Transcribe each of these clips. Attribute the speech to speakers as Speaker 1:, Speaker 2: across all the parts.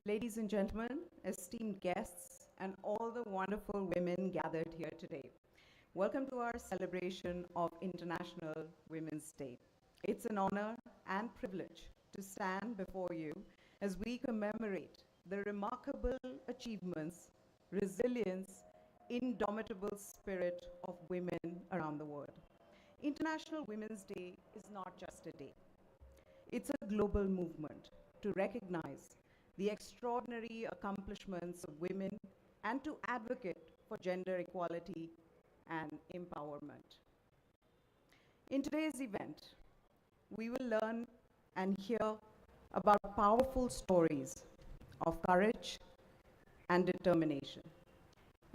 Speaker 1: Ladies and gentlemen, esteemed guests, and all the wonderful women gathered here today. Welcome to our celebration of International Women's Day. It's an honor and privilege to stand before you as we commemorate the remarkable achievements, resilience, indomitable spirit of women around the world. International Women's Day is not just a day. It's a global movement to recognize the extraordinary accomplishments of women and to advocate for gender equality and empowerment. In today's event, we will learn and hear about powerful stories of courage and determination.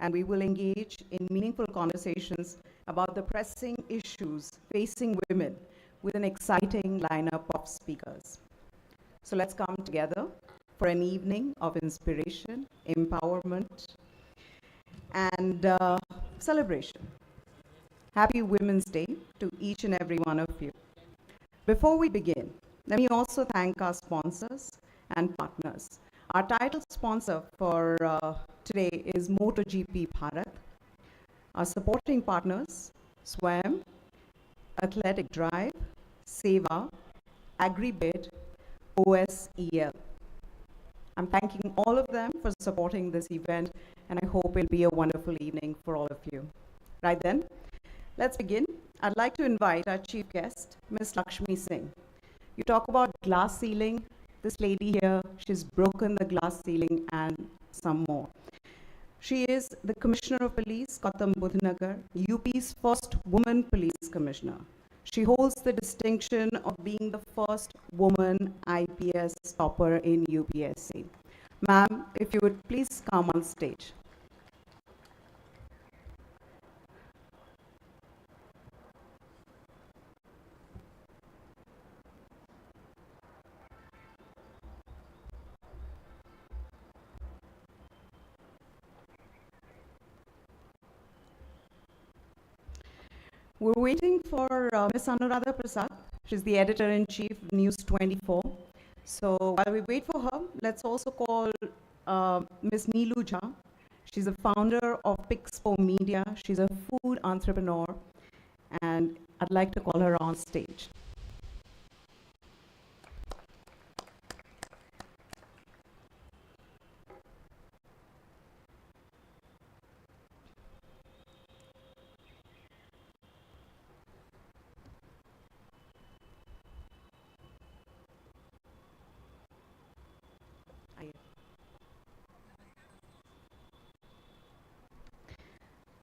Speaker 1: And we will engage in meaningful conversations about the pressing issues facing women with an exciting lineup of speakers. So let's come together for an evening of inspiration, empowerment, and celebration. Happy Women's Day to each and every one of you. Before we begin, let me also thank our sponsors and partners. Our title sponsor for today is MotoGP Bharat. Our supporting partners, SWAM, Athletic Drive, Seva, AgriBid, OSEL. I'm thanking all of them for supporting this event, and I hope it'll be a wonderful evening for all of you. Right then, let's begin. I'd like to invite our chief guest, Ms. Lakshmi Singh. You talk about glass ceiling. This lady here, she's broken the glass ceiling and some more. She is the Commissioner of Police, Gautam Budh Nagar, UP's first woman police commissioner. She holds the distinction of being the first woman IPS topper in UPSC. Ma'am, if you would please come on stage. We're waiting for Ms. Anuradha Prasad. She's the editor-in-chief of News 24. So while we wait for her, let's also call Ms. Neelu Jha. She's the founder of Pixpo Media. She's a food entrepreneur, and I'd like to call her on stage.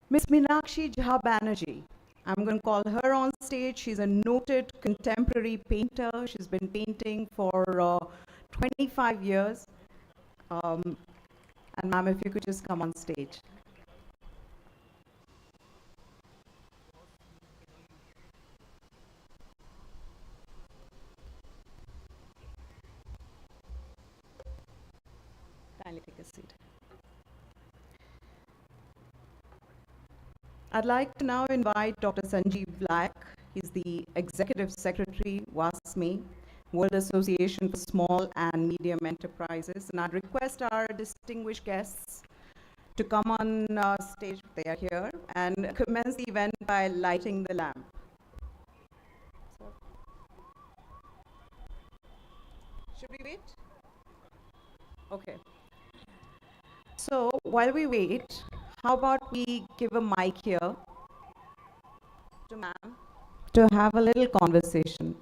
Speaker 1: Ms. Meenakshi Jha Banerjee. I'm going to call her on stage. She's a noted contemporary painter. She's been painting for 25 years. And ma'am, if you could just come on stage. Kindly take a seat. I'd like to now invite Dr. Sanjeev Black. He's the Executive Secretary, WASME, World Association for Small and Medium Enterprises. And I'd request our distinguished guests to come on stage, they are here, and commence the event by lighting the lamp. Should we wait? Okay. So while we wait, how about we give a mic here to ma'am to have a little conversation.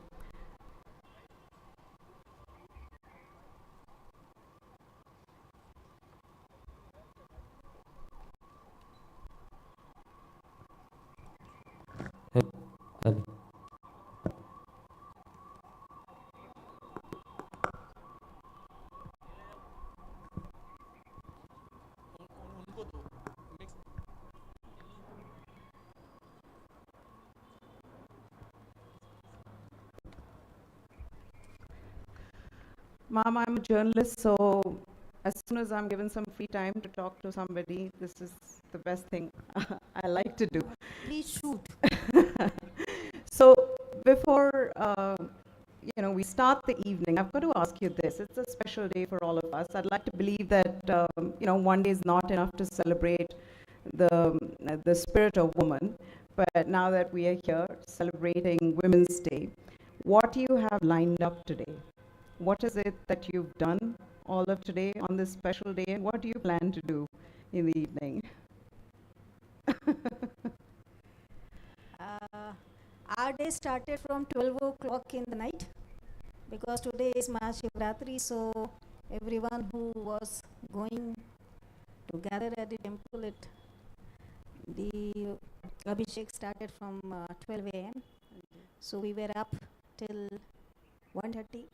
Speaker 1: Ma'am, I'm a journalist, so as soon as I'm given some free time to talk to somebody, this is the best thing I like to do.
Speaker 2: Please shoot.
Speaker 1: So before we start the evening. I've got to ask you this. It's a special day for all of us. I'd like to believe that, one day is not enough to celebrate the spirit of woman. But now that we are here celebrating Women's Day, what do you have lined up today? What is it that you've done all of today on this special day, and what do you plan to do in the evening?
Speaker 2: Our day started from 12 o'clock in the night because today is Mahashivratri, so everyone who was going to gather at the temple, the Abhishek started from 12 a.m. So we were up till 1:30.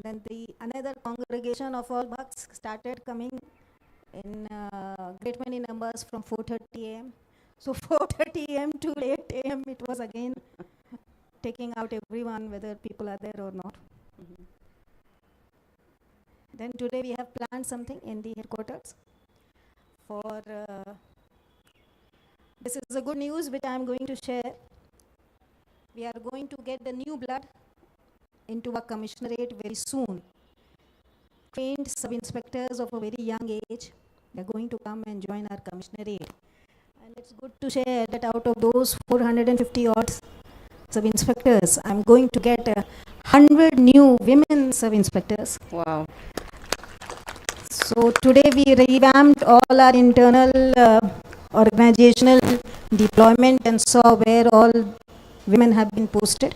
Speaker 2: Then another congregation of all bhakts started coming in great many numbers from 4:30 a.m. So 4:30 a.m. to 8 a.m. it was again taking out everyone, whether people are there or not.
Speaker 1: Mhm.
Speaker 2: Then today we have planned something in the headquarters for this is a good news which I am going to share. We are going to get the new blood into our commissionerate very soon. Trained sub-inspectors of a very young age, they are going to come and join our commissionerate. And it's good to share that out of those 450 odd sub-inspectors, I'm going to get 100 new women sub-inspectors.
Speaker 1: Wow.
Speaker 2: So today we revamped all our internal organizational deployment and saw where all women have been posted.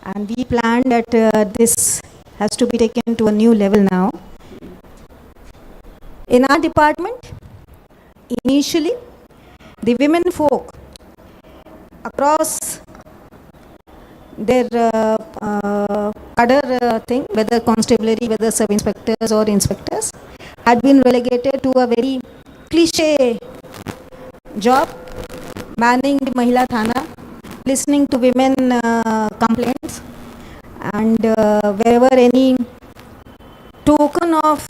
Speaker 2: And we planned that this has to be taken to a new level now. In our department, initially, the women folk across their other thing, whether constabulary, whether sub-inspectors or inspectors, had been relegated to a very cliche job, manning the Mahila Thana, listening to women complaints, and wherever any token of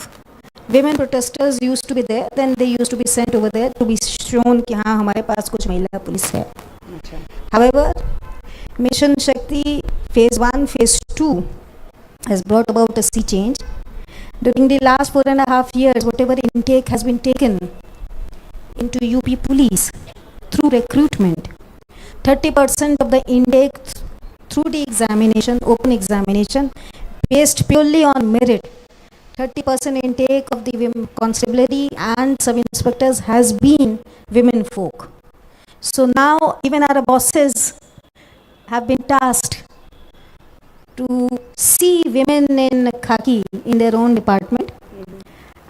Speaker 2: women protesters used to be there, then they used to be sent over there to be shown कि हाँ हमारे पास कुछ महिला police है. However, Mission Shakti Phase 1, Phase 2 has brought about a sea change. During the last 4.5 years, whatever intake has been taken into UP Police through recruitment, 30% of the intake through the examination, open examination, based purely on merit. 30% intake of the constabulary and sub-inspectors has been women folk. So now even our bosses have been tasked to see women in khaki in their own department,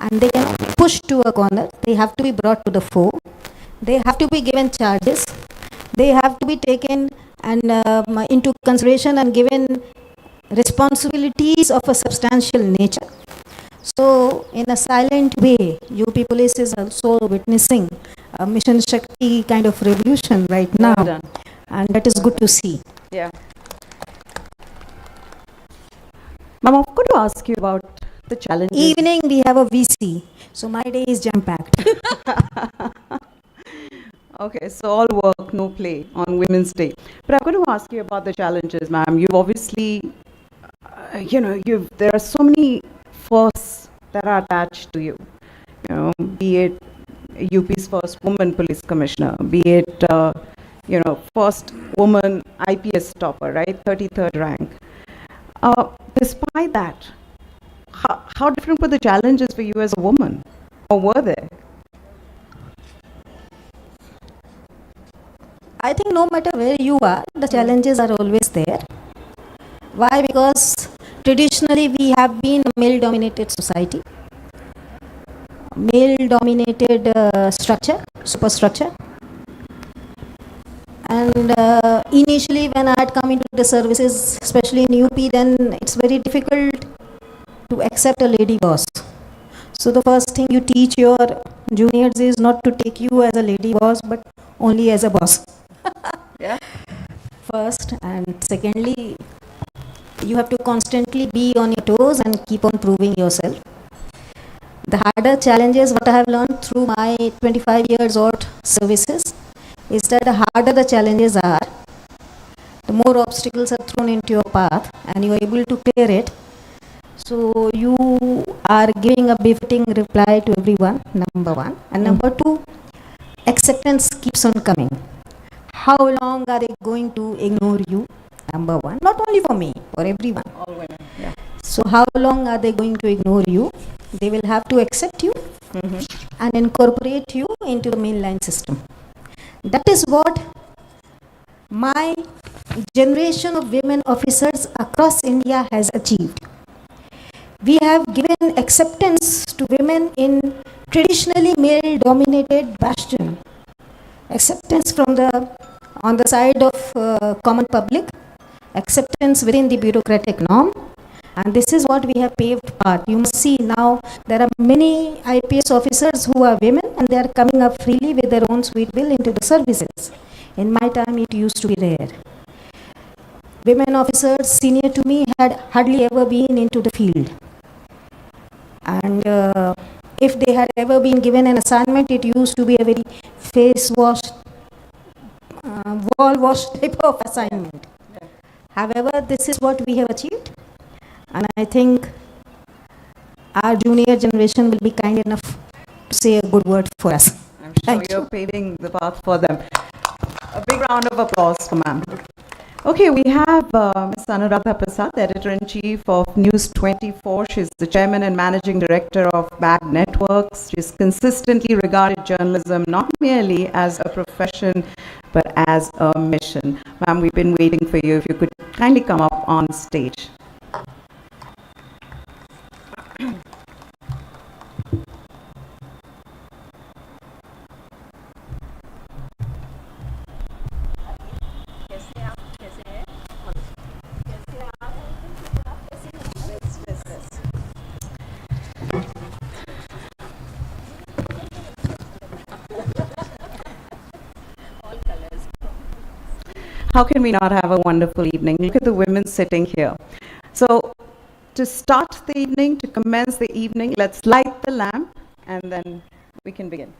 Speaker 2: and they cannot be pushed to a corner. They have to be brought to the fore. They have to be given charges. They have to be taken and into consideration and given responsibilities of a substantial nature. So in a silent way, UP Police is also witnessing a Mission Shakti kind of revolution right now.
Speaker 1: Well done.
Speaker 2: And that is good to see.
Speaker 1: Yeah. Ma'am, I've got to ask you about the challenges.
Speaker 2: Evening we have a VC, so my day is jam-packed.
Speaker 1: Okay, so all work, no play on Women's Day. But I've got to ask you about the challenges, ma'am. You've obviously, there are so many firsts that are attached to you. Be it UP's first woman police commissioner, be it, first woman IPS topper, right? 33rd rank. Despite that, how different were the challenges for you as a woman? Or were they?
Speaker 2: I think no matter where you are, the challenges are always there. Why? Because traditionally we have been a male-dominated society, male-dominated structure, superstructure. And initially when I had come into the services, especially in UP, then it's very difficult to accept a lady boss. So the first thing you teach your juniors is not to take you as a lady boss, but only as a boss.
Speaker 1: Yeah.
Speaker 2: First, and secondly, you have to constantly be on your toes and keep on proving yourself. The harder challenges, what I have learned through my 25 years old services, is that the harder the challenges are, the more obstacles are thrown into your path and you are able to clear it, so you are giving a befitting reply to everyone, number one. And number two, acceptance keeps on coming. How long are they going to ignore you? Number one, not only for me, for everyone.
Speaker 1: All women. Yeah.
Speaker 2: So how long are they going to ignore you? They will have to accept you and incorporate you into the mainline system. That is what my generation of women officers across India has achieved. We have given acceptance to women in traditionally male-dominated bastion. Acceptance from on the side of common public, acceptance within the bureaucratic norm, and this is what we have paved path. You must see now there are many IPS officers who are women and they are coming up freely with their own sweet will into the services. In my time it used to be rare. Women officers senior to me had hardly ever been into the field. And if they had ever been given an assignment, it used to be a very face-washed, wall-washed type of assignment. However, this is what we have achieved. And I think our junior generation will be kind enough to say a good word for us.
Speaker 1: I'm sure you're paving the path for them. A big round of applause for ma'am. Okay, we have Ms. Anuradha Prasad, Editor-in-Chief of News 24. She's the Chairman and Managing Director of BAG Networks. She's consistently regarded journalism not merely as a profession, but as a mission. Ma'am, we've been waiting for you. If you could kindly come up on stage. How can we not have a wonderful evening? Look at the women sitting here. So, to start the evening, to commence the evening, let's light the lamp and then we can begin.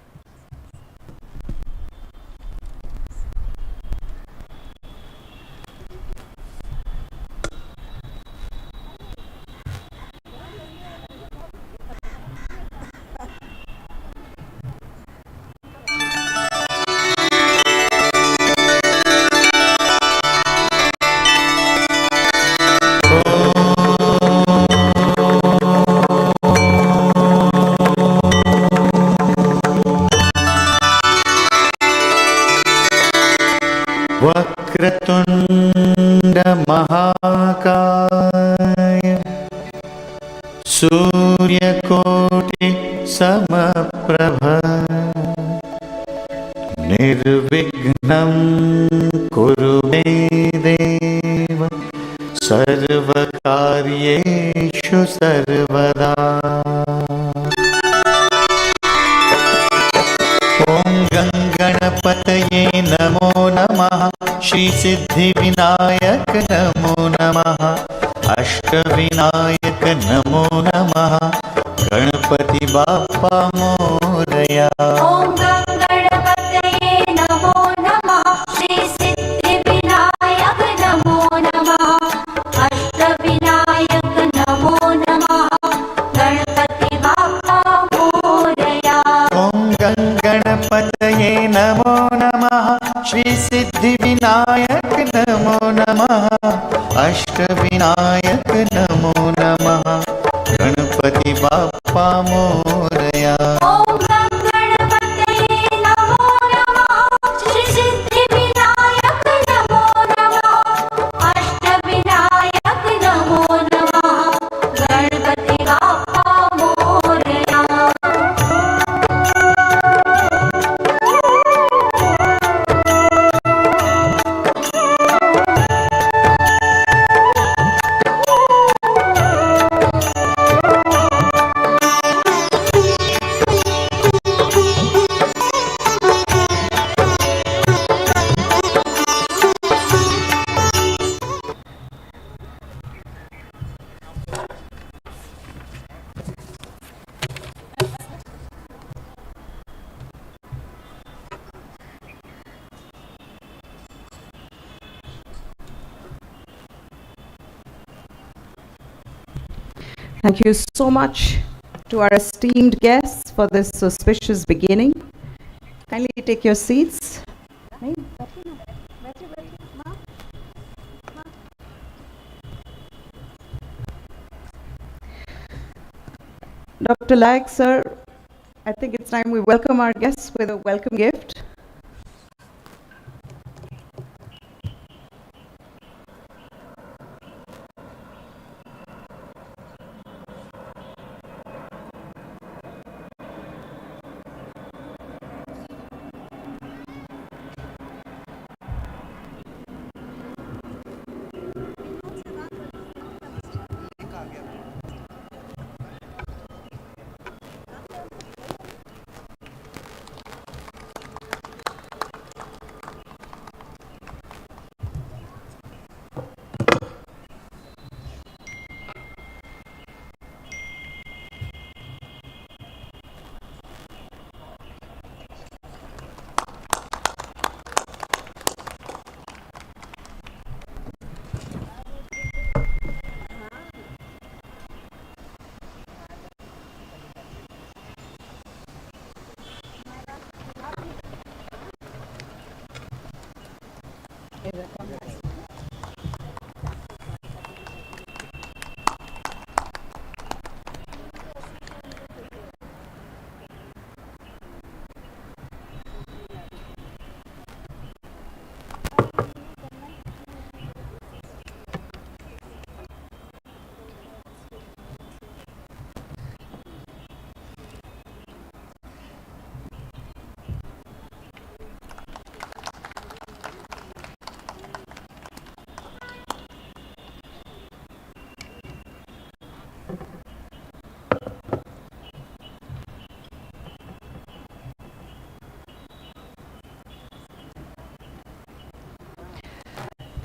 Speaker 3: वक्रतुण्ड महाकाय सूर्यकोटि समप्रभ निर्विघ्नं कुरु मे देव सर्वकार्येषु सर्वदा। ॐ गणपतये नमो नमः, श्री सिद्धिविनायक नमो नमः, अष्टविनायक नमो नमः, गणपति बाप्पा मोरया।
Speaker 4: ॐ गणपतये नमो नमः, श्री सिद्धिविनायक नमो नमः, अष्टविनायक नमो नमः, गणपति बाप्पा मोरया।
Speaker 3: ॐ गणपतये नमो नमः, श्री सिद्धिविनायक नमो नमः, अष्टविनायक नमो नमः, गणपति बाप्पा मोरया।
Speaker 4: ॐ गणपतये
Speaker 1: Thank you so much to our esteemed guests for this auspicious beginning. Kindly take your seats. Dr. Lag, sir, I think it's time we welcome our guests with a welcome gift.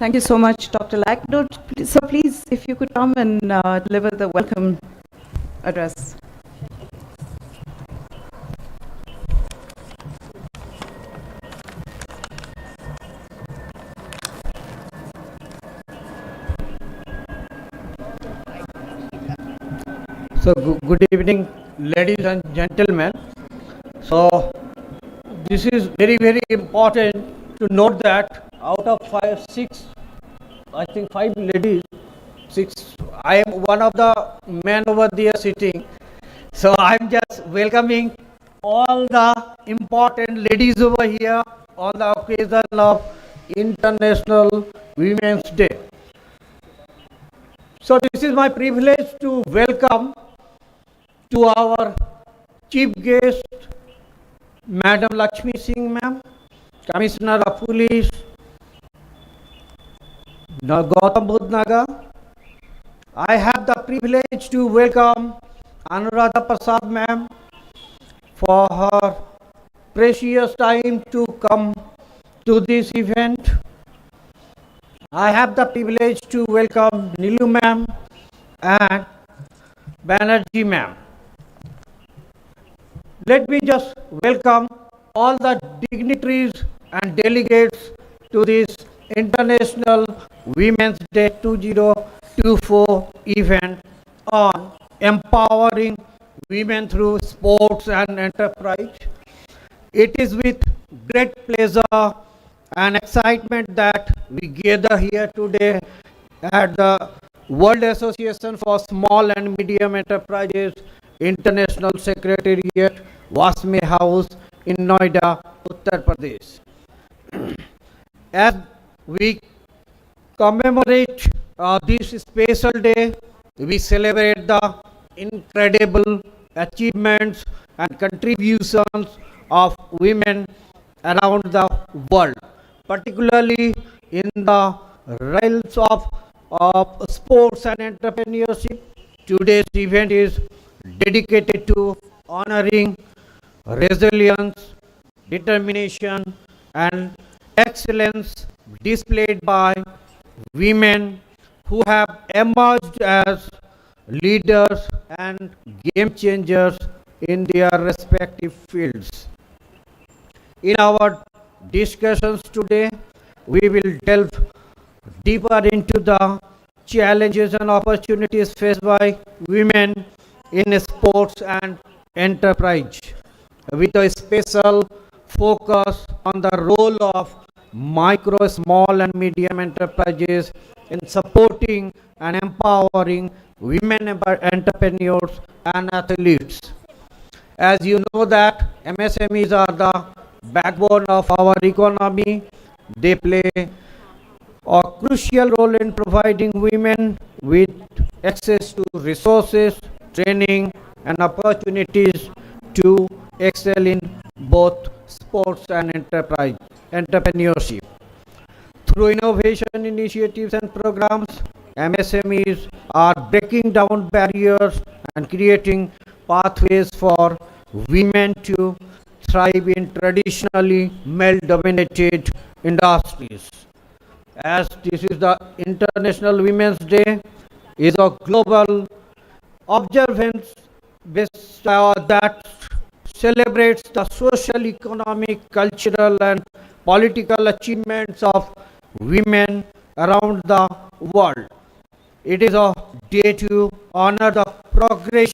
Speaker 1: Thank you so much, Dr. Lack. So please, if you could come and deliver the welcome address.
Speaker 5: So good evening, ladies and gentlemen. So this is very important to note that out of I think five ladies, six. I am one of the men over there sitting. So I'm just welcoming all the important ladies over here on the occasion of International Women's Day. So this is my privilege to welcome to our chief guest, Madam Lakshmi Singh ma'am, Commissioner of Police, Gautam Budh Nagar. I have the privilege to welcome Anuradha Prasad ma'am for her precious time to come to this event. I have the privilege to welcome Nilu ma'am and Banerjee ma'am. Let me just welcome all the dignitaries and delegates to this International Women's Day 2024 event on empowering women through sports and enterprise. It is with great pleasure and excitement that we gather here today at the World Association for Small and Medium Enterprises International Secretariat, Wasme House in Noida, Uttar Pradesh. As we commemorate this special day, we celebrate the incredible achievements and contributions of women around the world, particularly in the realms of sports and entrepreneurship. Today's event is dedicated to honoring resilience, determination, and excellence displayed by women who have emerged as leaders and game changers in their respective fields. In our discussions today, we will delve deeper into the challenges and opportunities faced by women in sports and enterprise, with a special focus on the role of micro, small, and medium enterprises in supporting and empowering women entrepreneurs and athletes. As you know that MSMEs are the backbone of our economy. They play a crucial role in providing women with access to resources, training, and opportunities to excel in both sports and entrepreneurship. Through innovation initiatives and programs, MSMEs are breaking down barriers and creating pathways for women to thrive in traditionally male-dominated industries. As this is the International Women's Day, is a global observance that celebrates the social, economic, cultural, and political achievements of women around the world. It is a day to honor the progress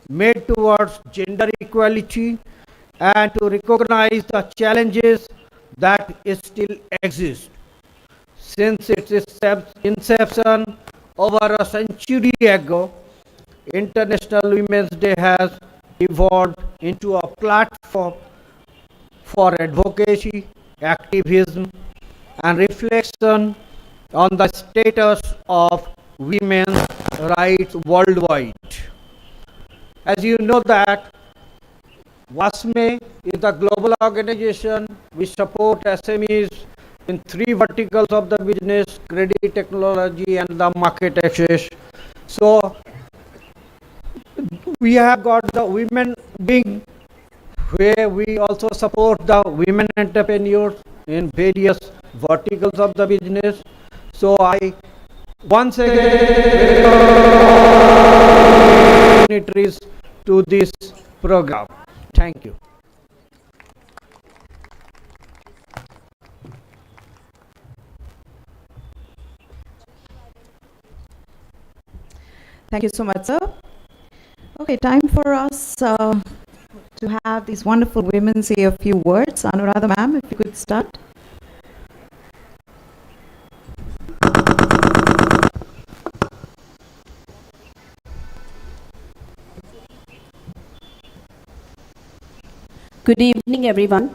Speaker 5: made towards gender equality and to recognize the challenges that still exist. Since its inception over a century ago, International Women's Day has evolved into a platform for advocacy, activism, and reflection on the status of women's rights worldwide. As you know that WASME is the global organization which supports SMEs in three verticals of the business: credit, technology, and the market access. So we have got the women wing, where we also support the women entrepreneurs in various verticals of the business. So I once again dignitaries to this program. Thank you.
Speaker 1: Thank you so much, sir. Okay, time for us to have these wonderful women say a few words. Anuradha ma'am, if you could start.
Speaker 6: Good evening, everyone.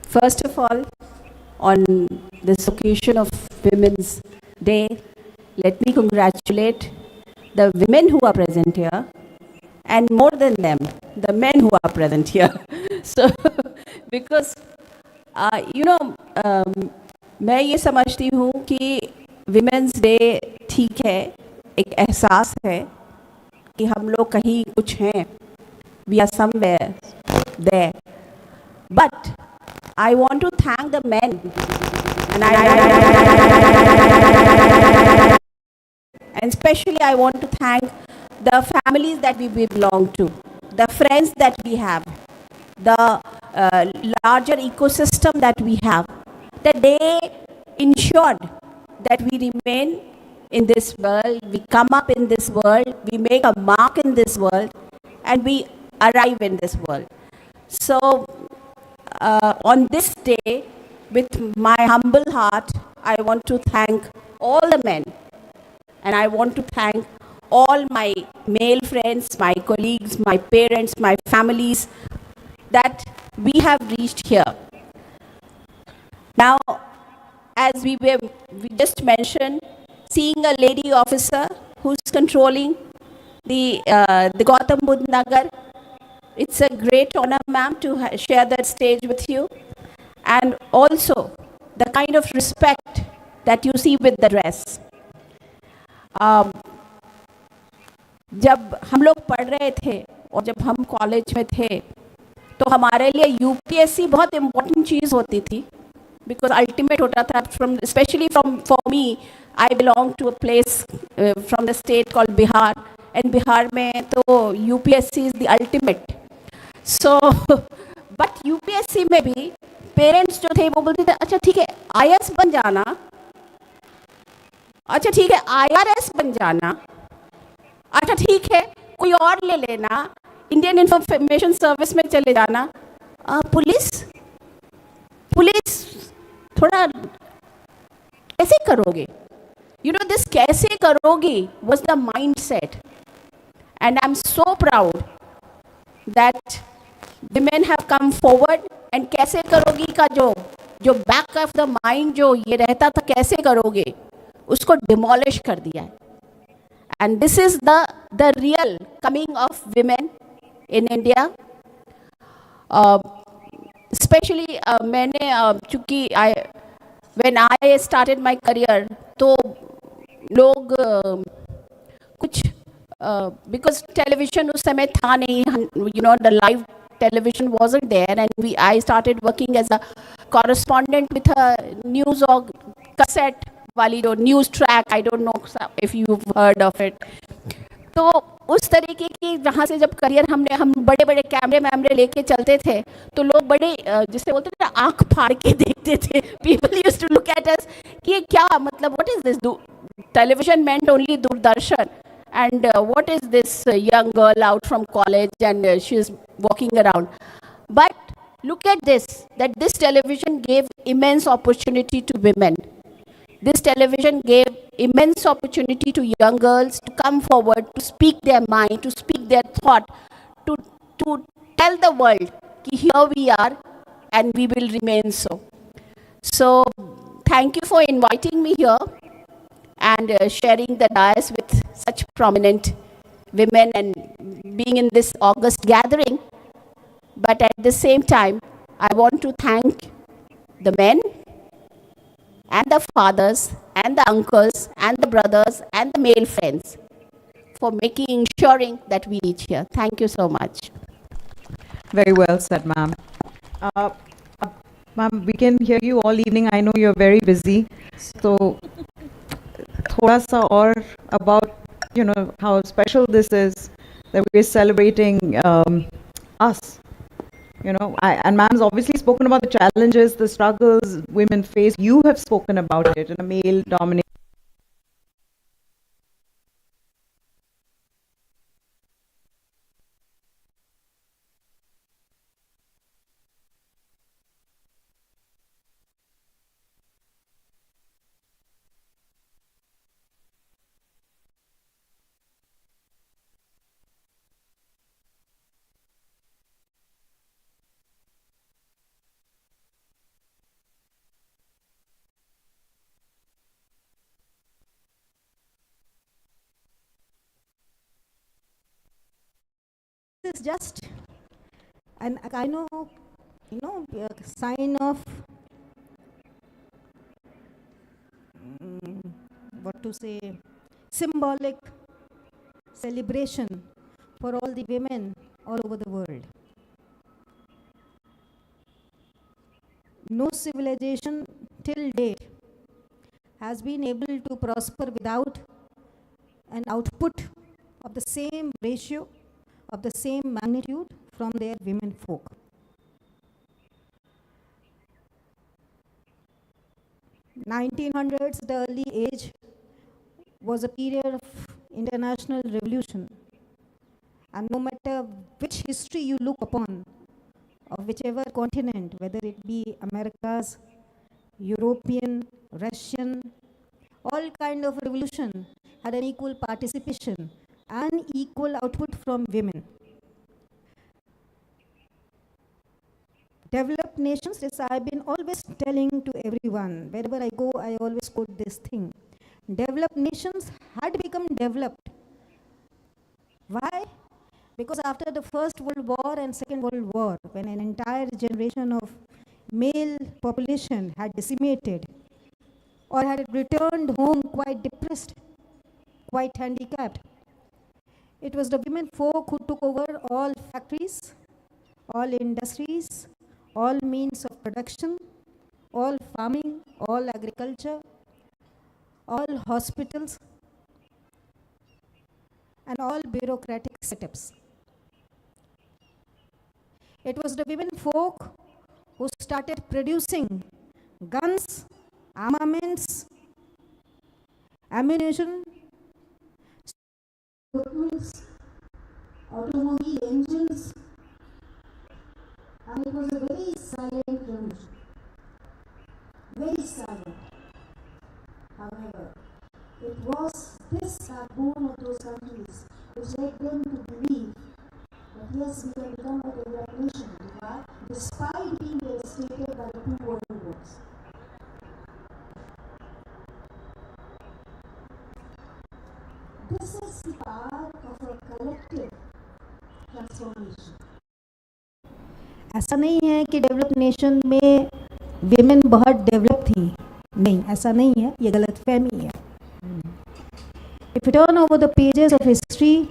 Speaker 6: First of all, on this occasion of Women's Day, let me congratulate the women who are present here, and more than them, the men who are present here. So, because, मैं ये समझती हूँ कि Women's Day ठीक है, एक एहसास है कि हम लोग कहीं कुछ हैं, we are somewhere there. But I want to thank the men, and especially I want to thank the families that we belong to, the friends that we have, the larger ecosystem that we have, that they ensured that we remain in this world, we come up in this world, we make a mark in this world, and we arrive in this world. So, on this day, with my humble heart, I want to thank all the men, and I want to thank all my male friends, my colleagues, my parents, my families, that we have reached here. Now, as we just mentioned, seeing a lady officer who's controlling the Gautam Buddha Nagar, it's a great honor, ma'am, to share that stage with you. And also, the kind of respect that you see with the dress. जब हम लोग पढ़ रहे थे और जब हम college में थे, तो हमारे लिए यूपीएससी बहुत इम्पोर्टेंट चीज़ होती थी, because ultimate होता था, especially for me, I belong to a place from the state called Bihar, and Bihar में तो UPSC is the ultimate. So, but UPSC में भी parents जो थे वो बोलते थे अच्छा ठीक है IAS बन जाना, अच्छा ठीक है, IRS बन जाना, अच्छा ठीक है कोई और ले लेना, इंडियन इंफॉर्मेशन सर्विस में चले जाना, पुलिस पुलिस थोड़ा कैसे करोगे? You know, this कैसे करोगे was the mindset. And I'm so proud that women have come forward and कैसे करोगी का जो back of the mind जो ये रहता था कैसे करोगे, उसको demolish कर दिया है. And this is the real coming of women in India. Especially मैंने चूँकि when I started my career तो लोग कुछ because television उस समय था नहीं, you know, the live television wasn't there, and I started working as a correspondent with a news or cassette वाली जो news track, I don't know if you've heard of it. तो उस तरीके की जहाँ से जब करियर हम बड़े बड़े कैमरे वैमरे लेके चलते थे तो लोग बड़े जिसे बोलते थे ना आँख फाड़ के देखते थे. People used to look at us कि ये क्या मतलब, what is this? Television meant only Doordarshan, and what is this young girl out from college and she's walking around. But look at this, that this television gave immense opportunity to women. This television gave immense opportunity to young girls to come forward, to speak their mind, to speak their thought, to tell the world that here we are and we will remain so. So thank you for inviting me here and sharing the dais with such prominent women and being in this August gathering. But at the same time, I want to thank the men and the fathers and the uncles and the brothers and the male friends for ensuring that we reach here. Thank you so much.
Speaker 1: Very well said, ma'am. Ma'am, we can hear you all evening. I know you're very busy. So, thoda sa aur about, you know, how special this is that we're celebrating us. You know, and ma'am's obviously spoken about the challenges, the struggles women face. You have spoken about it in a male-dominated.
Speaker 2: This is just an kind of, sign of what to say, symbolic celebration for all the women all over the world. No civilization till date has been able to prosper without an output of the same ratio, of the same magnitude from their women folk. In 1900s, the early age was a period of international revolution. And no matter which history you look upon, of whichever continent, whether it be Americas, European, Russian, all kind of revolution had an equal participation and equal output from women. Developed nations, as I've been always telling to everyone, wherever I go, I always quote this thing. Developed nations had become developed. Why? Because after the First World War and Second World War, when an entire generation of male population had decimated or had returned home quite depressed, quite handicapped, it was the women folk who took over all factories, all industries, all means of production, all farming, all agriculture, all hospitals, and all bureaucratic setups. It was the women folk who started producing guns, armaments, ammunition, automobile engines, and it was a very silent revolution. Very silent. However, it was this backbone of those countries which led them to believe that yes, we can become a developed nation despite being devastated by the two world wars. This is the power of a collective transformation. ऐसा नहीं है कि develop nation में women बहुत develop थी, नहीं, ऐसा नहीं है, ये गलत फहमी है. If you turn over the pages of history,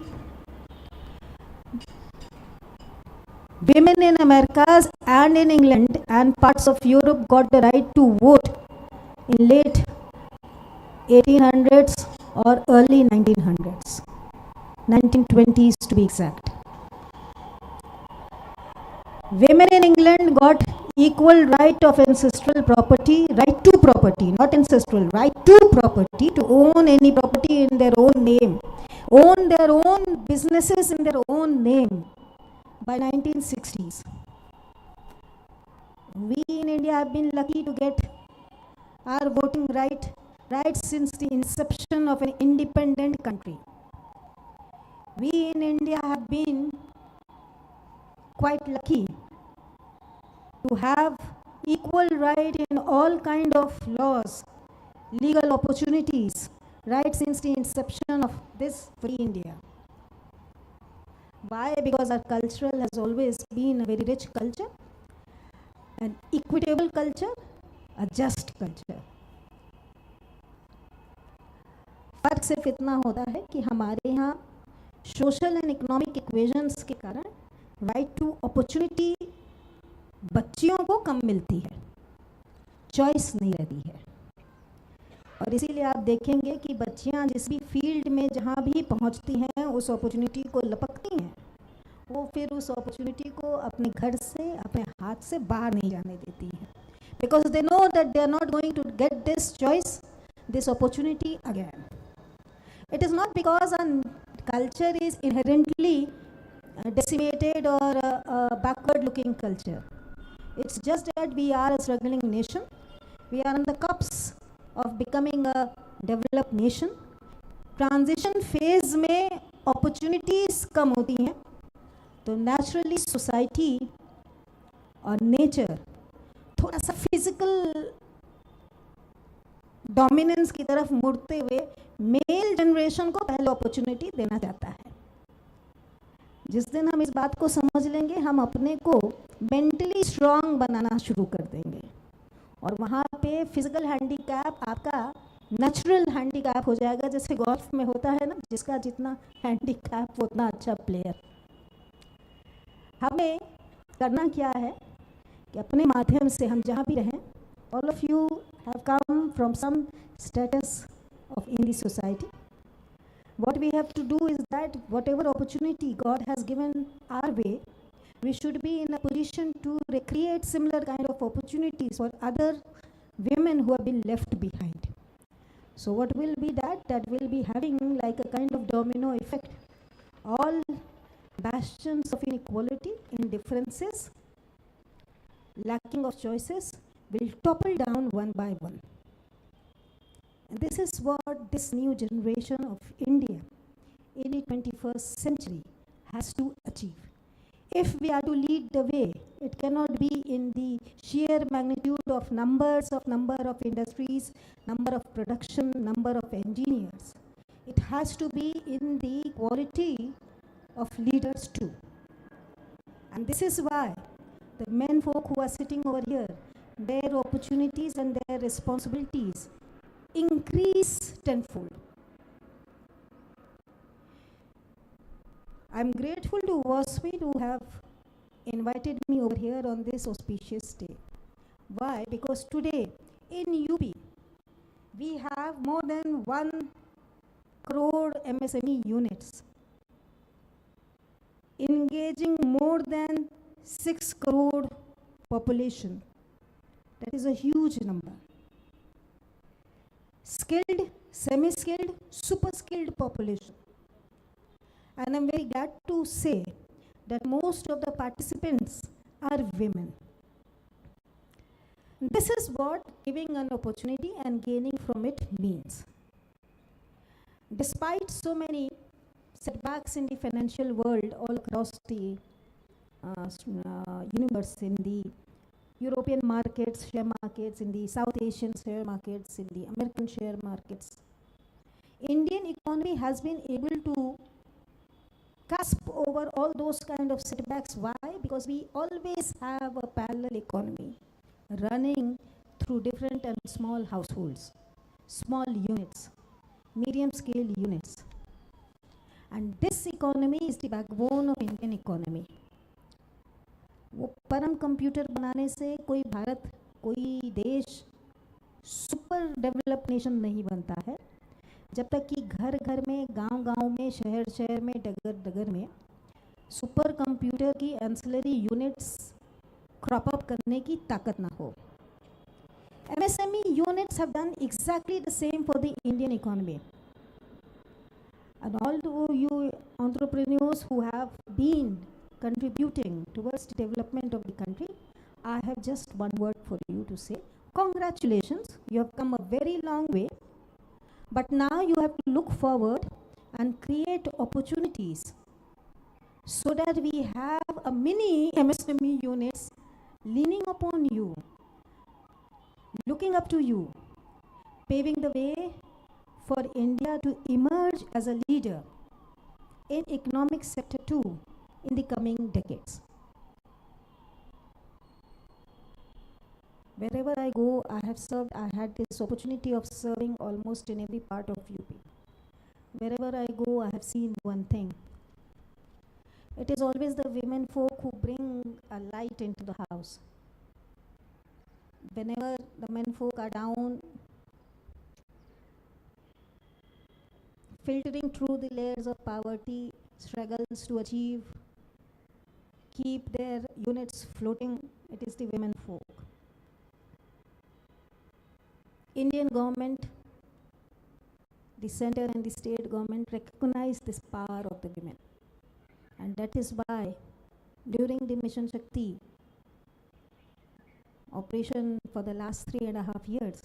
Speaker 2: women in Americas and in England and parts of Europe got the right to vote in late 1800s or early 1900s, 1920s to be exact. Women in England got equal right of ancestral property, right to property, not ancestral, right to property, to own any property in their own name, own their own businesses in their own name by 1960s. We in India have been lucky to get our voting right since the inception of an independent country. We in India have been quite lucky to have equal right in all kind of laws, legal opportunities, right since the inception of this free India. Why? Because our cultural has always been a very rich culture, an equitable culture, a just culture. फर्क सिर्फ इतना होता है कि हमारे यहाँ social and economic equations के कारण राइट टू अपॉर्चुनिटी बच्चियों को कम मिलती है, चॉइस नहीं रहती है. और इसीलिए आप देखेंगे कि बच्चियां जिस भी फील्ड में जहाँ भी पहुँचती हैं उस अपॉर्चुनिटी को लपकती हैं, वो फिर उस अपॉर्चुनिटी को अपने घर से, अपने हाथ से बाहर नहीं जाने देती हैं, because they know that they are not going to get this choice, this opportunity again. It is not because our culture is inherently decimated or a backward-looking culture. It's just that we are a struggling nation. We are on the cusp of becoming a developed nation. Transition phase में opportunities कम होती हैं, तो naturally society और nature थोड़ा सा physical dominance की तरफ मुड़ते हुए मेल जनरेशन को पहले अपॉर्चुनिटी देना चाहता है. जिस दिन हम इस बात को समझ लेंगे, हम अपने को मेंटली स्ट्रांग बनाना शुरू कर देंगे, और वहाँ पे फिजिकल हैंडीकैप आपका नेचुरल हैंडीकैप हो जाएगा. जैसे गोल्फ में होता है ना, जिसका जितना हैंडीकैप उतना अच्छा प्लेयर. हमें करना क्या है कि अपने माध्यम से हम जहाँ भी रहें, all of you have come from some status in the society. What we have to do is that whatever opportunity God has given our way, we should be in a position to recreate similar kind of opportunities for other women who have been left behind. So what will be that? That will be having like a kind of domino effect. All bastions of inequality, indifferences, lacking of choices will topple down one by one. And this is what this new generation of India in the 21st century has to achieve. If we are to lead the way, it cannot be in the sheer magnitude of number of industries, number of production, number of engineers. It has to be in the quality of leaders too. And this is why the men folk who are sitting over here, their opportunities and their responsibilities increase tenfold. I'm grateful to WASPI to have invited me over here on this auspicious day. Why? Because today in UP, we have more than 1 crore MSME units, engaging more than 6 crore population. That is a huge number. skilled, semi-skilled, super skilled population. And I'm very glad to say that most of the participants are women. This is what giving an opportunity and gaining from it means. Despite so many setbacks in the financial world all across the universe, in the European markets, share markets, in the South Asian share markets, in the American share markets, Indian economy has been able to cusp over all those kind of setbacks. Why? Because we always have a parallel economy running through different and small households, small units, medium scale units. And this economy is the backbone of Indian economy. वो परम computer बनाने से कोई भारत, कोई देश super develop nation नहीं बनता है जब तक कि घर घर में, गांव गांव में, शहर शहर में, डगर डगर में सुपर कंप्यूटर की एंसिलरी यूनिट्स क्रॉप अप करने की ताकत ना हो. MSME units have done exactly the same for the Indian economy. And all you entrepreneurs who have been contributing towards the development of the country, I have just one word for you to say. Congratulations, you have come a very long way. But now you have to look forward and create opportunities so that we have a mini MSME units leaning upon you, looking up to you, paving the way for India to emerge as a leader in economic sector too in the coming decades. Wherever I go, I have served, I had this opportunity of serving almost in every part of UP. Wherever I go, I have seen one thing. It is always the women folk who bring a light into the house. Whenever the men folk are down, filtering through the layers of poverty, struggles to achieve, keep their units floating, it is the women folk. Indian government, the center and the state government recognize this power of the women. And that is why during the Mission Shakti operation for the last 3.5 years,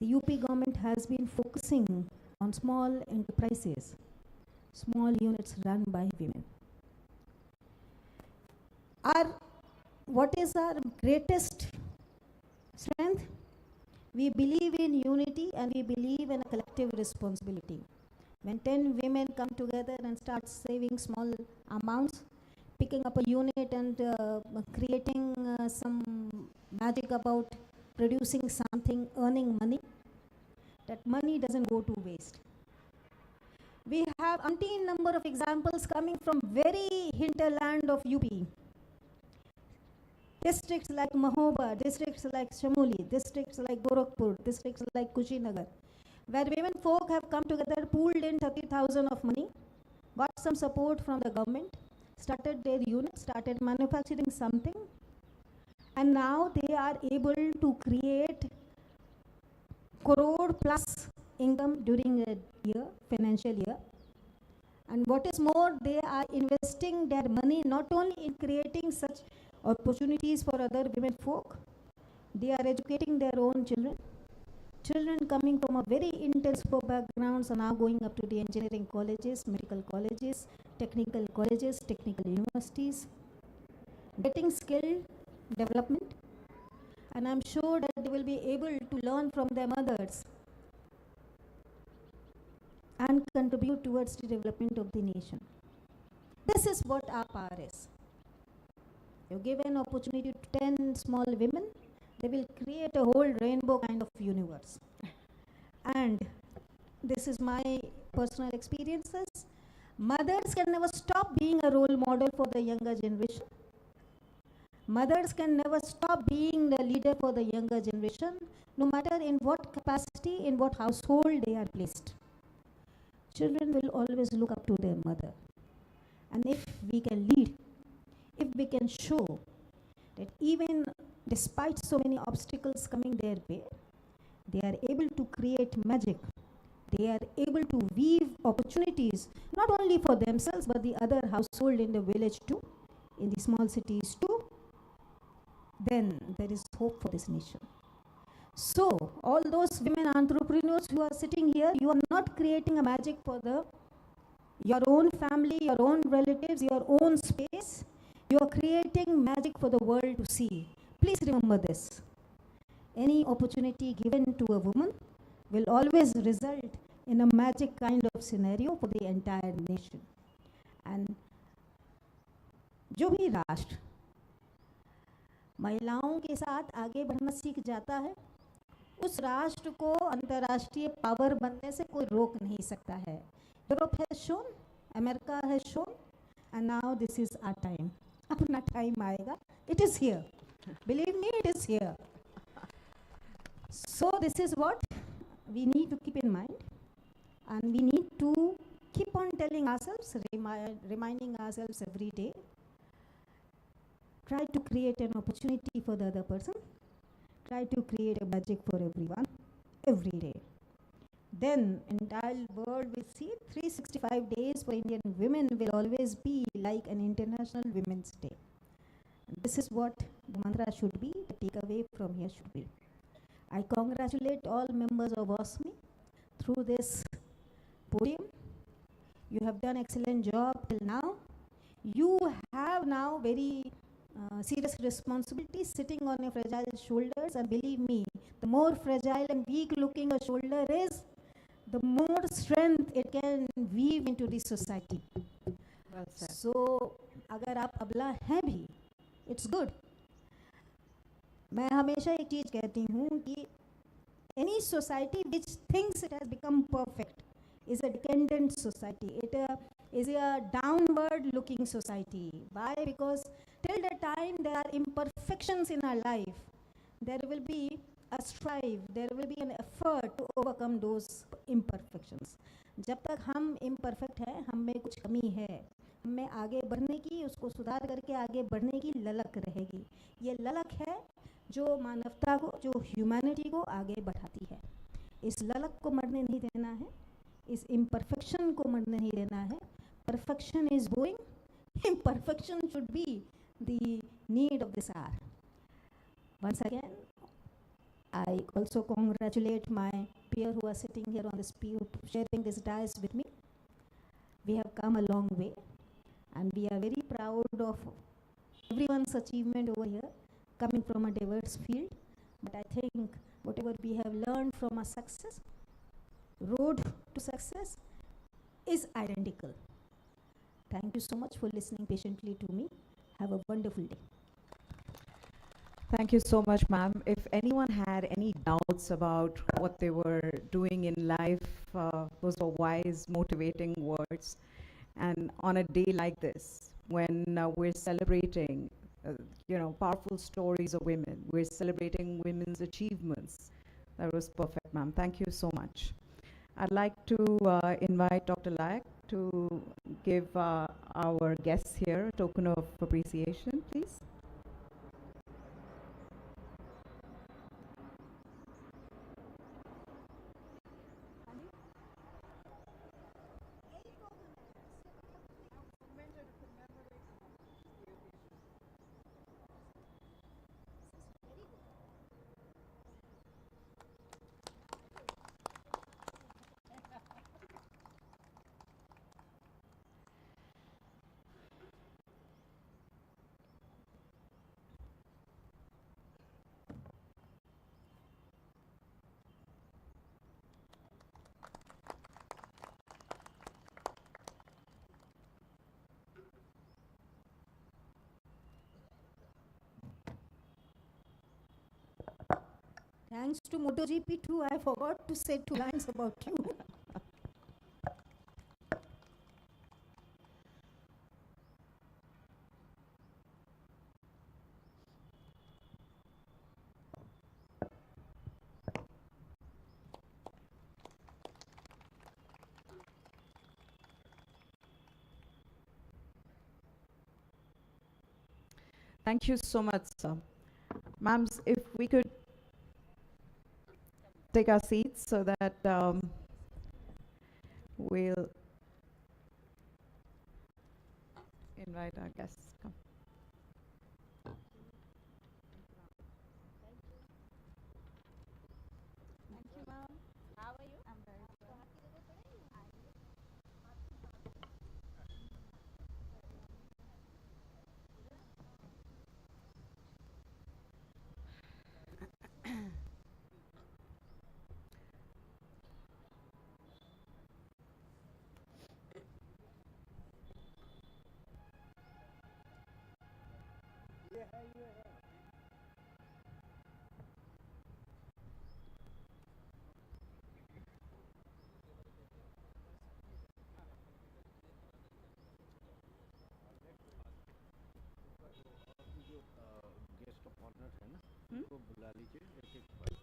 Speaker 2: the UP government has been focusing on small enterprises, small units run by women. What is our greatest strength? We believe in unity and we believe in a collective responsibility. When 10 women come together and start saving small amounts, picking up a unit and creating some magic about producing something, earning money, that money doesn't go to waste. We have umpteen number of examples coming from very hinterland of UP. Districts like Mahoba, districts like Shamoli, districts like Gorakhpur, districts like Kushinagar, where women folk have come together, pooled in 30,000 of money, got some support from the government, started their unit, started manufacturing something, and now they are able to create crore plus income during a year, financial year. And what is more, they are investing their money not only in creating such opportunities for other women folk, they are educating their own children. Children coming from a very intense poor backgrounds are now going up to the engineering colleges, medical colleges, technical universities, getting skill development. And I'm sure that they will be able to learn from their mothers and contribute towards the development of the nation. This is what our power is. You give an opportunity to 10 small women, they will create a whole rainbow kind of universe. And this is my personal experiences. Mothers can never stop being a role model for the younger generation. Mothers can never stop being the leader for the younger generation, no matter in what capacity, in what household they are placed. Children will always look up to their mother. And if we can lead, if we can show that even despite so many obstacles coming their way, They are able to create magic. They are able to weave opportunities, not only for themselves, but the other household in the village too, in the small cities too. Then there is hope for this nation. So, all those women entrepreneurs who are sitting here, you are not creating a magic for your own family, your own relatives, your own space. You are creating magic for the world to see. Please remember this. Any opportunity given to a woman will always result in a magic kind of scenario for the entire nation. And जो भी राष्ट्र महिलाओं के साथ आगे बढ़ना सीख जाता है, उस राष्ट्र को अंतर्राष्ट्रीय पावर बनने से कोई रोक नहीं सकता है. Europe has shown, America has shown, and now this is our time. अपना टाइम आएगा. It is here. Believe me, it is here. So this is what we need to keep in mind, and we need to keep on telling ourselves, reminding ourselves every day. Try to create an opportunity for the other person. Try to create a magic for everyone, every day. Then entire world will see 365 days for Indian women will always be like an International Women's Day. And this is what the mantra should be, the takeaway from here should be. I congratulate all members of OSMI through this podium. You have done excellent job till now. You have now very serious responsibility sitting on your fragile shoulders, and believe me, the more fragile and weak looking a shoulder is, the more strength it can weave into the society.
Speaker 1: Well said.
Speaker 2: So, अगर आप अबला हैं भी, it's good. मैं हमेशा एक चीज़ कहती हूँ कि any society which thinks it has become perfect is a decadent society. It is a downward looking society. Why? Because till the time there are imperfections in our life, there will be a strive, there will be an effort to overcome those imperfections. जब तक हम imperfect हैं, हम में कुछ कमी है, हमें आगे बढ़ने की, उसको सुधार करके आगे बढ़ने की ललक रहेगी. ये ललक है जो मानवता को, जो ह्यूमैनिटी को आगे बढ़ाती है. इस ललक को मरने नहीं देना है, इस imperfection को मरने नहीं देना है. Perfection is boring. Imperfection should be the need of this hour. Once again, I also congratulate my peer who are sitting here on this sharing this dais with me. We have come a long way, and we are very proud of everyone's achievement over here, coming from a diverse field. But I think whatever we have learned from our success, road to success, is identical. Thank you so much for listening patiently to me. Have a wonderful day.
Speaker 1: Thank you so much, ma'am. If anyone had any doubts about what they were doing in life, those were wise, motivating words. And on a day like this, when we're celebrating, powerful stories of women, we're celebrating women's achievements. That was perfect, ma'am. Thank you so much. I'd like to invite Dr. Laik to give our guests here a token of appreciation, please.
Speaker 2: Thanks to MotoGP too, I forgot to say 2 lines about you.
Speaker 1: Thank you so much, sir. Ma'ams, if we could take our seats so that we'll invite our guests. Come.
Speaker 6: Thank you, ma'am. How are you? I'm very good.
Speaker 5: Guest of honour है ना,
Speaker 1: Hmm?
Speaker 5: उनको बुला लीजिए एक एक बार.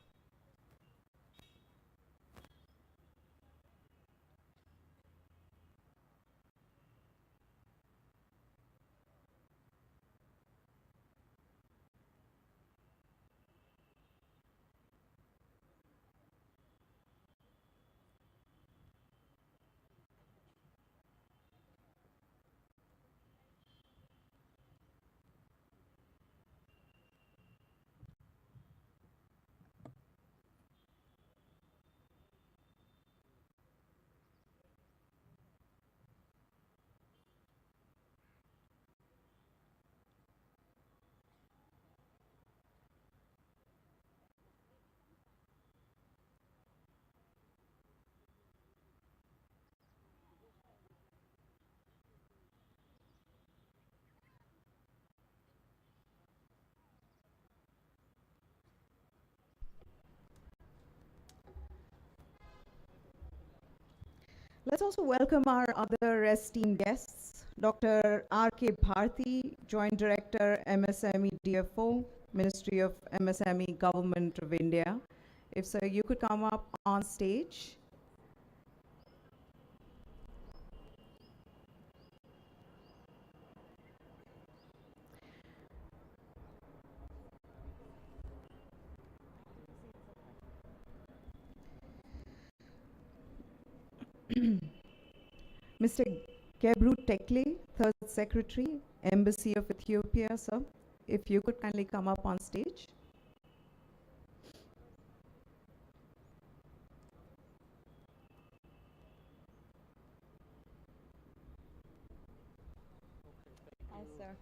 Speaker 1: Let's also welcome our other esteemed guests, Dr. R.K. Bharti, Joint Director, MSME DFO, Ministry of MSME, Government of India. If so, you could come up on stage. Mr. Gebru Tekle, Third Secretary, Embassy of Ethiopia, sir. If you could kindly come up on stage. Hi, sir.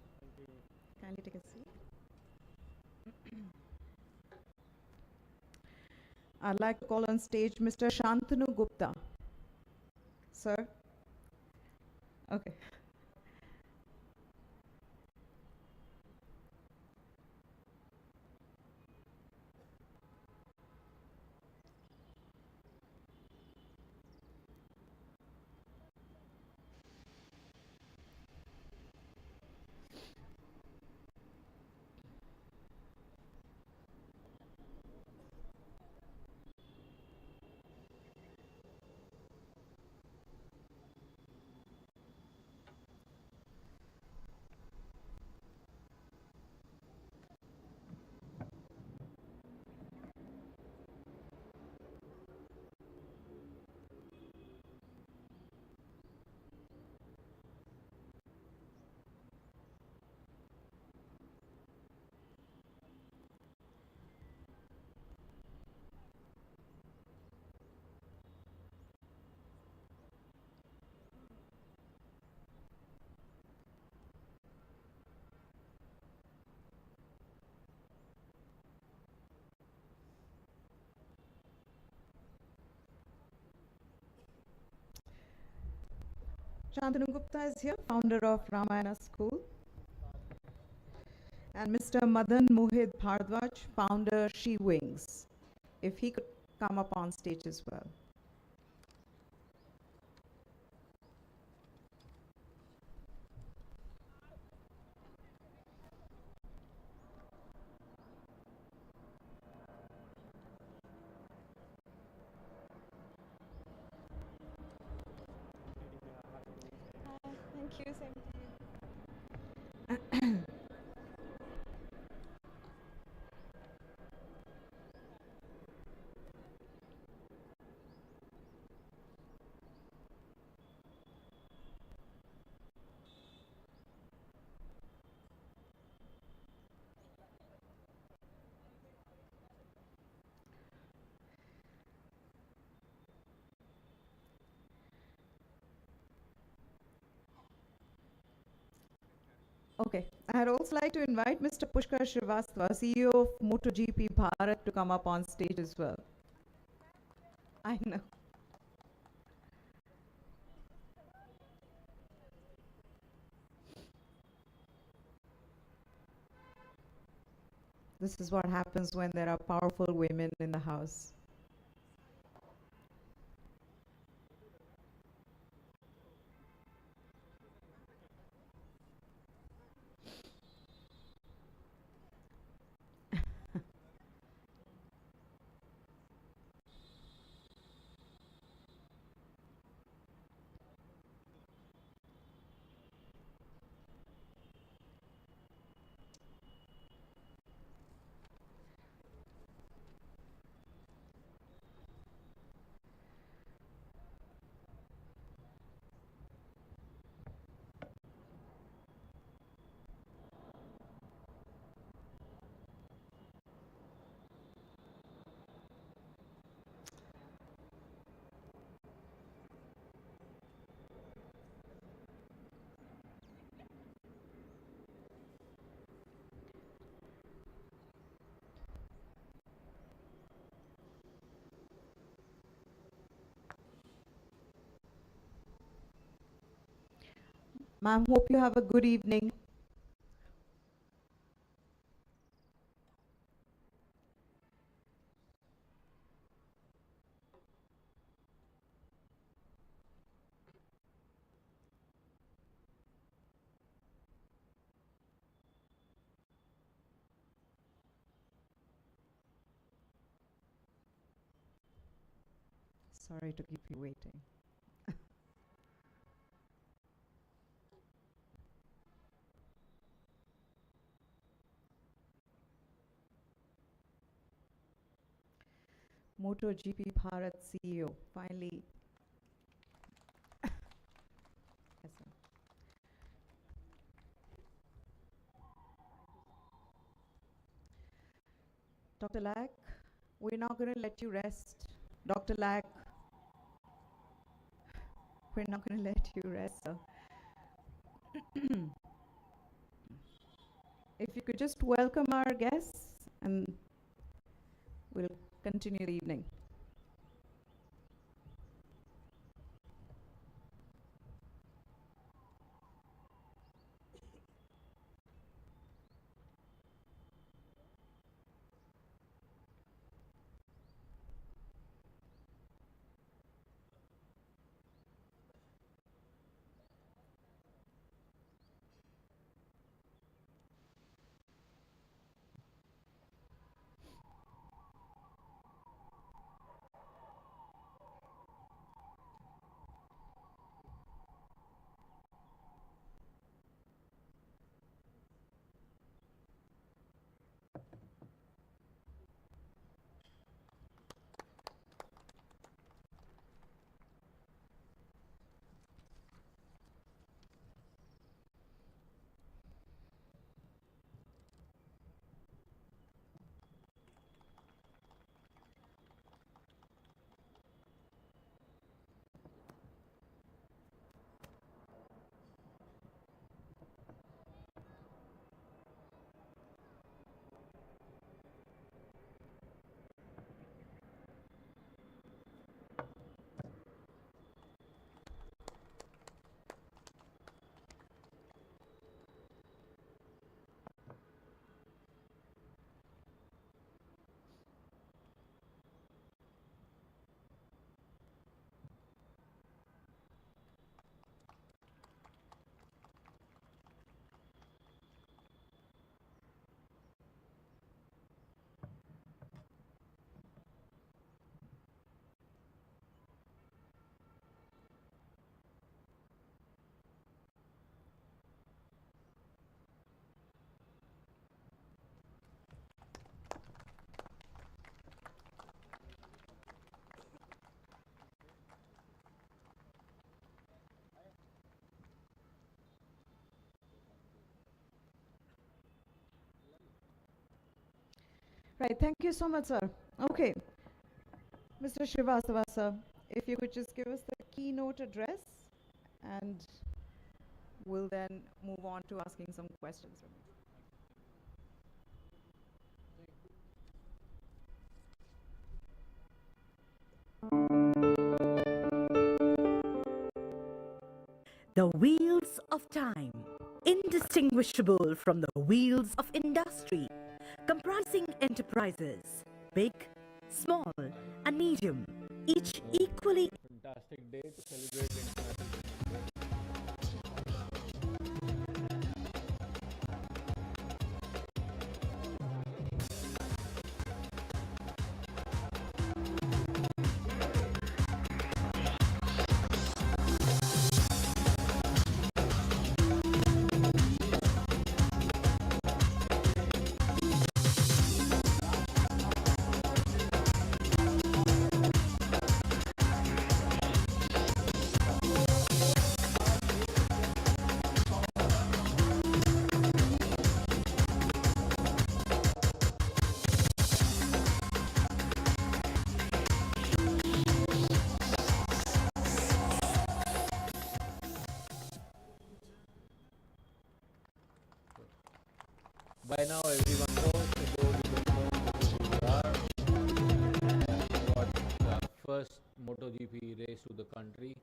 Speaker 1: Kindly take a seat. I'd like to call on stage Mr. Shantanu Gupta. Sir? Okay. Shantanu Gupta is here, founder of Ramayana School. And Mr. Madan Mohit Bhardwaj, founder She Wings. If he could come up on stage as well.
Speaker 7: Thank you, same to you.
Speaker 1: Okay. I'd also like to invite Mr. Pushkar Srivastava, CEO of MotoGP Bharat, to come up on stage as well. I know. This is what happens when there are powerful women in the house. Ma'am, hope you have a good evening. Sorry to keep you waiting. MotoGP Bharat CEO, finally. Yes, sir. Dr. Lack, we're not going to let you rest. Dr. Lack, we're not going to let you rest, sir. If you could just welcome our guests, and we'll continue the evening. Right, thank you so much, sir. Okay, Mr. Srivastava, sir, if you could just give us the keynote address, and we'll then move on to asking some questions.
Speaker 8: The wheels of time, indistinguishable from the wheels of industry, comprising enterprises, big, small, and medium, each equally
Speaker 5: Fantastic day to celebrate International. By now, everyone knows, for those who don't know who we are, what the first MotoGP race to the country,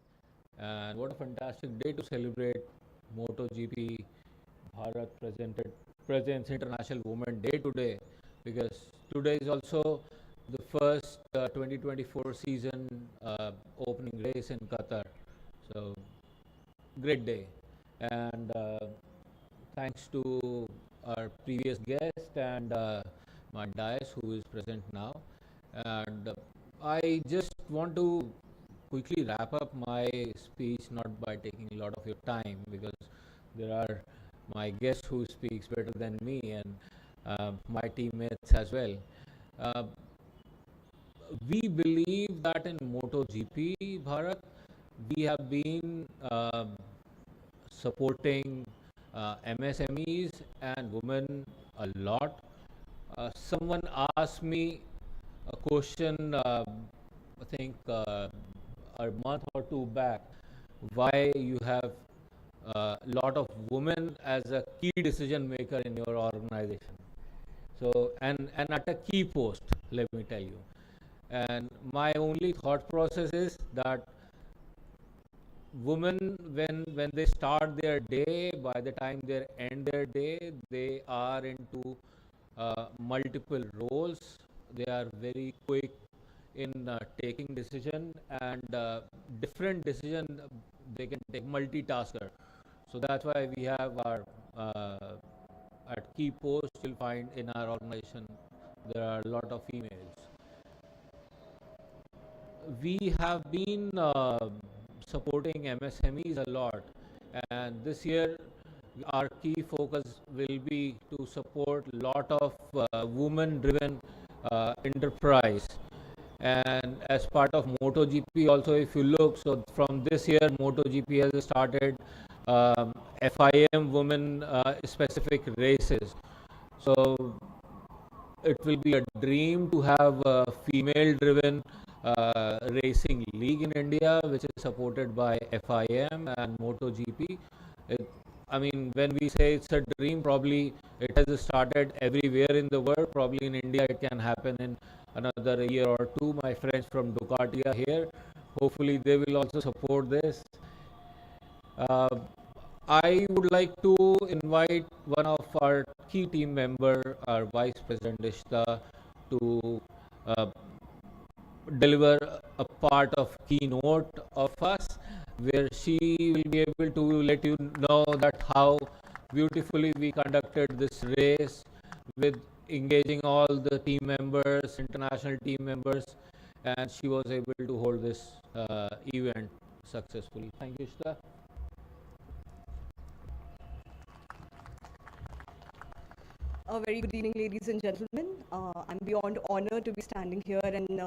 Speaker 5: and what a fantastic day to celebrate MotoGP. Bharat presents International Women Day today, because today is also the first 2024 season opening race in Qatar. So, great day, and thanks to our previous guest and my dais who is present now. And I just want to quickly wrap up my speech, not by taking a lot of your time, because there are my guest who speaks better than me, and my teammates as well. Uh, we believe that in MotoGP, Bharat, we have been supporting MSMEs and women a lot. Someone asked me a question, I think a month or two back, why you have a lot of women as a key decision maker in your organization. So, and at a key post, let me tell you. And my only thought process is that women, when they start their day, by the time they end their day, they are into multiple roles. They are very quick in taking decision, and different decision they can take, multitasker. So that's why we have our at key posts you'll find in our organization there are a lot of females. We have been supporting MSMEs a lot, and this year our key focus will be to support a lot of women-driven enterprise. And as part of MotoGP, also, if you look, so from this year, MotoGP has started FIM women specific races. So it will be a dream to have a female-driven racing league in India, which is supported by FIM and MotoGP. I mean, when we say it's a dream, probably it has started everywhere in the world. Probably in India, it can happen in another year or two. My friends from Ducati are here. Hopefully, they will also support this. I would like to invite one of our key team member, our Vice President Ishta, to deliver a part of keynote of us, where she will be able to let you know that how beautifully we conducted this race with engaging all the team members, international team members, and she was able to hold this event successfully. Thank you, Ishta.
Speaker 7: A very good evening, ladies and gentlemen. I'm beyond honored to be standing here and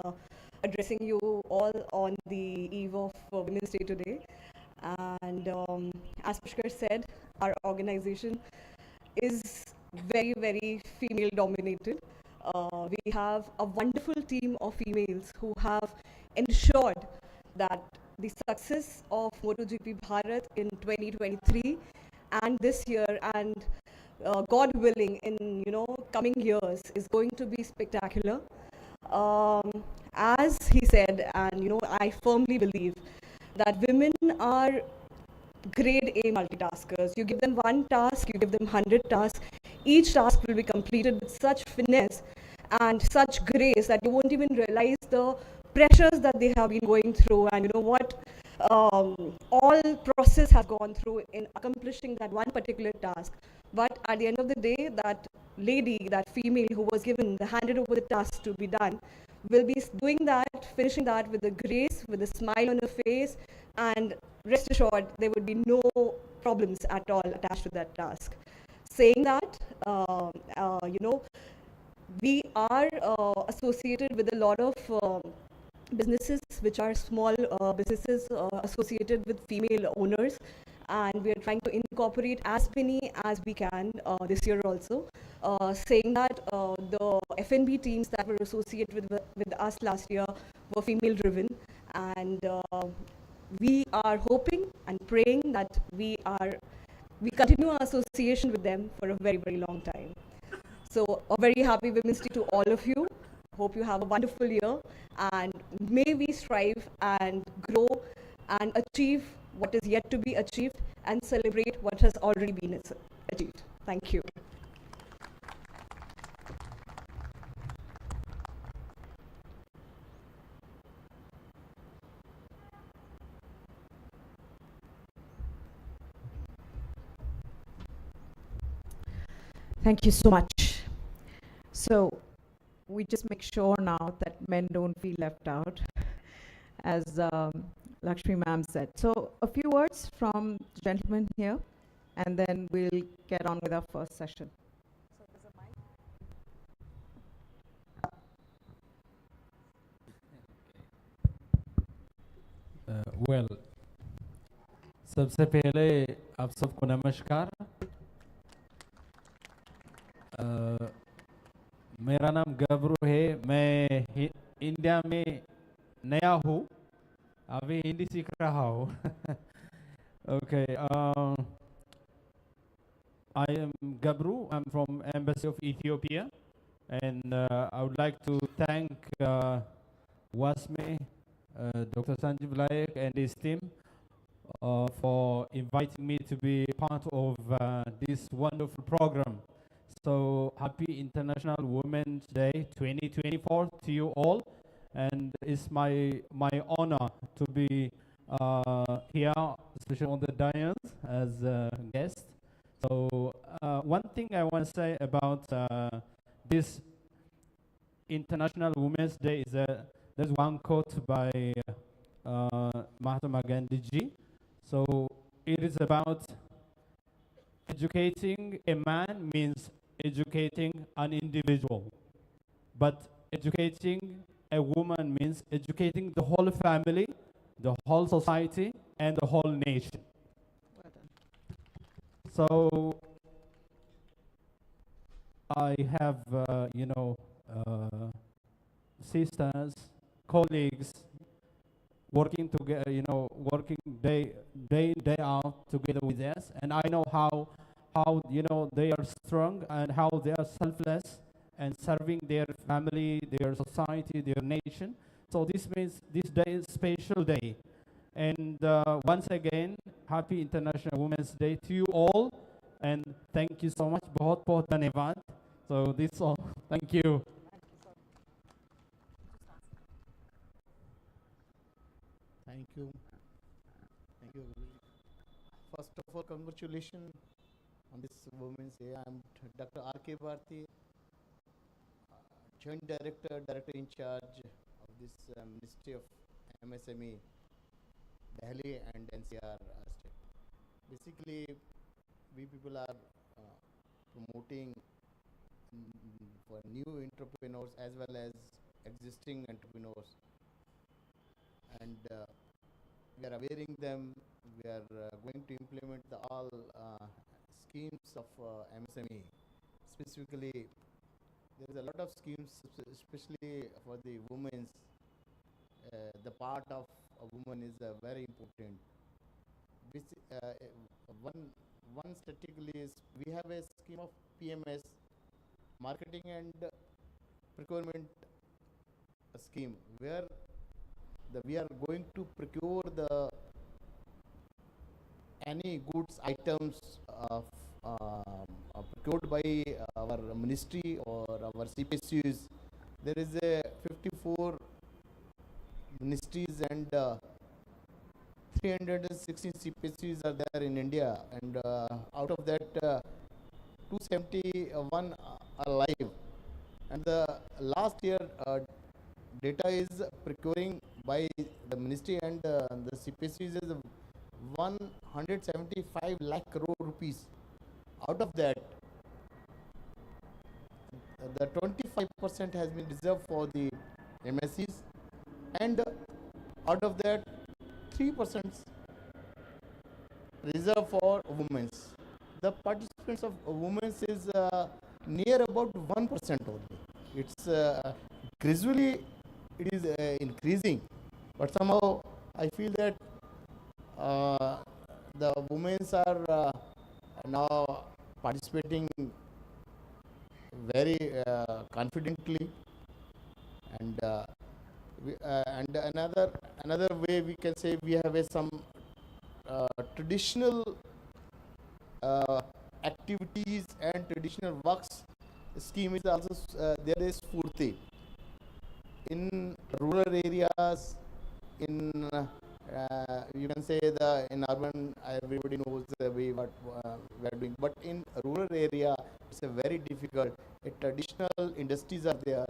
Speaker 7: addressing you all on the eve of Women's Day today. And as Pushkar said, our organization is very, very female dominated. We have a wonderful team of females who have ensured that the success of MotoGP Bharat in 2023 and this year, and God willing, in coming years, is going to be spectacular. Um, as he said, and I firmly believe that women are grade A multitaskers. You give them one task, you give them 100 tasks. Each task will be completed with such finesse and such grace that you won't even realize the pressures that they have been going through, and what all process has gone through in accomplishing that one particular task. But at the end of the day, that lady, that female who was given the handed over the task to be done, will be doing that, finishing that with a grace, with a smile on her face, and rest assured there would be no problems at all attached to that task. Saying that, we are associated with a lot of businesses which are small businesses associated with female owners, and we are trying to incorporate as many as we can this year also. Saying that the F&B teams that were associated with us last year were female driven, and we are hoping and praying that we continue our association with them for a very, very long time. So a very happy Women's Day to all of you. Hope you have a wonderful year, and may we strive and grow and achieve what is yet to be achieved, and celebrate what has already been achieved. Thank you.
Speaker 1: Thank you so much. So we just make sure now that men don't feel left out, as Lakshmi ma'am said. So a few words from the gentleman here, and then we'll get on with our first session.
Speaker 9: Well सबसे पहले आप सबको नमस्कार। मेरा नाम गबरू है। मैं India में नया हूँ, अभी हिंदी सीख रहा हूँ। Okay, I am Gabru. I'm from Embassy of Ethiopia, and I would like to thank Wasme, Dr. Sanjeev Laik and his team for inviting me to be part of this wonderful program. So happy International Women's Day 2024 to you all, and it's my honor to be here, especially on the dais as a guest. So one thing I want to say about this International Women's Day is there's one quote by Mahatma Gandhi ji. So it is about educating a man means educating an individual, but educating a woman means educating the whole family, the whole society, and the whole nation.
Speaker 1: Well done.
Speaker 9: So I have, sisters, colleagues, working together, working day in, day out together with us, and I know how they are strong and how they are selfless and serving their family, their society, their nation. So this means this day is a special day. And once again, happy International Women's Day to you all, and thank you so much. बहुत बहुत धन्यवाद. So this is all. Thank you.
Speaker 10: Thank you. Thank you. First of all, congratulations on this Women's Day. I'm Dr. R.K. Bharti, Joint Director in charge of this Ministry of MSME, Delhi and NCR state. Basically, we people are promoting for new entrepreneurs as well as existing entrepreneurs, and we are awareing them. We are going to implement all schemes of MSME. Specifically, there is a lot of schemes, especially for the women's. The part of a woman is very important. One one strategically is we have a scheme of PMS, marketing and procurement scheme, where we are going to procure the any goods items of, procured by our ministry or our CPSUs. There is a 54 ministries and 316 CPSUs are there in India, and out of that 271 are live. And the last year data is procuring by the ministry and the CPSUs is 175 lakh crore rupees. Out of that, the 25% has been reserved for the MSCs, and out of that 3% reserved for women's. The participants of women's is near about 1% only. It's gradually it is increasing, but somehow I feel that the women's are now participating very confidently, and and another way we can say we have some traditional activities and traditional works scheme is also there is Spurti in rural areas, in you can say in urban everybody knows the way what we are doing, but in rural area it's a very difficult. Traditional industries are there.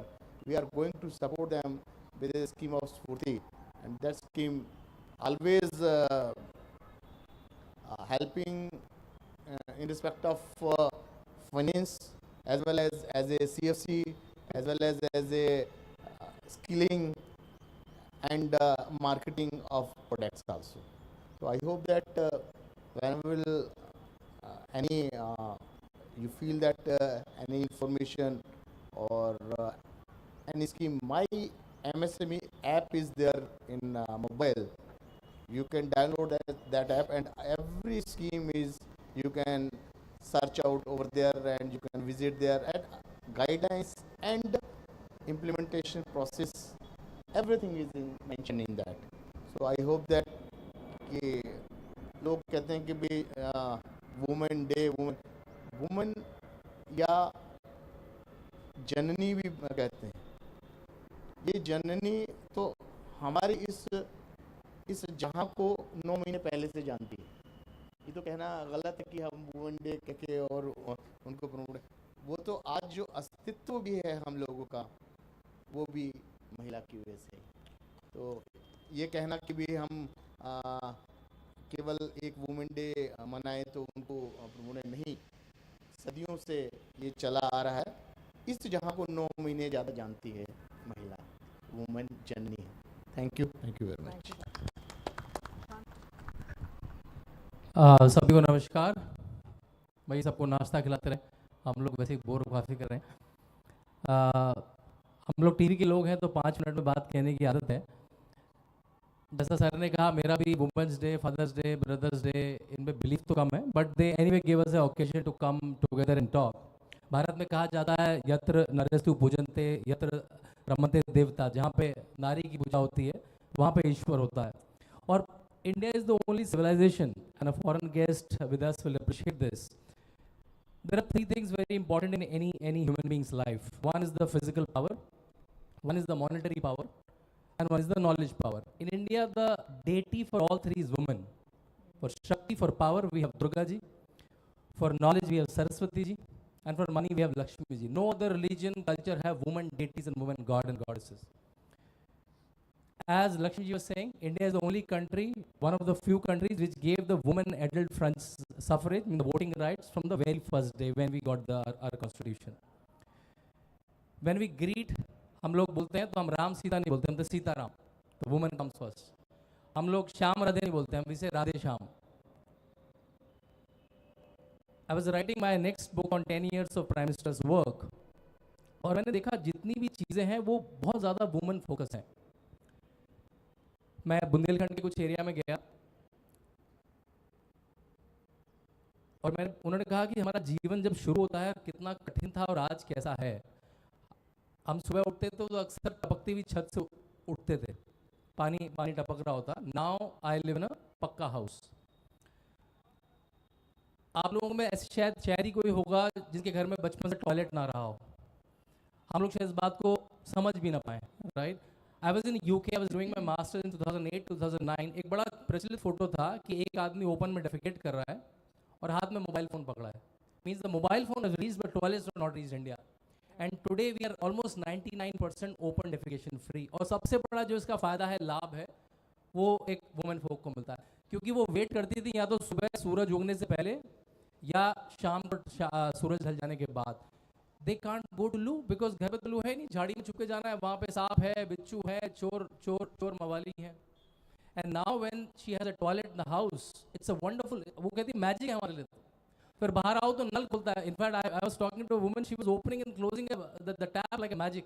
Speaker 10: We are going to support them with a scheme of Spurti, and that scheme always helping in respect of finance, as well as a CFC, as well as a skilling and marketing of products also. So I hope that when we will any you feel that any information or any scheme, my MSME app is there in mobile. You can download that app, and every scheme is you can search out over there, and you can visit there, and guidelines and implementation process, everything is mentioned in that. So I hope that कि लोग कहते हैं कि भी women day women या जननी भी कहते हैं, ये जननी तो हमारे इस जहाँ को 9 महीने पहले से जानती है. ये तो कहना गलत है कि हम वुमेन डे कह के और उनको प्रमोट, वो तो आज जो अस्तित्व भी है हम लोगों का वो भी महिला की वजह से. तो ये कहना कि भी हम केवल एक वुमेन डे मनाएं तो उनको प्रमोट नहीं, सदियों से ये चला आ रहा है. इस जहाँ को 9 महीने ज़्यादा जानती है महिला, वुमेन जननी है. Thank you very much.
Speaker 11: सभी को नमस्कार. भाई सबको नाश्ता खिलाते रहे, हम लोग वैसे बोर काफ़ी कर रहे हैं. हम लोग टीवी के लोग हैं तो 5 मिनट में बात कहने की आदत है. जैसा सर ने कहा, मेरा भी women's day, father's day, brother's day इनमें बिलीफ तो कम है, but they anyway give us a occasion to come together and talk. Bharat में कहा जाता है यत्र नरस्तु पूजन्ते यत्र रमन्ते देवता, जहाँ पे नारी की पूजा होती है वहाँ पे ईश्वर होता है. और India is the only civilization, and a foreign guest with us will appreciate this. There are 3 things very important in any human being's life. One is the physical power, one is the monetary power, and one is the knowledge power. In India, the deity for all 3 is woman. For Shakti, for power, we have Durga ji. For knowledge, we have Saraswati ji. And for money, we have Lakshmi ji. No other religion, culture have woman deities and woman god and goddesses. As Lakshmi ji was saying, India is the only country, one of the few countries which gave the woman adult suffrage, the voting rights from the very first day when we got our constitution. When we greet, हम लोग बोलते हैं तो हम राम सीता नहीं बोलते, हम तो सीता राम, तो woman comes first. हम लोग श्याम राधे नहीं बोलते, हम इसे Radhe Shyam. I was writing my next book on 10 years of Prime Minister's work, और मैंने देखा जितनी भी चीज़ें हैं वो बहुत ज़्यादा woman focus हैं. मैं बुंदेलखंड के कुछ एरिया में गया, और मैंने उन्होंने कहा कि हमारा जीवन जब शुरू होता है कितना कठिन था और आज कैसा है। हम सुबह उठते थे तो अक्सर टपकती हुई छत से उठते थे, पानी पानी टपक रहा होता। नाउ आई लिव इन अ पक्का हाउस। आप लोगों में ऐसे शायद शहरी कोई होगा जिसके घर में बचपन से टॉयलेट ना रहा हो। हम लोग शायद इस बात को समझ भी ना पाए, right. I was in UK, I was doing my master in 2008-2009। एक बड़ा प्रचलित फोटो था कि एक आदमी ओपन में डेफिकेट कर रहा है और हाथ में मोबाइल फोन पकड़ा है। Means the mobile phone has reached but toilets are not reached India. And today we are almost 99% open defecation free. और सबसे बड़ा जो इसका फ़ायदा है, लाभ है, वो एक वुमेन फोक को मिलता है, क्योंकि वो वेट करती थी या तो सुबह सूरज उगने से पहले या शाम को सूरज ढल जाने के बाद। दे कांट गो टू लू बिकॉज घर पे तो लू है नहीं, झाड़ी में छुप के जाना है, वहाँ पे सांप है, बिच्छू है, चोर चोर चोर मवाली है। And now when she has a toilet in the house, it's a wonderful, वो कहती है मैजिक है हमारे लिए। फिर बाहर आओ तो नल खुलता है। In fact I was talking to a woman, she was opening and closing the tap like a magic.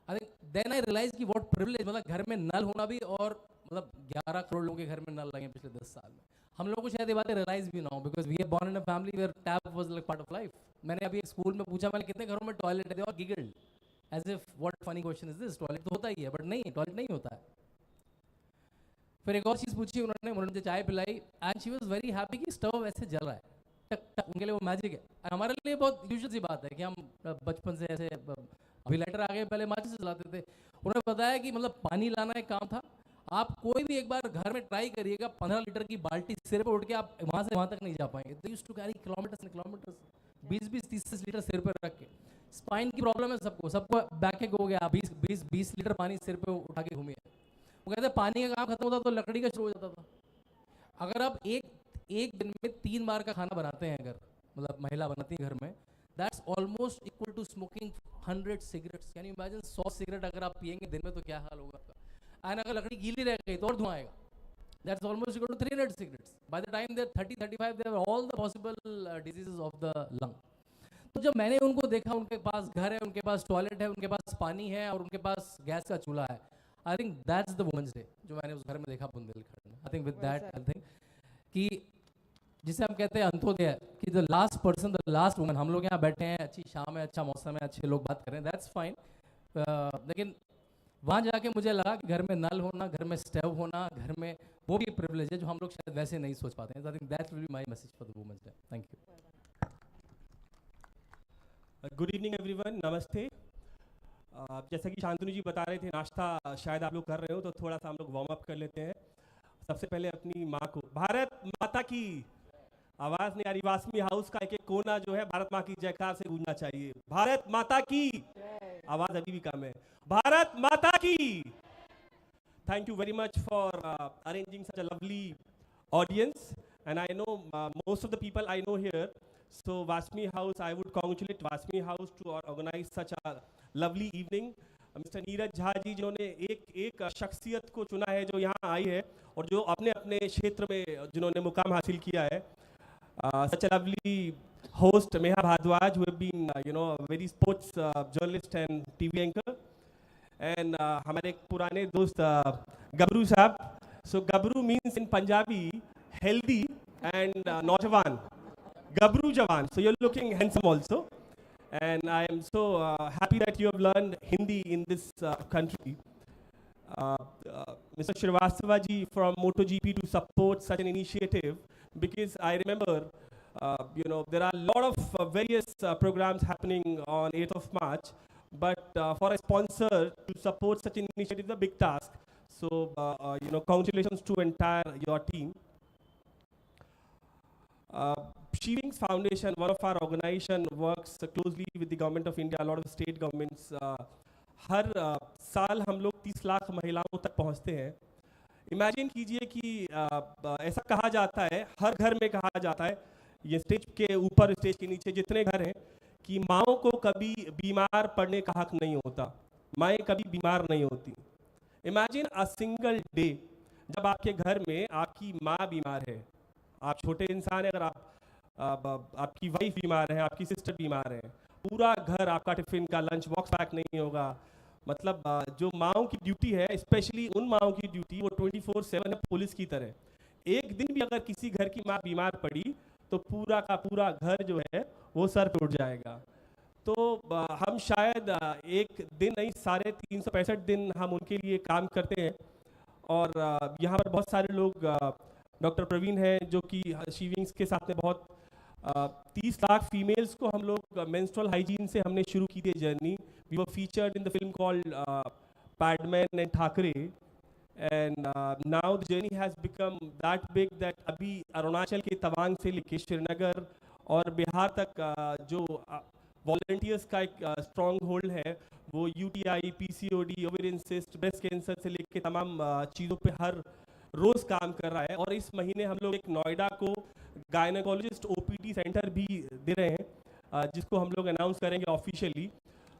Speaker 11: I think then I realise कि व्हाट प्रिविलेज, मतलब घर में नल होना भी, और मतलब 11 करोड़ लोगों के घर में नल लगे पिछले 10 साल में। हम लोगों को शायद ये बातें रियलाइज भी ना हो because we are born in a family where tap was like part of life. मैंने अभी एक स्कूल में पूछा, मैंने कितने घरों में टॉयलेट है, और giggled as if what funny question is this, toilet तो होता ही है, बट नहीं, टॉयलेट नहीं होता है। फिर एक और चीज़ पूछी उन्होंने मुझे चाय पिलाई and she was very happy कि स्टव ऐसे जल रहा है, टक टक, उनके लिए वो मैजिक है। हमारे लिए बहुत यूजुअल सी बात है कि हम बचपन से ऐसे, अभी लाइटर आ गए, पहले माचिस से चलाते थे। उन्होंने बताया कि मतलब पानी लाना एक काम था। आप कोई भी एक बार घर में ट्राई करिएगा, 15 लीटर की बाल्टी सिर पे उठ के आप वहाँ से वहाँ तक नहीं जा पाएंगे। They used to carry kilometres and kilometres, 20-20, 30-30 litre सिर पे रख के। स्पाइन की प्रॉब्लम है सबको बैक हो गया, 20 लीटर पानी सिर पे उठा के घूमिए। वो कहते हैं पानी का काम खत्म होता तो लकड़ी का शुरू हो जाता था। अगर आप एक दिन में 3 बार का खाना बनाते हैं, अगर मतलब महिला बनाती है घर में, that's almost equal to smoking 100 cigarettes. Can you imagine 100 cigarette अगर आप पिएंगे दिन में तो क्या हाल होगा आपका। एंड अगर लकड़ी गीली रह गई तो और धुआं आएगा। That's almost equal to 300 cigarettes. By the time they're 30-35, they have all the possible diseases of the lung. तो जब मैंने उनको देखा, उनके पास घर है, उनके पास टॉयलेट है, उनके पास पानी है और उनके पास गैस का चूल्हा है, I think that's the women's day जो मैंने उस घर में देखा बुंदेलखंड में। I think with that I think कि जिसे हम कहते हैं अंत्योदय, कि the last person, the last woman, हम लोग यहाँ बैठे हैं, अच्छी शाम है, अच्छा मौसम है, अच्छे लोग बात कर रहे हैं, दैट्स फाइन। लेकिन वहाँ जाके मुझे लगा कि घर में नल होना, घर में स्टोव होना, घर में, वो भी एक प्रिविलेज है जो हम लोग शायद वैसे नहीं सोच पाते हैं। I think that will be my message for the women's day. Thank you.
Speaker 12: Good evening everyone, namaste. जैसा कि शांतनु जी बता रहे थे, नाश्ता शायद आप लोग कर रहे हो, तो थोड़ा सा हम लोग वार्म अप कर लेते हैं। सबसे पहले अपनी माँ को, भारत माता की, आवाज़ नहीं आ रही, वासमी हाउस का एक एक कोना जो है भारत माँ की जयकार से गूंजना चाहिए। भारत माता की, आवाज़ अभी भी कम है, भारत माता की। Thank you very much for arranging such a lovely audience, and I know most of the people I know here. So Vasmi House, I would congratulate Vasmi House to organize such a lovely evening. Mr. Neeraj Jha ji जिन्होंने एक शख्सियत को चुना है जो यहाँ आई है और जो अपने अपने क्षेत्र में जिन्होंने मुकाम हासिल किया है। Such a lovely host, Meha Bhardwaj, who have been a very sports journalist and TV anchor. And हमारे एक पुराने दोस्त गबरू साहब। So Gabru means in Punjabi healthy and नौजवान, गबरू जवान. So you're looking handsome also, and I am so happy that you have learned Hindi in this country. Mr. Shrivastava ji from MotoGP to support such an initiative, because I remember there are a lot of various programs happening on 8th of March. But for a sponsor to support such an initiative is a big task. So, congratulations to entire your team. She Wings Foundation, one of our organization, works closely with the government of India, a lot of state governments. हर साल हम लोग 30 लाख महिलाओं तक पहुंचते हैं। Imagine कीजिए कि ऐसा कहा जाता है, हर घर में कहा जाता है, ये स्टेज के ऊपर, स्टेज के नीचे जितने घर हैं, कि माँओं को कभी बीमार पड़ने का हक नहीं होता, माएँ कभी बीमार नहीं होती। इमेजिन अ सिंगल डे जब आपके घर में आपकी माँ बीमार है, आप छोटे इंसान हैं, अगर आपकी वाइफ बीमार है, आपकी सिस्टर बीमार है, पूरा घर आपका टिफिन का लंच बॉक्स पैक नहीं होगा। मतलब जो माँओं की ड्यूटी है, स्पेशली उन माँओं की ड्यूटी, वो 24/7 है, पुलिस की तरह। एक दिन भी अगर किसी घर की माँ बीमार पड़ी तो पूरा का पूरा घर जो है वो सर पे उठ जाएगा। तो हम शायद एक दिन नहीं, सारे 365 दिन हम उनके लिए काम करते हैं। और यहाँ पर बहुत सारे लोग, डॉक्टर प्रवीण हैं जो कि शीविंग्स के साथ में बहुत 30 लाख फीमेल्स को हम लोग मेंस्ट्रुअल हाइजीन से हमने शुरू की थी journey. We were featured in the film called Padman and Thackeray, and now the journey has become that big that अभी अरुणाचल के तवांग से लेके श्रीनगर और बिहार तक जो वॉलंटियर्स का एक स्ट्रॉन्ग होल्ड है, वो UTI, PCOD, ovarian cyst, breast cancer से लेके तमाम चीज़ों पे हर रोज़ काम कर रहा है। और इस महीने हम लोग एक नोएडा को गायनेकोलॉजिस्ट ओपीडी सेंटर भी दे रहे हैं, जिसको हम लोग अनाउंस करेंगे ऑफिशियली,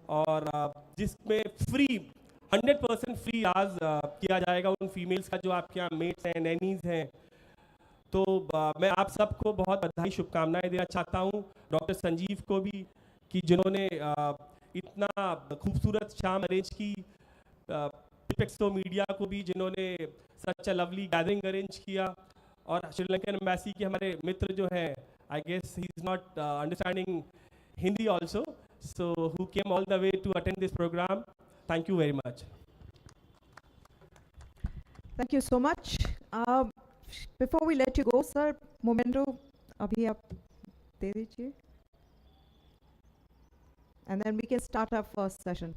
Speaker 12: और जिसमें फ्री 100% फ्री इलाज किया जाएगा उन फीमेल्स का जो आपके यहाँ मेट्स हैं, नैनीज हैं। तो मैं आप सबको बहुत बधाई, शुभकामनाएं देना चाहता हूँ। डॉक्टर संजीव को भी कि जिन्होंने इतना खूबसूरत शाम अरेंज की, पिपेक्सो मीडिया को भी जिन्होंने such a lovely gathering arrange किया, और श्रीलंकन एम्बेसी के हमारे मित्र जो हैं, I guess he is not understanding Hindi also, so who came all the way to attend this programme. Thank you very much.
Speaker 1: Thank you so much. Before we let you go, sir, memento abhi aap de dijiye, and then we can start our first session.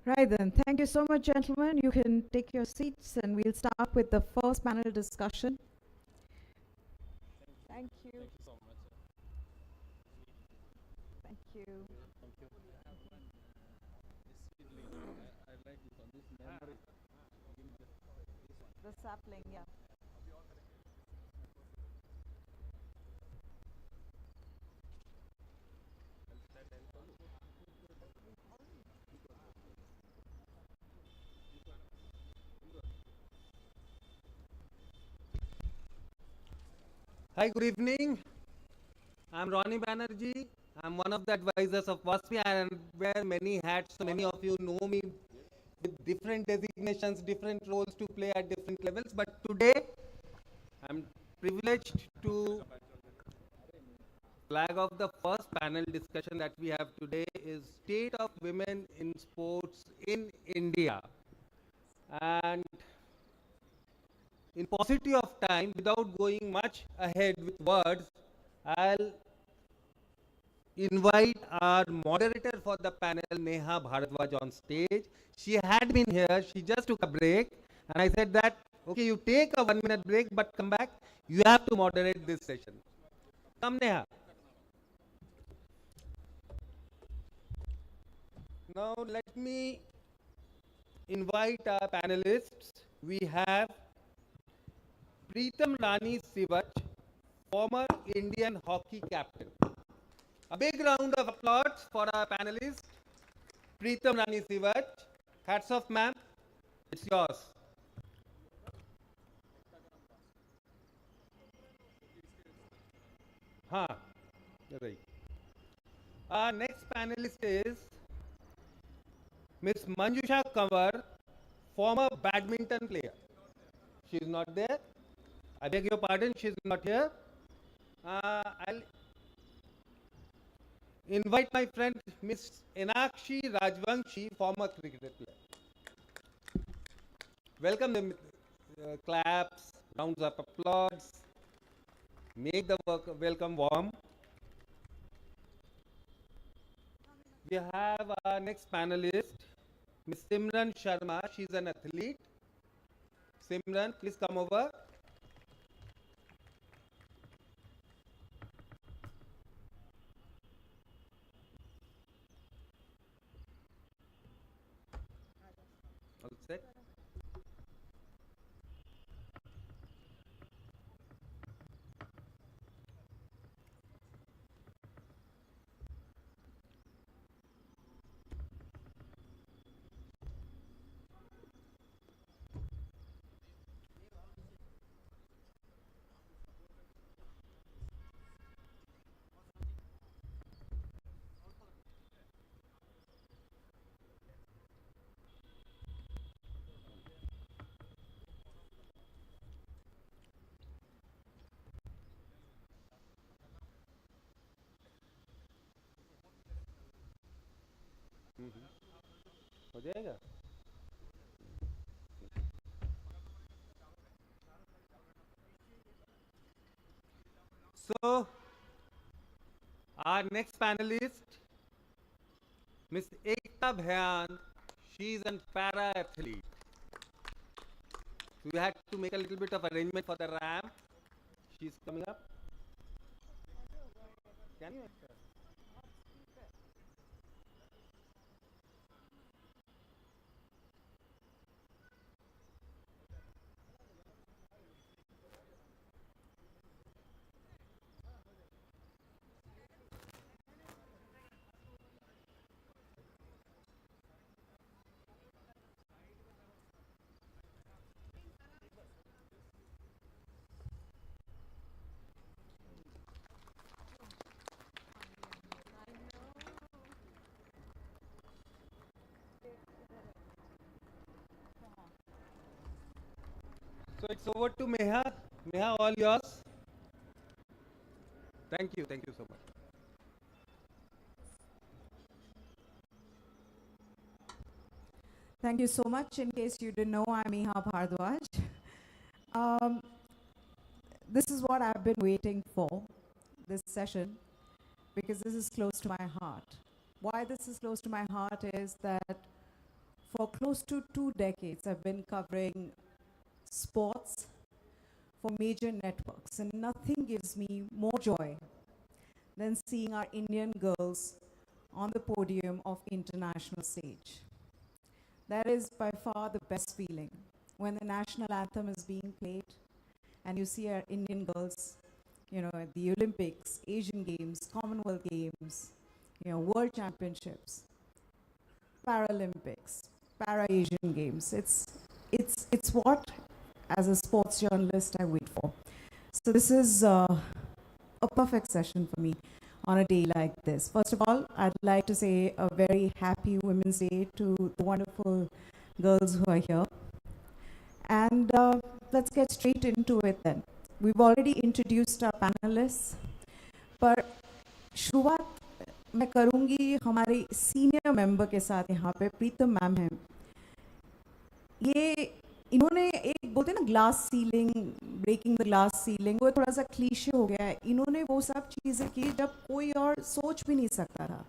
Speaker 1: Right then, thank you so much, gentlemen. You can take your seats and we'll start with the first panel discussion. Thank you.
Speaker 12: Thank you so much.
Speaker 1: Thank you.
Speaker 12: Thank you. I like this one. This memory.
Speaker 1: The sapling, yeah.
Speaker 13: Hi, good evening. I'm Ronnie Banerjee. I'm one of the advisors of WASPI and wear many hats. So many of you know me with different designations, different roles to play at different levels. But today, I'm privileged to flag off the first panel discussion that we have today is State of Women in Sports in India. And in paucity of time, without going much ahead with words, I'll invite our moderator for the panel, Neha Bharadwaj, on stage. She had been here, she just took a break, and I said that, okay, you take a 1-minute break, but come back, you have to moderate this session. Come, Neha. Now, let me invite our panelists. We have Preetam Rani Sivach, former Indian hockey captain. A big round of applause for our panelists. Preetam Rani Sivach, hats off, ma'am. It's yours. You're right. Our next panelist is Miss Manjusha Kanwar, former badminton player. She is not there. I beg your pardon, she is not here. invite my friend Miss Enakshi Rajvanshi, former cricketer player. Welcome them with claps, rounds of applause. Make the welcome warm. We have our next panelist, Miss Simran Sharma. She's an athlete. Simran, please come over. All set? हो जाएगा? So, our next panelist, Miss Ekta Bhayan, she is a para athlete. We had to make a little bit of arrangement for the ramp. She's coming up. Can you? So it's over to Meha. Meha, all yours. Thank you so much.
Speaker 1: Thank you so much. In case you didn't know, I'm Iha Bhardwaj. This is what I've been waiting for, this session, because this is close to my heart. Why this is close to my heart is that for close to 2 decades, I've been covering sports for major networks, and nothing gives me more joy than seeing our Indian girls on the podium of international stage. That is by far the best feeling, when the national anthem is being played and you see our Indian girls, at the Olympics, Asian Games, Commonwealth Games, World Championships, Paralympics, Para-Asian Games. It's what, as a sports journalist, I wait for. So this is a perfect session for me on a day like this. First of all, I'd like to say a very happy Women's Day to the wonderful girls who are here. And let's get straight into it then. We've already introduced our panelists, पर शुरुआत मैं करूँगी हमारे senior member के साथ। यहाँ पे प्रीतम ma'am हैं। ये इन्होंने एक बोलते हैं ना glass ceiling, breaking the glass ceiling, वो थोड़ा सा क्लीशे हो गया है। इन्होंने वो सब चीज़ें की जब कोई और सोच भी नहीं सकता था।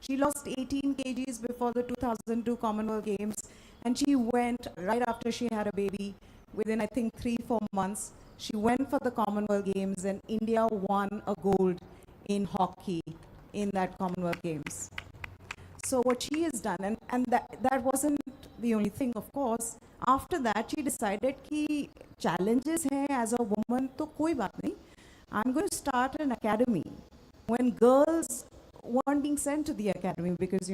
Speaker 1: She lost 18 kgs before the 2002 Commonwealth Games, and she went right after she had a baby. Within I think 3-4 months, she went for the Commonwealth Games, and India won a gold in hockey in that Commonwealth Games. So what she has done, and that wasn't the only thing, of course. After that, she decided कि challenges हैं as a woman तो कोई बात नहीं. I'm going to start an academy. When girls weren't being sent to the academy because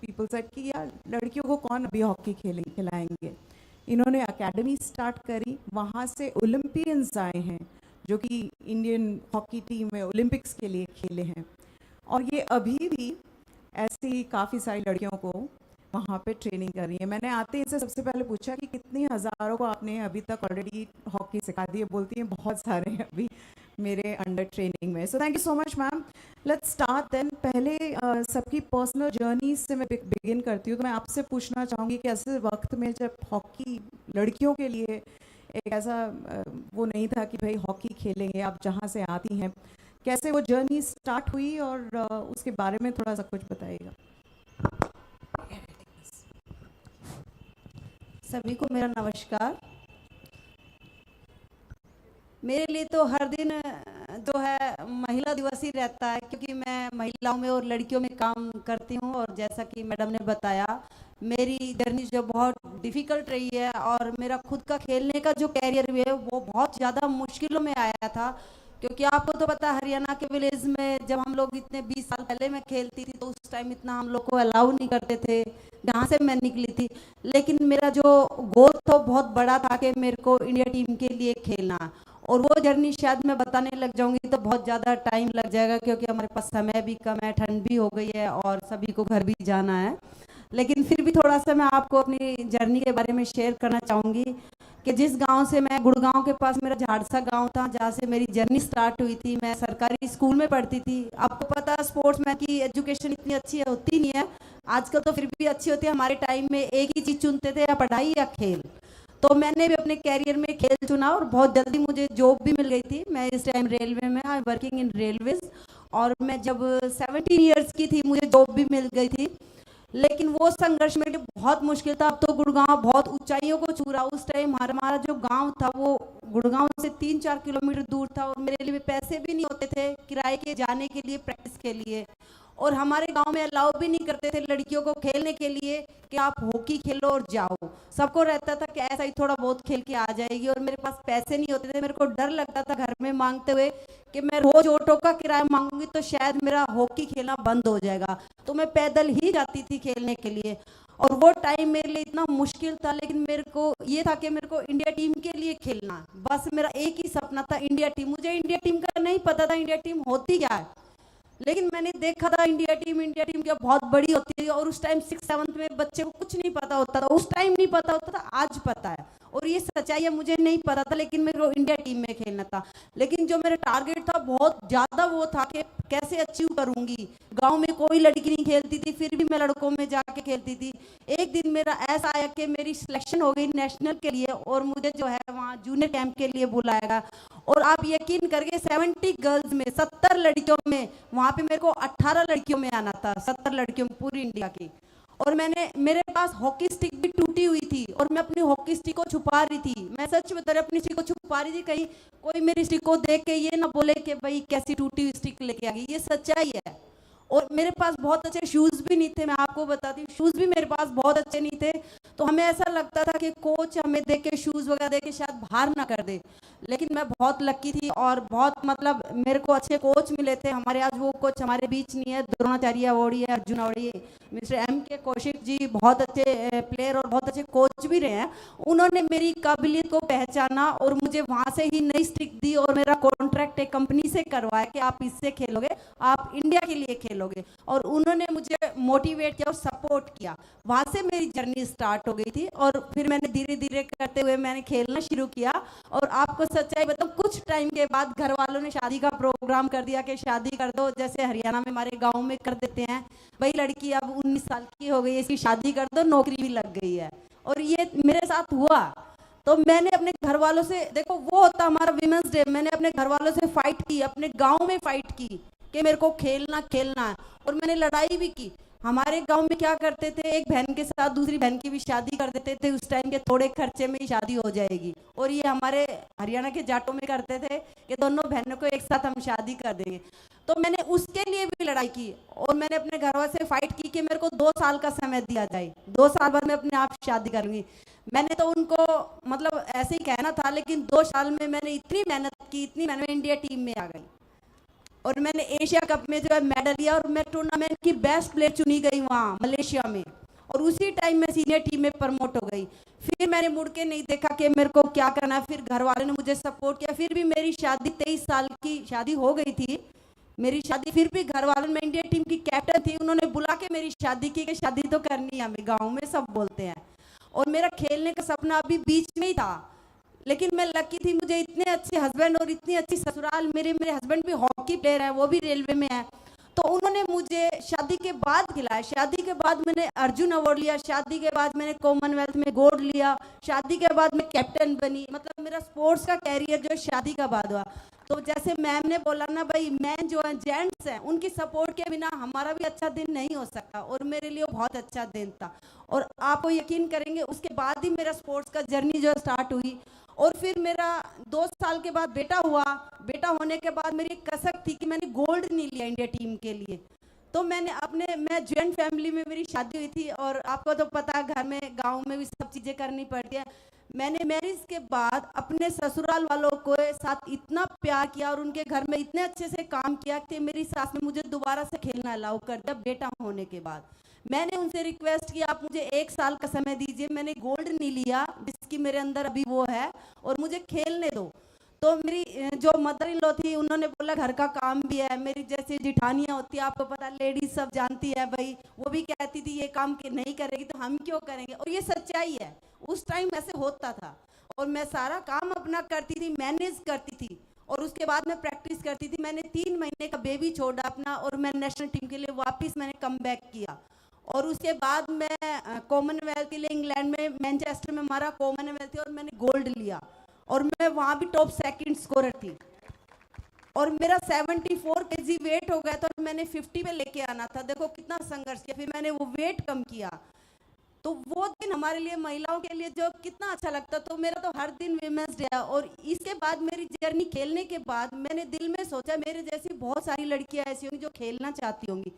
Speaker 1: people said कि यार लड़कियों को कौन अभी हॉकी खिलाएंगे. इन्होंने academy start करी. वहाँ से Olympians आए हैं जो कि इंडियन हॉकी टीम में ओलंपिक्स के लिए खेले हैं. और ये अभी भी ऐसी काफ़ी सारी लड़कियों को वहाँ पे ट्रेनिंग कर रही है. मैंने आते ही से सबसे पहले पूछा कि कितनी हज़ारों को आपने अभी तक ऑलरेडी हॉकी सिखा दी है. बोलती हैं बहुत सारे हैं अभी, मेरे अंडर ट्रेनिंग में. So thank you so much ma'am. Let's start then. पहले सबकी पर्सनल जर्नी से मैं बिगिन करती हूँ. तो मैं आपसे पूछना चाहूँगी कि ऐसे वक्त में जब हॉकी लड़कियों के लिए एक ऐसा वो नहीं था कि भाई हॉकी खेलेंगे, आप जहाँ से आती हैं, कैसे वो जर्नी स्टार्ट हुई और उसके बारे में थोड़ा सा कुछ बताइएगा.
Speaker 2: सभी को मेरा नमस्कार. मेरे लिए तो हर दिन जो है महिला दिवस ही रहता है, क्योंकि मैं महिलाओं में और लड़कियों में काम करती हूँ. और जैसा कि मैडम ने बताया, मेरी जर्नी जो बहुत डिफ़िकल्ट रही है और मेरा खुद का खेलने का जो कैरियर भी है वो बहुत ज़्यादा मुश्किलों में आया था. क्योंकि आपको तो पता है, हरियाणा के विलेज में जब हम लोग इतने 20 साल पहले मैं खेलती थी तो उस टाइम इतना हम लोग को अलाउ नहीं करते थे, जहाँ से मैं निकली थी. लेकिन मेरा जो गोल था बहुत बड़ा था कि मेरे को इंडिया टीम के लिए खेलना. और वो जर्नी शायद मैं बताने लग जाऊंगी तो बहुत ज़्यादा टाइम लग जाएगा, क्योंकि हमारे पास समय भी कम है, ठंड भी हो गई है और सभी को घर भी जाना है. लेकिन फिर भी थोड़ा सा मैं आपको अपनी जर्नी के बारे में शेयर करना चाहूँगी कि जिस गांव से मैं, गुड़गांव के पास मेरा झाड़सा गांव था, जहाँ से मेरी जर्नी स्टार्ट हुई थी. मैं सरकारी स्कूल में पढ़ती थी. आपको पता है स्पोर्ट्समैन की एजुकेशन इतनी अच्छी होती नहीं है आजकल, तो फिर भी अच्छी होती है. हमारे टाइम में एक ही चीज़ चुनते थे, या पढ़ाई या खेल. तो मैंने भी अपने कैरियर में खेल चुना और बहुत जल्दी मुझे जॉब भी मिल गई थी. मैं इस टाइम रेलवे में, आई वर्किंग इन रेलवेज. और मैं जब 17 ईयर्स की थी मुझे जॉब भी मिल गई थी. लेकिन वो संघर्ष मेरे लिए बहुत मुश्किल था. अब तो गुड़गांव बहुत ऊंचाइयों को छू रहा. उस टाइम हमारा जो गांव था वो गुड़गांव से 3-4 किलोमीटर दूर था और मेरे लिए पैसे भी नहीं होते थे किराए के जाने के लिए, प्रैक्टिस के लिए. और हमारे गांव में अलाउ भी नहीं करते थे लड़कियों को खेलने के लिए कि आप हॉकी खेलो और जाओ. सबको रहता था कि ऐसा ही थोड़ा बहुत खेल के आ जाएगी. और मेरे पास पैसे नहीं होते थे. मेरे को डर लगता था घर में मांगते हुए कि मैं रोज ऑटो का किराया मांगूंगी तो शायद मेरा हॉकी खेलना बंद हो जाएगा. तो मैं पैदल ही जाती थी खेलने के लिए. और वो टाइम मेरे लिए इतना मुश्किल था, लेकिन मेरे को ये था कि मेरे को इंडिया टीम के लिए खेलना. बस मेरा एक ही सपना था, इंडिया टीम. मुझे इंडिया टीम का नहीं पता था इंडिया टीम होती क्या है, लेकिन मैंने देखा था इंडिया टीम क्या बहुत बड़ी होती है. और उस टाइम 6-7 में बच्चे को कुछ नहीं पता होता था. उस टाइम नहीं पता होता था, आज पता है. और ये सच्चाई है, मुझे नहीं पता था, लेकिन मेरे को इंडिया टीम में खेलना था. लेकिन जो मेरा टारगेट था बहुत ज़्यादा वो था कि कैसे अचीव करूँगी. गांव में कोई लड़की नहीं खेलती थी, फिर भी मैं लड़कों में जाके खेलती थी. एक दिन मेरा ऐसा आया कि मेरी सिलेक्शन हो गई नेशनल के लिए और मुझे जो है वहाँ जूनियर कैंप के लिए बुलाया गया. और आप यकीन करके 70 गर्ल्स में 70 लड़कियों में, वहाँ पे मेरे को 18 लड़कियों में आना था, 70 लड़कियों में पूरी इंडिया की. और मेरे पास हॉकी स्टिक भी टूटी हुई थी और मैं अपनी हॉकी स्टिक को छुपा रही थी. मैं सच बता रही, अपनी स्टिक को छुपा रही थी, कहीं कोई मेरी स्टिक को देख के ये ना बोले कि भाई कैसी टूटी हुई स्टिक लेके आ गई. ये सच्चाई है. और मेरे पास बहुत अच्छे शूज़ भी नहीं थे. मैं आपको बताती हूँ, शूज़ भी मेरे पास बहुत अच्छे नहीं थे. तो हमें ऐसा लगता था कि कोच हमें देख के शूज़ वगैरह देख के शायद बाहर ना कर दे. लेकिन मैं बहुत लकी थी और बहुत मतलब मेरे को अच्छे कोच मिले थे. हमारे आज वो कोच हमारे बीच नहीं है, द्रोणाचार्य अवार्डी है, Arjuna awardee, mister M.K. Kaushik ji बहुत अच्छे प्लेयर और बहुत अच्छे कोच भी रहे हैं. उन्होंने मेरी काबिलियत को पहचाना और मुझे वहाँ से ही नई स्टिक दी और मेरा कॉन्ट्रैक्ट एक कंपनी से करवाया कि आप इससे खेलोगे, आप इंडिया के लिए खेलोगे. और उन्होंने मुझे मोटिवेट किया और सपोर्ट किया. वहाँ से मेरी जर्नी स्टार्ट हो गई थी और फिर मैंने धीरे धीरे करते हुए मैंने खेलना शुरू किया. और आपको सच्चाई बताऊं, कुछ टाइम के बाद घर वालों ने शादी का प्रोग्राम कर दिया कि शादी कर दो, जैसे हरियाणा में हमारे गांव में कर देते हैं, भाई लड़की अब 19 साल की हो गई है, इसकी शादी कर दो, नौकरी भी लग गई है. और ये मेरे साथ हुआ. तो मैंने अपने घर वालों से, देखो वो होता हमारा विमेंस डे, मैंने अपने घर वालों से फाइट की, अपने गाँव में फाइट की कि मेरे को खेलना है. और मैंने लड़ाई भी की. हमारे गांव में क्या करते थे, एक बहन के साथ दूसरी बहन की भी शादी कर देते थे. उस टाइम के थोड़े खर्चे में ही शादी हो जाएगी. और ये हमारे हरियाणा के जाटों में करते थे कि दोनों बहनों को एक साथ हम शादी कर देंगे. तो मैंने उसके लिए भी लड़ाई की और मैंने अपने घर वालों से फाइट की कि मेरे को 2 साल का समय दिया जाए, 2 साल बाद मैं अपने आप शादी करूँगी. मैंने तो उनको मतलब ऐसे ही कहना था, लेकिन 2 साल में मैंने इतनी मेहनत की, इतनी मेहनत, इंडिया टीम में आ गई और मैंने एशिया कप में जो है मेडल लिया और मैं टूर्नामेंट की बेस्ट प्लेयर चुनी गई वहाँ मलेशिया में. और उसी टाइम मैं सीनियर टीम में प्रमोट हो गई. फिर मैंने मुड़ के नहीं देखा कि मेरे को क्या करना है. फिर घर वालों ने मुझे सपोर्ट किया. फिर भी मेरी शादी 23 साल की शादी हो गई थी मेरी शादी. फिर भी घर वालों में इंडिया टीम की कैप्टन थी, उन्होंने बुला के मेरी शादी की कि शादी तो करनी है हमें, गाँव में सब बोलते हैं. और मेरा खेलने का सपना अभी बीच में ही था, लेकिन मैं लकी थी, मुझे इतने अच्छे हस्बैंड और इतनी अच्छी ससुराल, मेरे हस्बैंड भी हॉकी प्लेयर है, वो भी रेलवे में है, तो उन्होंने मुझे शादी के बाद खिलाया। शादी के बाद मैंने अर्जुन अवार्ड लिया, शादी के बाद मैंने कॉमनवेल्थ में गोल्ड लिया, शादी के बाद मैं कैप्टन बनी। मतलब मेरा स्पोर्ट्स का कैरियर जो है शादी का बाद हुआ। तो जैसे मैम ने बोला ना भाई, मैन जो है जेंट्स हैं, उनकी सपोर्ट के बिना हमारा भी अच्छा दिन नहीं हो सकता, और मेरे लिए वो बहुत अच्छा दिन था। और आपको यकीन करेंगे, उसके बाद ही मेरा स्पोर्ट्स का जर्नी जो स्टार्ट हुई। और फिर मेरा 2 साल के बाद बेटा हुआ। बेटा होने के बाद मेरी एक कसक थी कि मैंने गोल्ड नहीं लिया इंडिया टीम के लिए। तो मैं जॉइंट फैमिली में मेरी शादी हुई थी, और आपको तो पता है घर में गांव में भी सब चीज़ें करनी पड़ती है। मैंने मैरिज के बाद अपने ससुराल वालों को साथ इतना प्यार किया और उनके घर में इतने अच्छे से काम किया कि मेरी सास ने मुझे दोबारा से खेलना अलाउ कर दिया बेटा होने के बाद। मैंने उनसे रिक्वेस्ट किया, आप मुझे 1 साल का समय दीजिए, मैंने गोल्ड नहीं लिया जिसकी मेरे अंदर अभी वो है, और मुझे खेलने दो। तो मेरी जो मदर इन लॉ थी, उन्होंने बोला घर का काम भी है, मेरी जैसी जिठानियाँ होती है, आपको पता लेडीज सब जानती है भाई, वो भी कहती थी ये काम नहीं करेगी तो हम क्यों करेंगे, और ये सच्चाई है, उस टाइम ऐसे होता था। और मैं सारा काम अपना करती थी, मैनेज करती थी, और उसके बाद मैं प्रैक्टिस करती थी। मैंने 3 महीने का बेबी छोड़ा अपना, और मैं नेशनल टीम के लिए वापस मैंने कम बैक किया। और उसके बाद मैं कॉमनवेल्थ के लिए इंग्लैंड में मैनचेस्टर में हमारा कॉमनवेल्थ थी, और मैंने गोल्ड लिया, और मैं वहाँ भी टॉप सेकंड स्कोरर थी। और मेरा 74 केजी वेट हो गया था, और मैंने 50 पे लेके आना था। देखो कितना संघर्ष किया, फिर मैंने वो वेट कम किया। तो वो दिन हमारे लिए महिलाओं के लिए जो कितना अच्छा लगता। तो मेरा तो हर दिन विमेंस डे है। और इसके बाद मेरी जर्नी खेलने के बाद मैंने दिल में सोचा, मेरे जैसी बहुत सारी लड़कियां ऐसी होंगी जो खेलना चाहती होंगी।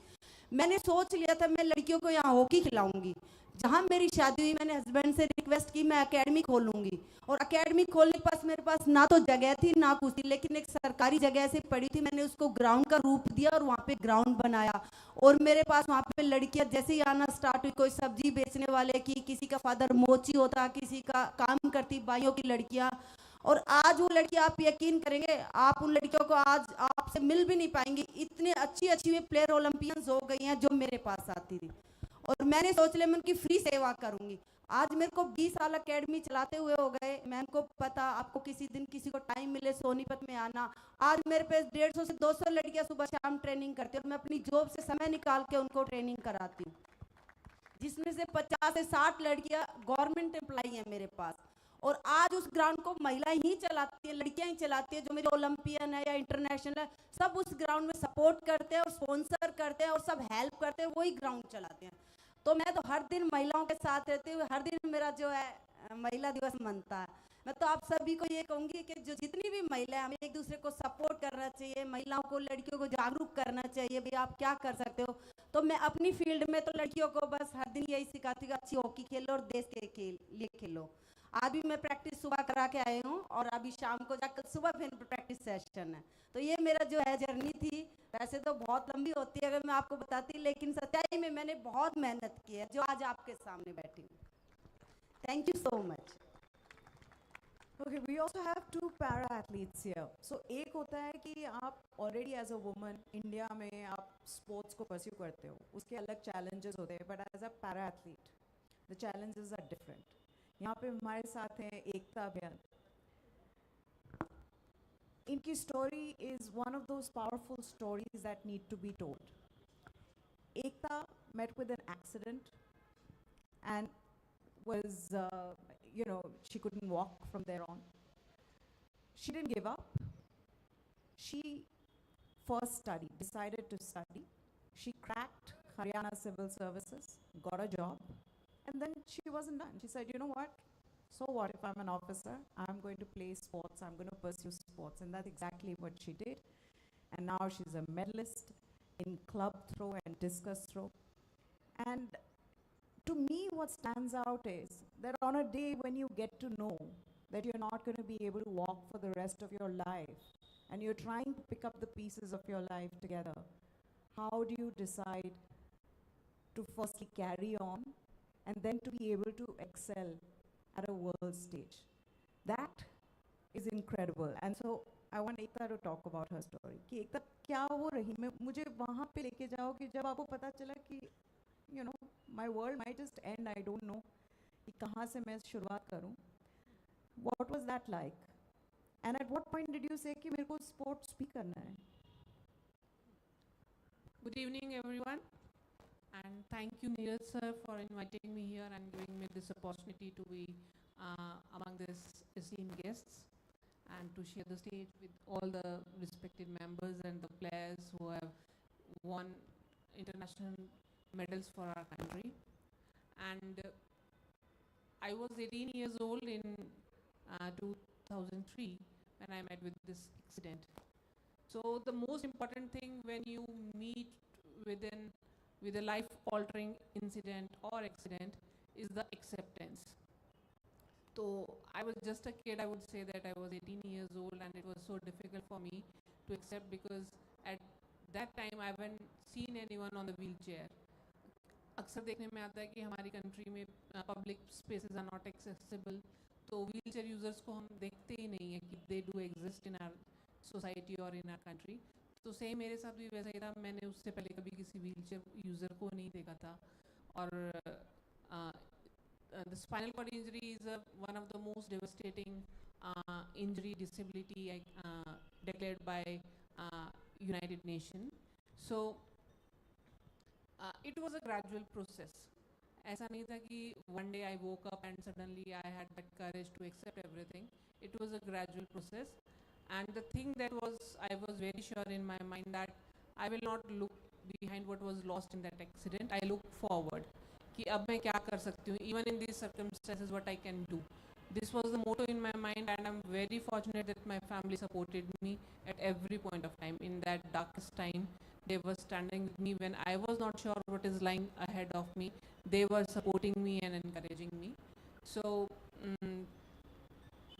Speaker 2: मैंने सोच लिया था मैं लड़कियों को यहाँ हॉकी खिलाऊंगी। जहाँ मेरी शादी हुई, मैंने हस्बैंड से रिक्वेस्ट की मैं एकेडमी खोलूंगी। और एकेडमी खोलने के पास मेरे पास ना तो जगह थी ना कुछ थी, लेकिन एक सरकारी जगह से पड़ी थी, मैंने उसको ग्राउंड का रूप दिया और वहाँ पे ग्राउंड बनाया। और मेरे पास वहाँ पे लड़कियाँ जैसे ही आना स्टार्ट हुई, कोई सब्जी बेचने वाले की, किसी का फादर मोची होता, किसी का काम करती बाइयों की लड़कियाँ। और आज वो लड़कियाँ, आप यकीन करेंगे, आप उन लड़कियों को आज आपसे मिल भी नहीं पाएंगे, इतनी अच्छी अच्छी प्लेयर ओलंपियंस हो गई हैं जो मेरे पास आती थी। और मैंने सोच लिया मैं उनकी फ्री सेवा करूंगी। आज मेरे को 20 साल एकेडमी चलाते हुए हो गए। मैम को पता, आपको किसी दिन किसी को टाइम मिले सोनीपत में आना। आज मेरे पे 150 से 200 लड़कियां सुबह शाम ट्रेनिंग करती हैं, और मैं अपनी जॉब से समय निकाल के उनको ट्रेनिंग कराती हूँ, जिसमें से 50 से 60 लड़कियां गवर्नमेंट एम्प्लॉई हैं मेरे पास। और आज उस ग्राउंड को महिलाएं ही चलाती हैं, लड़कियां ही चलाती हैं। जो मेरे ओलंपियन है या इंटरनेशनल है, सब उस ग्राउंड में सपोर्ट करते हैं और स्पॉन्सर करते हैं और सब हेल्प करते हैं, वही ग्राउंड चलाते हैं। तो मैं तो हर दिन महिलाओं के साथ रहते हुए हर दिन मेरा जो है महिला दिवस मनता है। मैं तो आप सभी को ये कहूँगी कि जो जितनी भी महिला है, हमें एक दूसरे को सपोर्ट करना चाहिए, महिलाओं को, लड़कियों को जागरूक करना चाहिए, भाई आप क्या कर सकते हो। तो मैं अपनी फील्ड में तो लड़कियों को बस हर दिन यही सिखाती हूँ, अच्छी हॉकी खेलो और देश के लिए खेलो। आज भी मैं प्रैक्टिस सुबह करा के आई हूँ, और अभी शाम को जाकर सुबह फिर प्रैक्टिस सेशन है। तो ये मेरा जो है जर्नी थी। वैसे तो बहुत लंबी होती है अगर मैं आपको बताती, लेकिन सच्चाई में मैंने बहुत मेहनत की है जो आज आपके सामने बैठी हूँ। Thank you so much.
Speaker 1: Okay, we also have 2 para athletes here. So एक होता है कि आप already as a woman India में आप स्पोर्ट्स को परस्यू करते हो, उसके अलग challenges होते हैं, but as a para athlete the challenges are different. यहाँ पे हमारे साथ हैं एकता अभियान। इनकी story is one of those powerful stories that need to be told. Ekta met with an accident and was, she couldn't walk from there on. She didn't give up. She first decided to study. She cracked Haryana Civil Services, got a job, and then she wasn't done. She said, you know what? So what if I'm an officer? I'm going to play sports. I'm going to pursue sports. And that's exactly what she did. And now she's a medalist in club throw and discus throw. And to me, what stands out is that on a day when you get to know that you're not going to be able to walk for the rest of your life, and you're trying to pick up the pieces of your life together, how do you decide to firstly carry on and then to be able to excel at a world stage? That is incredible. And so I want Ekta to talk about her story. कि एकता क्या वो रही, मुझे वहाँ पे लेके जाओ कि जब आपको पता चला कि my world might just end, I don't know कि कहाँ से मैं शुरुआत करूँ. What was that like? And at what point did you say कि मेरे को sports भी करना है?
Speaker 14: Good evening, everyone, and thank you, Neeraj sir, for inviting me here and giving me this opportunity to be among these esteemed guests and to share the stage with all the respected members and the players who have won international medals for our country. And I was 18 years old in 2003 when I met with this accident. So the most important thing when you meet with a life-altering incident or accident is the acceptance. So I was just a kid, I would say that I was 18 years old, and it was so difficult for me to accept because at that time I haven't seen anyone on the wheelchair. अक्सर देखने में आता है कि हमारी country में public spaces are not accessible, तो wheelchair users को हम देखते ही नहीं है कि they do exist in our society और इन आवर कंट्री. तो सेम मेरे साथ भी वैसा ही था. मैंने उससे पहले कभी किसी व्हीलचेयर यूज़र को नहीं देखा था. और the spinal cord injury is one of the most devastating injury disability declared by United Nations. So it was a gradual process. ऐसा नहीं था कि one day I woke up and suddenly I had that courage to accept everything. It was a gradual process, and the thing that I was very sure in my mind that I will not look behind what was lost in that accident. I look forward. कि अब मैं क्या कर सकती हूँ, even in these circumstances what I can do. This was the motto in my mind, and I'm very fortunate that my family supported me at every point of time. In that darkest time, they were standing with me when I was not sure what is lying ahead of me. They were supporting me and encouraging me. So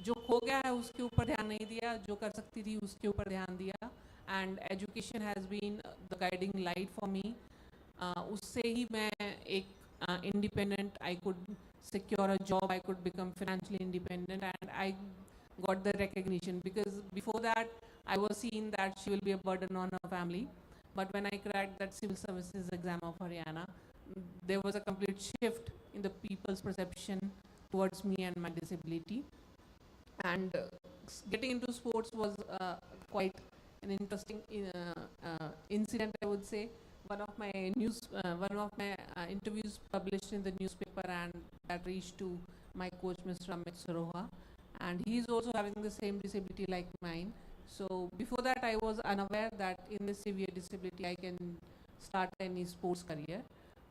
Speaker 14: जो खो गया है उसके ऊपर ध्यान नहीं दिया, जो कर सकती थी उसके ऊपर ध्यान दिया. And education has been the guiding light for me. उससे ही मैं एक independent, I could secure a job, I could become financially independent, and I got the recognition, because before that I was seeing that she will be a burden on her family. But when I cracked that civil services exam of Haryana, there was a complete shift in the people's perception towards me and my disability. And getting into sports was quite an interesting incident, I would say. One of my interviews published in the newspaper, and that reached to my coach, Mr. Amit Saroha, and he is also having the same disability like mine. So before that, I was unaware that in this severe disability, I can start any sports career.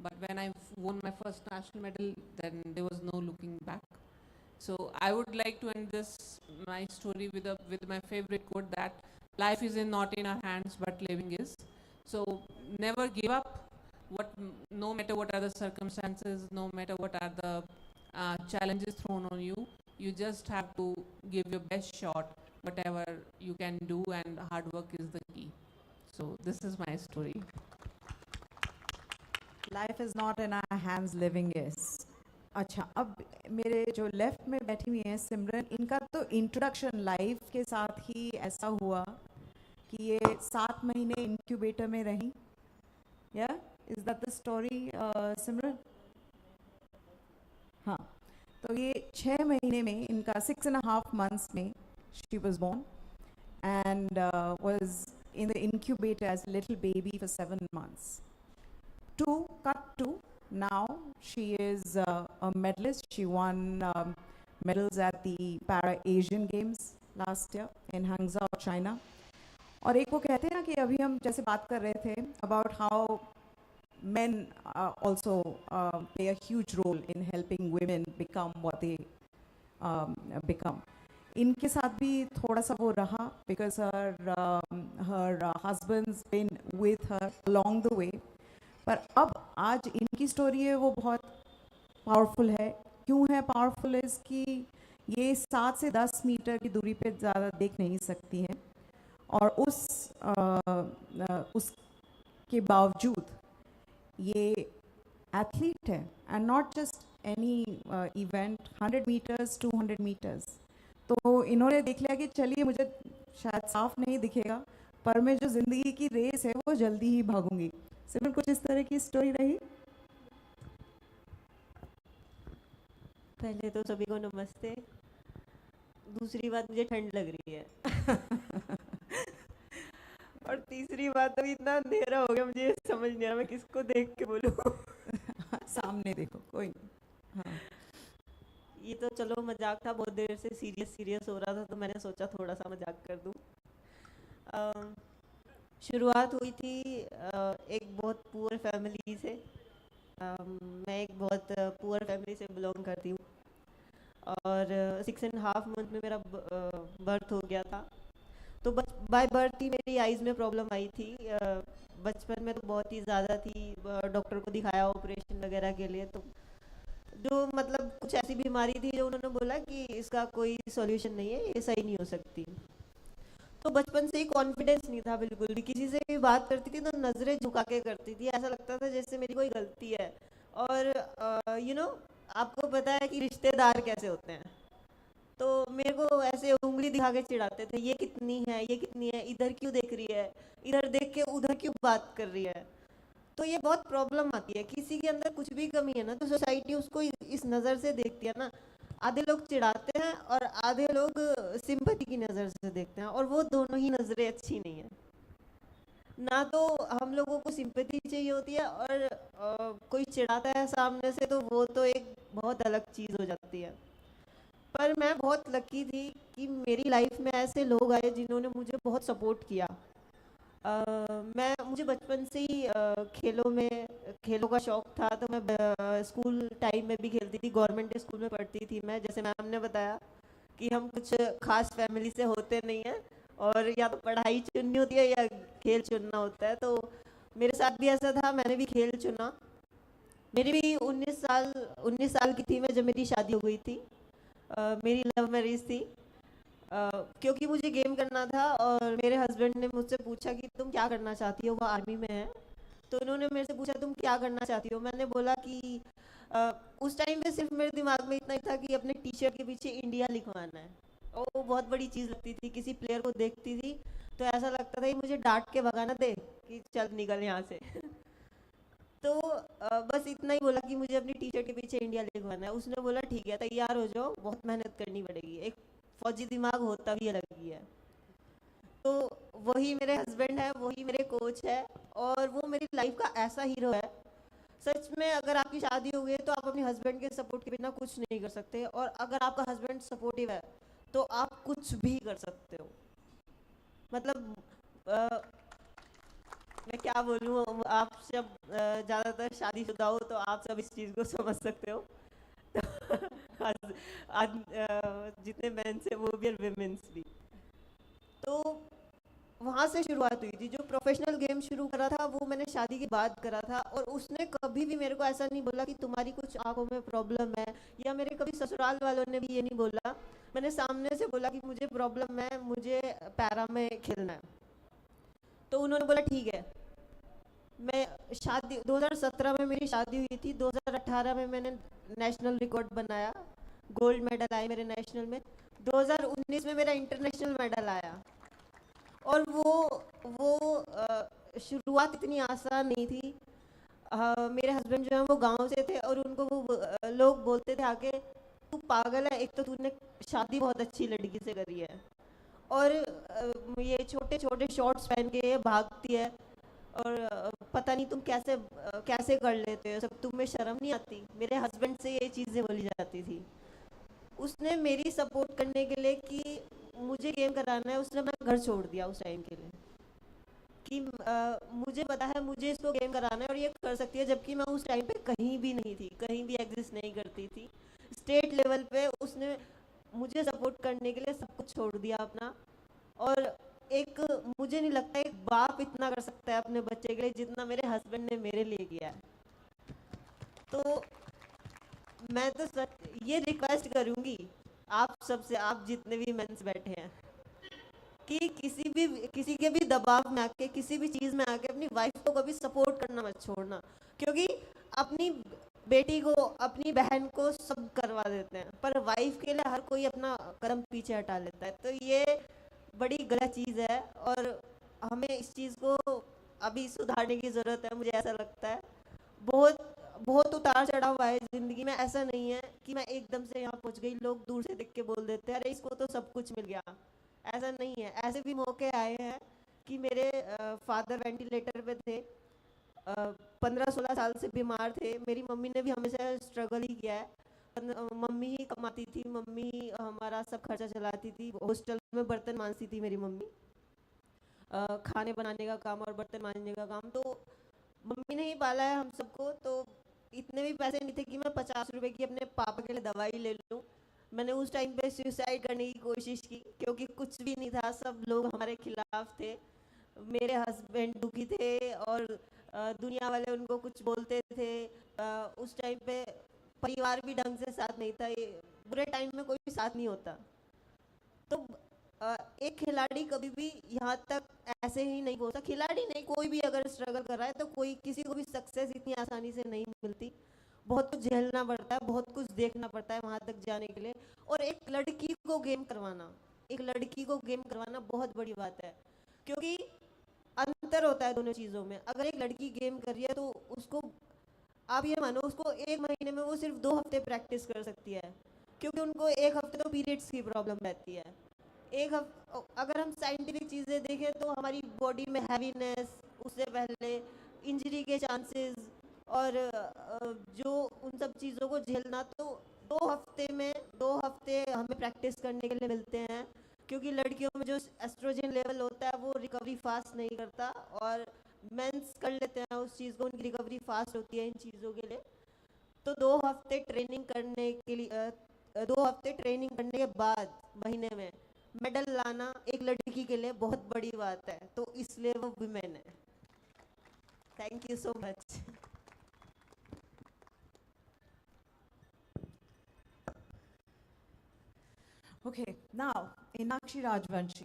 Speaker 14: But when I won my first national medal, then there was no looking back. So I would like to end my story with my favorite quote, that life is not in our hands, but living is. So never give up, no matter what are the circumstances, no matter what are the challenges thrown on you. You just have to give your best shot, whatever you can do, and hard work is the key. So this is my story.
Speaker 1: Life is not in our hands, living is. अच्छा, अब मेरे जो left में बैठी हुई हैं सिमरन, इनका तो इंट्रोडक्शन लाइफ के साथ ही ऐसा हुआ कि ये 7 महीने इंक्यूबेटर में रही. या इज दैट द स्टोरी सिमरन? हाँ, तो ये 6 महीने में इनका 6.5 months में she was born and was in the incubator as a little baby for 7 months. Cut to now she is a medalist. She won medals at the Para-Asian Games last year in Hangzhou, China. और एक वो कहते हैं ना कि अभी हम जैसे बात कर रहे थे about how men also play a huge role in helping women become what they become. इनके साथ भी थोड़ा सा वो रहा because her husband's been with her along the way. पर अब आज इनकी स्टोरी है वो बहुत पावरफुल है. क्यों है पावरफुल? है कि ये 7 से 10 मीटर की दूरी पे ज़्यादा देख नहीं सकती हैं, और उसके बावजूद ये एथलीट है, and not just any event, 100 meters, 200 meters. तो इन्होंने देख लिया कि चलिए मुझे शायद साफ नहीं दिखेगा, पर मैं जो ज़िंदगी की रेस है वो जल्दी ही भागूंगी. सिर्फ कुछ इस तरह की स्टोरी रही.
Speaker 15: पहले तो सभी को नमस्ते. दूसरी बात मुझे ठंड लग रही है। और तीसरी बात तो इतना अंधेरा हो गया, मुझे समझ नहीं आ रहा मैं किसको देख के बोलूं।
Speaker 1: सामने देखो, कोई नहीं। हाँ।
Speaker 15: ये तो चलो मजाक था, बहुत देर से सीरियस हो रहा था तो मैंने सोचा थोड़ा सा मजाक कर दूं। शुरुआत हुई थी एक बहुत पुअर फैमिली से। मैं एक बहुत पुअर फैमिली से बिलोंग करती हूँ और 6.5 मंथ में मेरा बर्थ हो गया था। तो बाय बर्थ ही मेरी आइज़ में प्रॉब्लम आई थी। बचपन में तो बहुत ही ज़्यादा थी, डॉक्टर को दिखाया ऑपरेशन वगैरह के लिए, तो जो मतलब कुछ ऐसी बीमारी थी जो उन्होंने बोला कि इसका कोई सॉल्यूशन नहीं है, ये सही नहीं हो सकती। तो बचपन से ही कॉन्फिडेंस नहीं था बिल्कुल भी, किसी से भी बात करती थी तो नज़रें झुका के करती थी, ऐसा लगता था जैसे मेरी कोई गलती है। और आपको पता है कि रिश्तेदार कैसे होते हैं, तो मेरे को ऐसे उंगली दिखा के चिढ़ाते थे, ये कितनी है, इधर क्यों देख रही है, इधर देख के उधर क्यों बात कर रही है। तो ये बहुत प्रॉब्लम आती है, किसी के अंदर कुछ भी कमी है ना तो सोसाइटी उसको इस नज़र से देखती है ना। आधे लोग चिढ़ाते हैं और आधे लोग सिंपैथी की नज़र से देखते हैं, और वो दोनों ही नज़रें अच्छी नहीं है ना। तो हम लोगों को सिंपैथी चाहिए होती है, और कोई चिढ़ाता है सामने से तो वो तो एक बहुत अलग चीज़ हो जाती है। पर मैं बहुत लकी थी कि मेरी लाइफ में ऐसे लोग आए जिन्होंने मुझे बहुत सपोर्ट किया। मुझे बचपन से ही खेलों का शौक़ था, तो मैं स्कूल टाइम में भी खेलती थी। गवर्नमेंट स्कूल में पढ़ती थी मैं, जैसे मैम ने बताया कि हम कुछ खास फैमिली से होते नहीं हैं, और या तो पढ़ाई चुननी होती है या खेल चुनना होता है। तो मेरे साथ भी ऐसा था, मैंने भी खेल चुना। मेरी भी 19 साल की थी मैं जब मेरी शादी हो गई थी। मेरी लव मैरिज थी। क्योंकि मुझे गेम करना था और मेरे हस्बैंड ने मुझसे पूछा कि तुम क्या करना चाहती हो, वो आर्मी में है। तो उन्होंने मेरे से पूछा तुम क्या करना चाहती हो। मैंने बोला कि उस टाइम पे सिर्फ मेरे दिमाग में इतना ही था कि अपने टी शर्ट के पीछे इंडिया लिखवाना है, और वो बहुत बड़ी चीज़ लगती थी। किसी प्लेयर को देखती थी तो ऐसा लगता था कि मुझे डांट के भगाना दे कि चल निकल यहाँ से। तो बस इतना ही बोला कि मुझे अपनी टी शर्ट के पीछे इंडिया लिखवाना है। उसने बोला ठीक है तैयार हो जाओ, बहुत मेहनत करनी पड़ेगी। एक फौजी दिमाग होता भी अलग ही है। तो वही मेरे हस्बैंड है, वही मेरे कोच है, और वो मेरी लाइफ का ऐसा हीरो है। सच में अगर आपकी शादी हो गई है तो आप अपने हस्बैंड के सपोर्ट के बिना कुछ नहीं कर सकते, और अगर आपका हस्बैंड सपोर्टिव है तो आप कुछ भी कर सकते हो। मतलब मैं क्या बोलूँ, आप सब ज़्यादातर शादीशुदा हो तो आप सब इस चीज़ को समझ सकते हो। आज जितने मेंस हैं वो भी और विमेंस भी। तो वहाँ से शुरुआत हुई थी। जो प्रोफेशनल गेम शुरू करा था वो मैंने शादी के बाद करा था, और उसने कभी भी मेरे को ऐसा नहीं बोला कि तुम्हारी कुछ आंखों में प्रॉब्लम है, या मेरे कभी ससुराल वालों ने भी ये नहीं बोला। मैंने सामने से बोला कि मुझे प्रॉब्लम है, मुझे पैरा में खेलना है। तो उन्होंने बोला ठीक है। मैं 2017 में मेरी शादी हुई थी। 2018 में मैंने नेशनल रिकॉर्ड बनाया, गोल्ड मेडल आए मेरे नेशनल में। 2019 में मेरा इंटरनेशनल मेडल आया। और वो शुरुआत इतनी आसान नहीं थी। मेरे हस्बैंड जो है वो गांव से थे, और उनको वो लोग बोलते थे आके तू पागल है, एक तो तूने शादी बहुत अच्छी लड़की से करी है, और ये छोटे छोटे शॉर्ट्स पहन के भागती है, और पता नहीं तुम कैसे कर लेते हो, सब तुम्हें शर्म नहीं आती। मेरे हस्बैंड से ये चीज़ें बोली जाती थी। उसने मेरी सपोर्ट करने के लिए कि मुझे गेम कराना है, उसने मेरा घर छोड़ दिया उस टाइम के लिए कि मुझे पता है मुझे इसको गेम कराना है और ये कर सकती है, जबकि मैं उस टाइम पे कहीं भी नहीं थी, कहीं भी एग्जिस्ट नहीं करती थी। स्टेट लेवल पे उसने मुझे सपोर्ट करने के लिए सब कुछ छोड़ दिया अपना। और मुझे नहीं लगता एक बाप इतना कर सकता है अपने बच्चे के लिए जितना मेरे हस्बैंड ने मेरे लिए किया है। तो मैं तो ये रिक्वेस्ट करूँगी आप सबसे, आप जितने भी मेंस बैठे हैं, कि किसी के भी दबाव में आके, किसी भी चीज़ में आके अपनी वाइफ को कभी सपोर्ट करना मत छोड़ना, क्योंकि अपनी बेटी को, अपनी बहन को सब करवा देते हैं, पर वाइफ के लिए हर कोई अपना कदम पीछे हटा लेता है। तो ये बड़ी गलत चीज़ है, और हमें इस चीज़ को अभी सुधारने की ज़रूरत है। मुझे ऐसा लगता है बहुत बहुत उतार चढ़ाव हुआ है ज़िंदगी में, ऐसा नहीं है कि मैं एकदम से यहाँ पहुँच गई। लोग दूर से देख के बोल देते हैं अरे इसको तो सब कुछ मिल गया, ऐसा नहीं है। ऐसे भी मौके आए हैं कि मेरे फादर वेंटिलेटर पे थे, 15-16 साल से बीमार थे। मेरी मम्मी ने भी हमेशा स्ट्रगल ही किया है, मम्मी ही कमाती थी, मम्मी ही हमारा सब खर्चा चलाती थी। हॉस्टल में बर्तन मांजती थी मेरी मम्मी, खाने बनाने का काम और बर्तन मांजने का काम तो मम्मी ने ही पाला है हम सबको। तो इतने भी पैसे नहीं थे कि मैं 50 रुपए की अपने पापा के लिए दवाई ले लूँ। मैंने उस टाइम पे सुसाइड करने की कोशिश की क्योंकि कुछ भी नहीं था, सब लोग हमारे खिलाफ थे। मेरे हस्बैंड दुखी थे और दुनिया वाले उनको कुछ बोलते थे। उस टाइम पे परिवार भी ढंग से साथ नहीं था, ये बुरे टाइम में कोई भी साथ नहीं होता। तो एक खिलाड़ी कभी भी यहाँ तक ऐसे ही नहीं पहुँचता। खिलाड़ी नहीं, कोई भी अगर स्ट्रगल कर रहा है तो कोई किसी को भी सक्सेस इतनी आसानी से नहीं मिलती। बहुत कुछ झेलना पड़ता है, बहुत कुछ देखना पड़ता है वहाँ तक जाने के लिए। और एक लड़की को गेम करवाना, एक लड़की को गेम करवाना बहुत बड़ी बात है, क्योंकि अंतर होता है दोनों चीज़ों में। अगर एक लड़की गेम कर रही है तो उसको आप ये मानो उसको 1 महीने में वो सिर्फ 2 हफ्ते प्रैक्टिस कर सकती है, क्योंकि उनको 1 हफ्ते तो पीरियड्स की प्रॉब्लम रहती है। अगर हम साइंटिफिक चीज़ें देखें तो हमारी बॉडी में हैवीनेस, उससे पहले इंजरी के चांसेस और जो उन सब चीज़ों को झेलना, तो 2 हफ्ते हमें प्रैक्टिस करने के लिए मिलते हैं। क्योंकि लड़कियों में जो एस्ट्रोजन लेवल होता है वो रिकवरी फास्ट नहीं करता, और मेंस कर लेते हैं उस चीज़ को, उनकी रिकवरी फास्ट होती है इन चीज़ों के लिए। तो 2 हफ्ते ट्रेनिंग करने के लिए 2 हफ्ते ट्रेनिंग करने के बाद महीने में मेडल लाना एक लड़की के लिए बहुत बड़ी बात है, तो इसलिए वो वुमेन है। Thank you so much.
Speaker 1: Okay, now Inakshi Rajvanshi.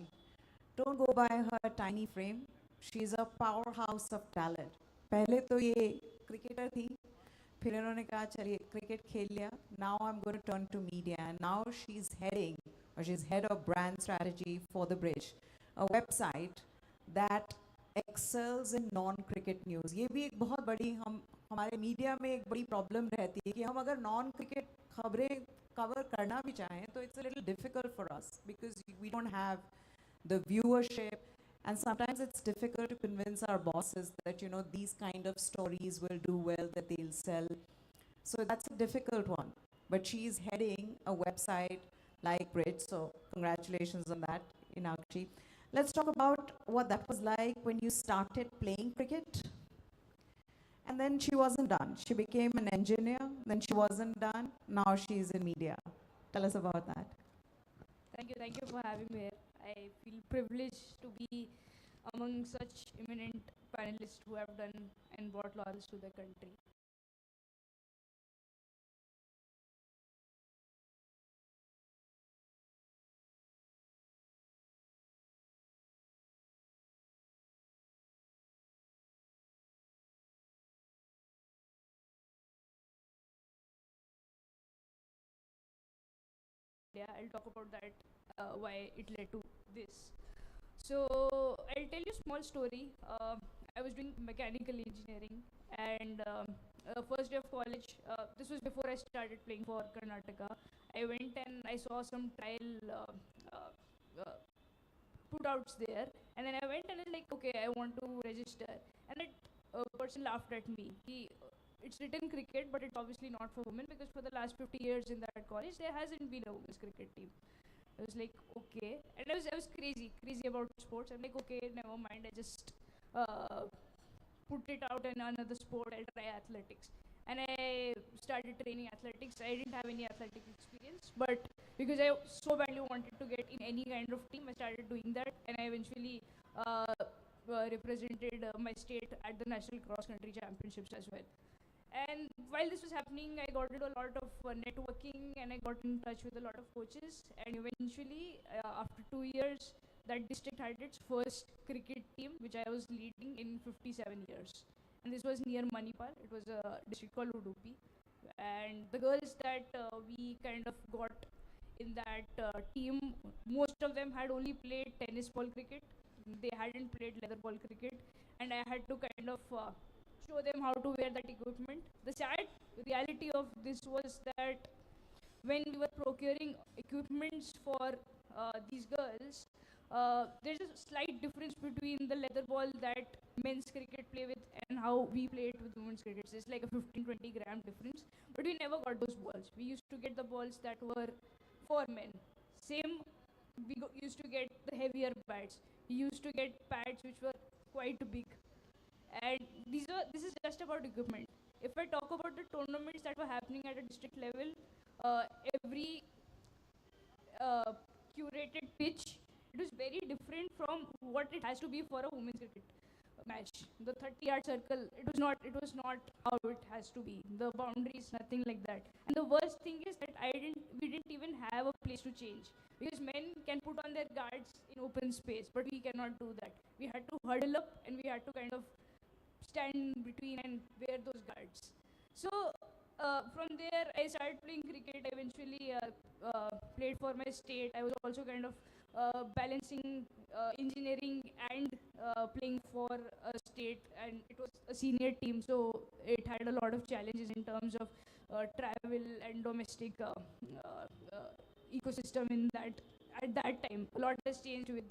Speaker 1: Don't go by her tiny frame. She's a powerhouse of talent. पहले तो ये क्रिकेटर थी, फिर इन्होंने कहा चलिए क्रिकेट खेल लिया. Now I'm going to turn to media, and now she's head of brand strategy for The Bridge, a website that excels in non-cricket news. ये भी एक बहुत बड़ी हमारे मीडिया में एक बड़ी प्रॉब्लम रहती है कि हम अगर नॉन क्रिकेट खबरें कवर करना भी चाहें तो it's a little difficult for us because we don't have the viewership, and sometimes it's difficult to convince our bosses that these kind of stories will do well, that they'll sell. So that's a difficult one, but she's heading a website like Bridge, so congratulations on that, Inakshi. Let's talk about what that was like when you started playing cricket. And then she wasn't done. She became an engineer, then she wasn't done. Now she's in media. Tell us about that.
Speaker 16: Thank you for having me here. I feel privileged to be among such eminent panelists who have done and brought laurels to the country. Yeah, I'll talk about that, why it led to this. So I'll tell you a small story. I was doing mechanical engineering, and first day of college, this was before I started playing for Karnataka. I went and I saw some trial put-outs there, and then I went and I was like, okay, I want to register. And that person laughed at me. It's written cricket, but it's obviously not for women, because for the last 50 years in that college, there hasn't been a women's cricket team. I was like, okay. And I was crazy about sports. I'm like, okay, never mind. I just put it out in another sport. I'll try athletics. And I started training athletics. I didn't have any athletic experience, but because I so badly wanted to get in any kind of team, I started doing that. And I eventually represented my state at the National Cross Country Championships as well. And while this was happening, I got into a lot of networking, and I got in touch with a lot of coaches. And eventually, after 2 years, that district had its first cricket team, which I was leading in 57 years. And this was near Manipal. It was a district called Udupi. And the girls that we kind of got in that team, most of them had only played tennis ball cricket. They hadn't played leather ball cricket. And I had to kind of show them how to wear that equipment. The sad reality of this was that when we were procuring equipments for these girls, there's a slight difference between the leather ball that men's cricket play with and how we play it with women's cricket. So it's like a 15-20 gram difference, but we never got those balls. We used to get the balls that were for men. Same, used to get the heavier pads. We used to get pads which were quite big. And this is just about equipment. If I talk about the tournaments that were happening at a district level, every curated pitch, it was very different from what it has to be for a women's cricket match. The 30-yard circle, it was not how it has to be. The boundaries, nothing like that. And the worst thing is that we didn't even have a place to change, because men can put on their guards in open space, but we cannot do that. We had to huddle up and we had to kind of stand between and wear those guards. So from there, I started playing cricket. I eventually played for my state. I was also kind of balancing engineering and playing for a state, and it was a senior team, so it had a lot of challenges in terms of travel and domestic ecosystem in that at that time. A lot has changed with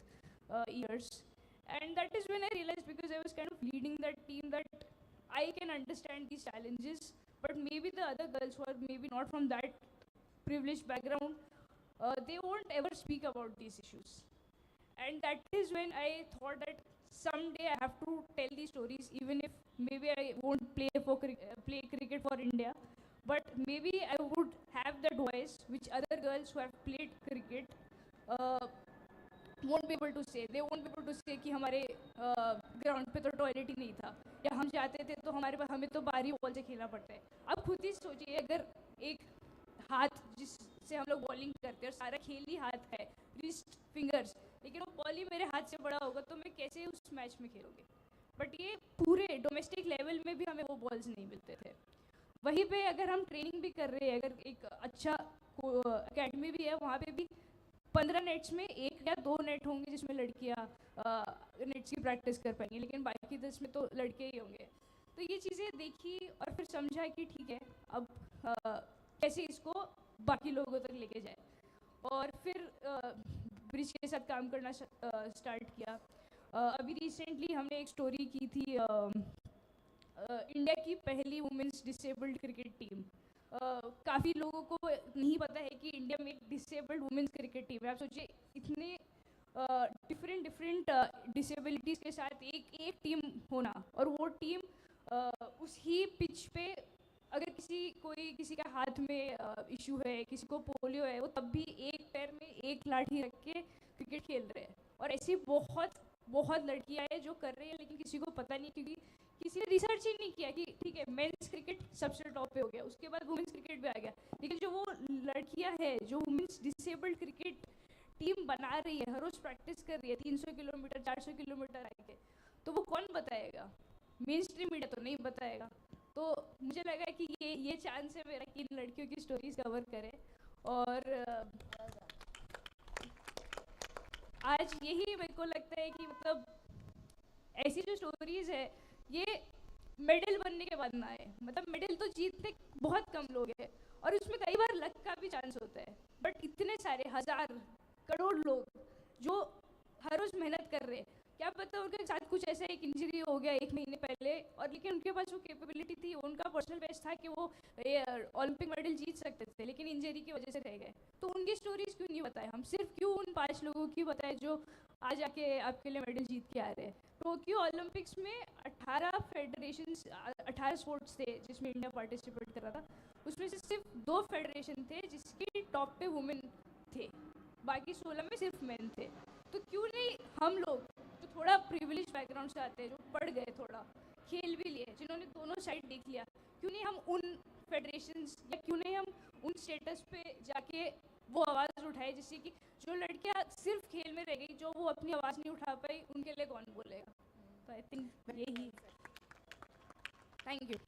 Speaker 16: years. And that is when I realized, because I was kind of leading that team, that I can understand these challenges, but maybe the other girls who are maybe not from that privileged background, they won't ever speak about these issues. And that is when I thought that someday I have to tell these stories, even if maybe I won't play cricket for India, but maybe I would have that voice which other girls who have played cricket won't be able to say. They won't be able to say कि हमारे ground पे तो toilet ही नहीं था, या हम जाते थे तो हमें तो बाहरी बॉल से खेलना पड़ता है. अब खुद ही सोचिए, अगर एक हाथ जिससे हम लोग बॉलिंग करते हैं और सारा खेल ही हाथ है, रिस्ट फिंगर्स, लेकिन वो बॉल ही मेरे हाथ से बड़ा होगा, तो मैं कैसे उस मैच में खेलूँगी. बट ये पूरे डोमेस्टिक लेवल में भी हमें वो बॉल्स नहीं मिलते थे. वहीं पे अगर हम ट्रेनिंग भी कर रहे हैं, अगर एक अच्छा अकेडमी भी है, वहाँ पे भी 15 नेट्स में 1 या 2 नेट होंगे जिसमें लड़कियाँ नेट्स की प्रैक्टिस कर पाएंगी, लेकिन बाकी 10 में तो लड़के ही होंगे. तो ये चीज़ें देखी और फिर समझा कि ठीक है, अब कैसे इसको बाकी लोगों तक लेके जाए. और फिर ब्रिज के साथ काम करना स्टार्ट किया. अभी रिसेंटली हमने एक स्टोरी की थी, इंडिया की पहली वुमेन्स डिसेबल्ड क्रिकेट टीम. काफ़ी लोगों को नहीं पता है कि इंडिया में एक डिसेबल्ड वुमेन्स क्रिकेट टीम है. आप सोचिए, इतने डिफरेंट डिसेबिलिटीज़ के साथ एक टीम होना, और वो टीम उसी पिच पे, अगर किसी का हाथ में इशू है, किसी को पोलियो है, वो तब भी एक पैर में एक लाठी रख के क्रिकेट खेल रहे हैं. और ऐसी बहुत लड़कियां हैं जो कर रही है, लेकिन किसी को पता नहीं, क्योंकि किसी ने रिसर्च ही नहीं किया कि ठीक है, मेंस क्रिकेट सबसे टॉप पे हो गया, उसके बाद वुमेन्स क्रिकेट भी आ गया, लेकिन जो वो लड़कियां हैं जो वुमेन्स डिसेबल्ड क्रिकेट टीम बना रही है, हर रोज़ प्रैक्टिस कर रही है 300 किलोमीटर 400 किलोमीटर आके, तो वो कौन बताएगा? मेन स्ट्रीम मीडिया तो नहीं बताएगा. तो मुझे लगा कि ये चांस है मेरा कि इन लड़कियों की स्टोरीज कवर करें. और आज यही मेरे को लगता है कि मतलब ऐसी जो स्टोरीज है, ये मेडल बनने के बाद ना आए. मतलब मेडल तो जीतते बहुत कम लोग हैं, और उसमें कई बार लक का भी चांस होता है, बट इतने सारे 1000 करोड़ लोग जो हर रोज़ मेहनत कर रहे हैं, क्या पता उनके साथ कुछ ऐसा एक इंजरी हो गया 1 महीने पहले, और लेकिन उनके पास वो कैपेबिलिटी थी, उनका पर्सनल बेस्ट था कि वो ओलंपिक मेडल जीत सकते थे, लेकिन इंजरी की वजह से रह गए. तो उनकी स्टोरीज क्यों नहीं बताए हम? सिर्फ क्यों उन 5 लोगों की बताए जो आज आके आपके लिए मेडल जीत के आ रहे हैं. टोक्यो ओलंपिक्स में 18 फेडरेशंस, 18 स्पोर्ट्स थे जिसमें इंडिया पार्टिसिपेट कर रहा था. उसमें से सिर्फ 2 फेडरेशन थे जिसके टॉप पे वुमेन थे, बाकी 16 में सिर्फ मेन थे. तो क्यों नहीं हम लोग जो थोड़ा प्रिविलेज बैकग्राउंड से आते हैं, जो पढ़ गए, थोड़ा खेल भी लिए, जिन्होंने दोनों साइड देख लिया, क्यों नहीं हम उन फेडरेशंस या क्यों नहीं हम उन स्टेटस पे जाके वो आवाज़ उठाए, जिससे कि जो लड़कियां सिर्फ खेल में रह गई, जो वो अपनी आवाज़ नहीं उठा पाई, उनके लिए कौन बोलेगा. तो आई थिंक यही. Thank you.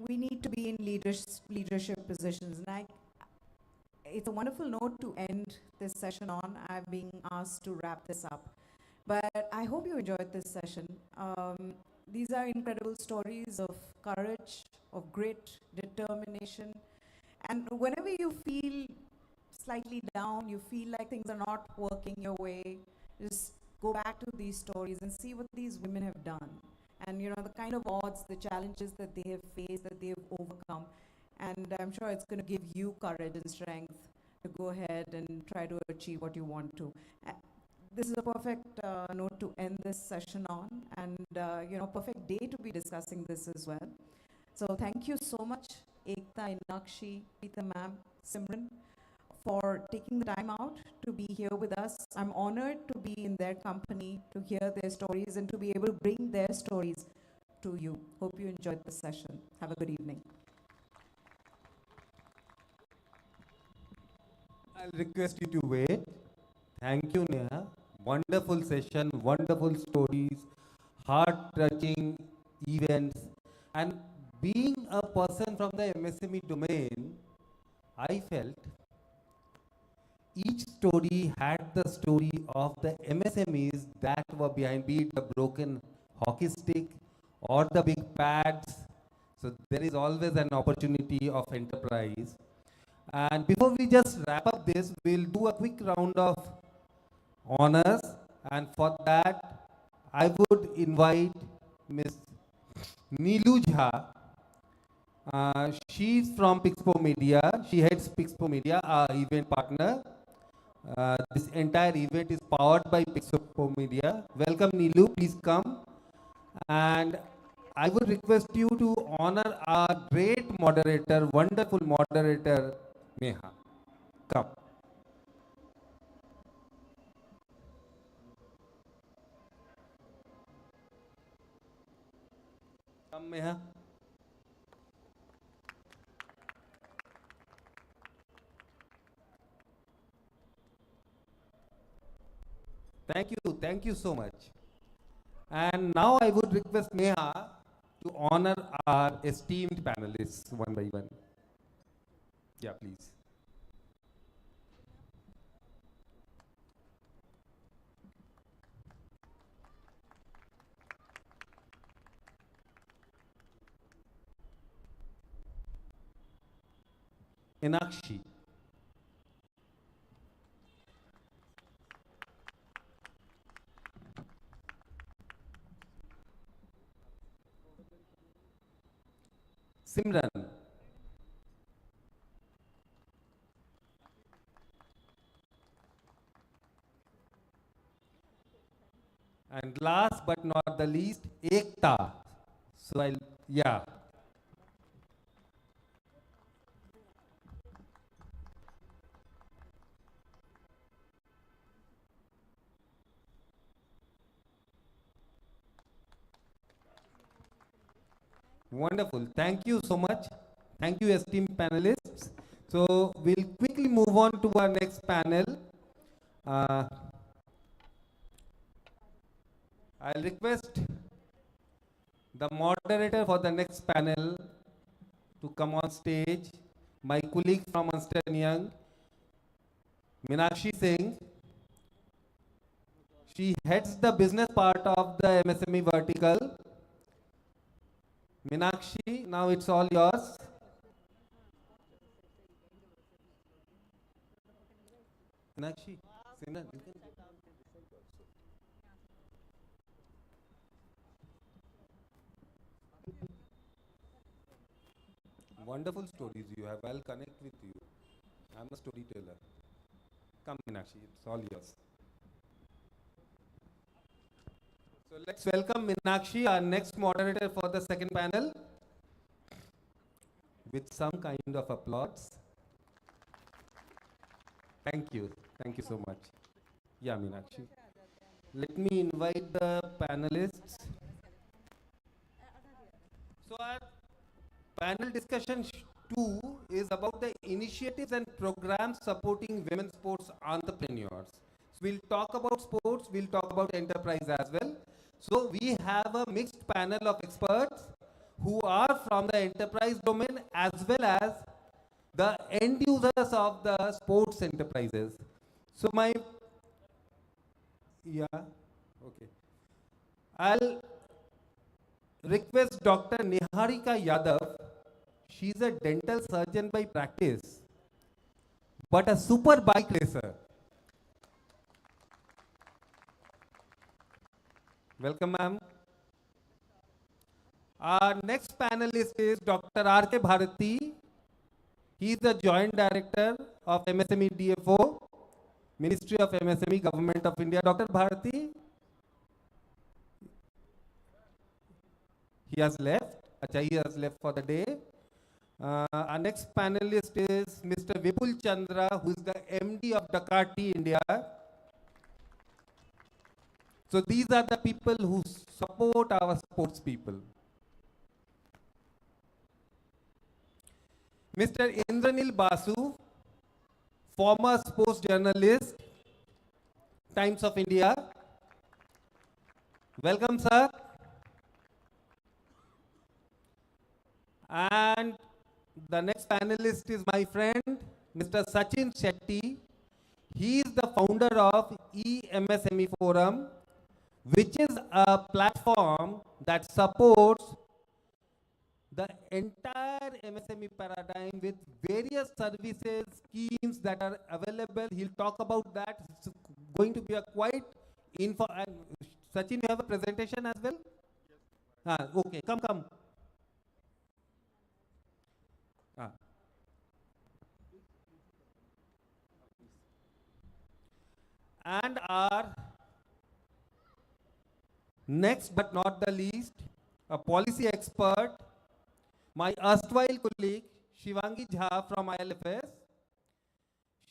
Speaker 1: We need to be in leadership positions. And it's a wonderful note to end this session on. I'm being asked to wrap this up. But I hope you enjoyed this session. These are incredible stories of courage, of grit, determination. And whenever you feel slightly down, you feel like things are not working your way, just go back to these stories and see what these women have done. And you know, the kind of odds, the challenges that they have faced, that they have overcome. And I'm sure it's going to give you courage and strength to go ahead and try to achieve what you want to. This is a perfect note to end this session on, and you know, perfect day to be discussing this as well. So thank you so much, Ekta, Inakshi, Peter ma'am, Simran, for taking the time out to be here with us. I'm honored to be in their company, to hear their stories, and to be able to bring their stories to you. Hope you enjoyed the session. Have a good evening.
Speaker 17: I'll request you to wait. Thank you, Neha. Wonderful session, wonderful stories, heart-touching events. And being a person from the MSME domain, I felt each story had the story of the MSMEs that were behind, be it the broken hockey stick or the big pads. So there is always an opportunity of enterprise. And before we just wrap up this, we'll do a quick round of honors. And for that, I would invite Ms. Neelu Jha. She's from Pixpo Media. She heads Pixpo Media, our event partner. This entire event is powered by Pixpo Media. Welcome, Neelu. Please come. And I would request you to honor our great moderator, wonderful moderator, Neha. Come. Come, Neha. Thank you so much. And now I would request Neha to honor our esteemed panelists one by one. Yeah, please. Inakshi. Simran. And last but not the least, Ekta. So yeah. Wonderful. Thank you so much. Thank you, esteemed panelists. So we'll quickly move on to our next panel. I'll request the moderator for the next panel to come on stage. My colleague from Ernst & Young, Meenakshi Singh. She heads the business part of the MSME vertical. Meenakshi, now it's all yours. Meenakshi, Simran, you can wonderful stories you have. I'll connect with you. I'm a storyteller. Come, Meenakshi, it's all yours. So let's welcome Meenakshi, our next moderator for the second panel, with some kind of applause. Thank you so much. Yeah, Meenakshi. Let me invite the panelists. So our panel discussion 2 is about the initiatives and programs supporting women sports entrepreneurs. So we'll talk about sports, we'll talk about enterprise as well. So we have a mixed panel of experts who are from the enterprise domain as well as the end users of the sports enterprises. So Okay. I'll request Dr. Niharika Yadav. She's a dental surgeon by practice, but a super bike racer. Welcome, ma'am. Our next panelist is Dr. R.K. Bharati. He is the Joint Director of MSME DFO, Ministry of MSME, Government of India. Dr. Bharati, he has left. Acha, he has left for the day. Our next panelist is Mr. Vipul Chandra, who is the MD of Dakar Tea India. So these are the people who support our sports people. Mr. Indranil Basu, former sports journalist, Times of India. Welcome, sir. And the next panelist is my friend, Mr. Sachin Shetty. He is the founder of eMSME Forum, which is a platform that supports the entire MSME paradigm with various services, schemes that are available. He'll talk about that. It's going to be a quite info. And Sachin, you have a presentation as well? Yes. Okay, come. And our next but not the least, a policy expert, my erstwhile colleague, Shivangi Jha from ILFS.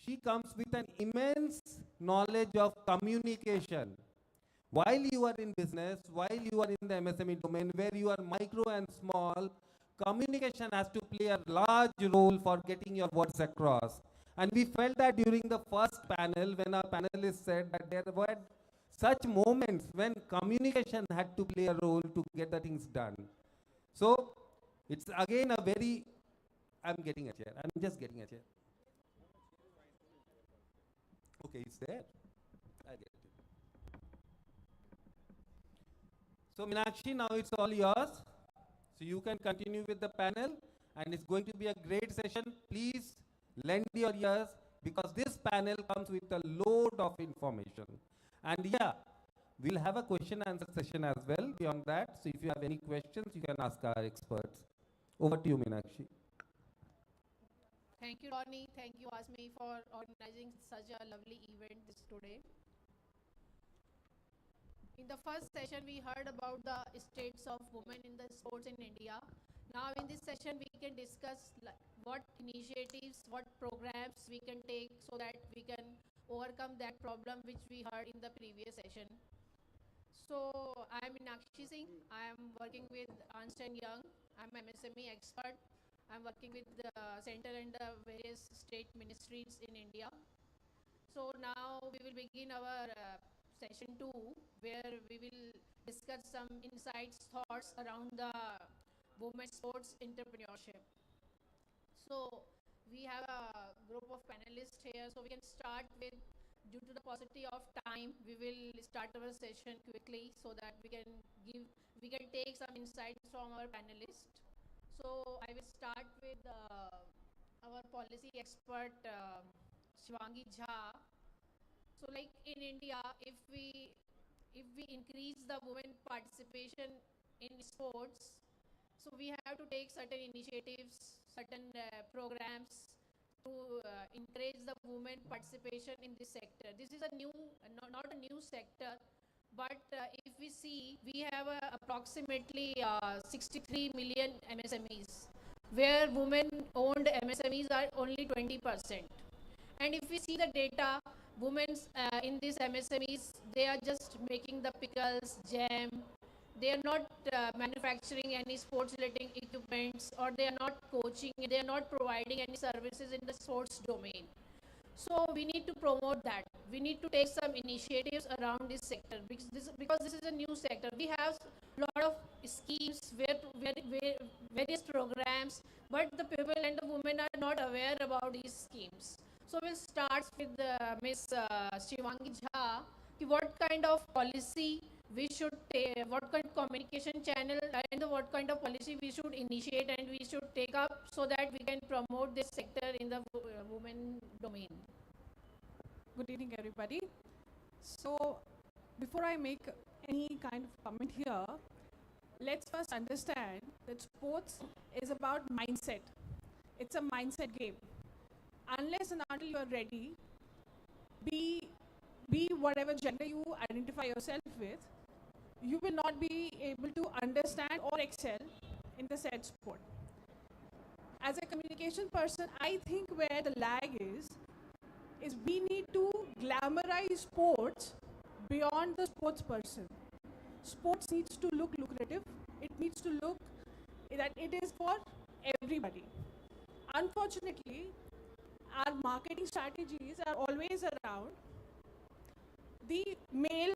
Speaker 17: She comes with an immense knowledge of communication. While you are in business, while you are in the MSME domain, where you are micro and small, communication has to play a large role for getting your words across. And we felt that during the first panel, when our panelists said that there were such moments when communication had to play a role to get the things done. So it's again a very, I'm getting a chair. I'm just getting a chair. Okay, it's there. I get it. So Meenakshi, now it's all yours. So you can continue with the panel, and it's going to be a great session. Please lend your ears, because this panel comes with a load of information. And yeah, we'll have a question and answer session as well beyond that. So if you have any questions, you can ask our experts. Over to you, Meenakshi.
Speaker 18: Thank you, Ronnie. Thank you, Asmi, for organizing such a lovely event this today. In the first session, we heard about the states of women in the sports in India. Now, in this session, we can discuss what initiatives, what programs we can take so that we can overcome that problem which we heard in the previous session. So, I am Meenakshi Singh. I am working with Ernst & Young. I am MSME expert. I am working with the center and the various state ministries in India. So now we will begin our session 2, where we will discuss some insights, thoughts around the women's sports entrepreneurship. So we have a group of panelists here, so we can start with, due to the paucity of time, we will start our session quickly so that we can take some insights from our panelists. So I will start with our policy expert, Shivangi Jha. So like in India, if we increase the women participation in sports, so we have to take certain initiatives, certain programs to encourage the women participation in this sector. This is a new, not a new sector, but if we see, we have approximately 63 million MSMEs, where women-owned MSMEs are only 20%. And if we see the data, women in these MSMEs, they are just making the pickles, jam. They are not manufacturing any sports-related equipments, or they are not coaching, they are not providing any services in the sports domain. So we need to promote that. We need to take some initiatives around this sector, because this is a new sector. We have a lot of schemes, various programs, but the people and the women are not aware about these schemes. So we'll start with Ms. Shivangi Jha, what kind of policy we should take, what kind of communication channel and what kind of policy we should initiate and we should take up so that we can promote this sector in the women domain.
Speaker 14: Good evening, everybody. So, before I make any kind of comment here, let's first understand that sports is about mindset. It's a mindset game. Unless and until you are ready, be whatever gender you identify yourself with, you will not be able to understand or excel in the said sport. As a communication person, I think where the lag is we need to glamorize sports beyond the sports person. Sports needs to look lucrative. It needs to look that it is for everybody. Unfortunately, our marketing strategies are always around the male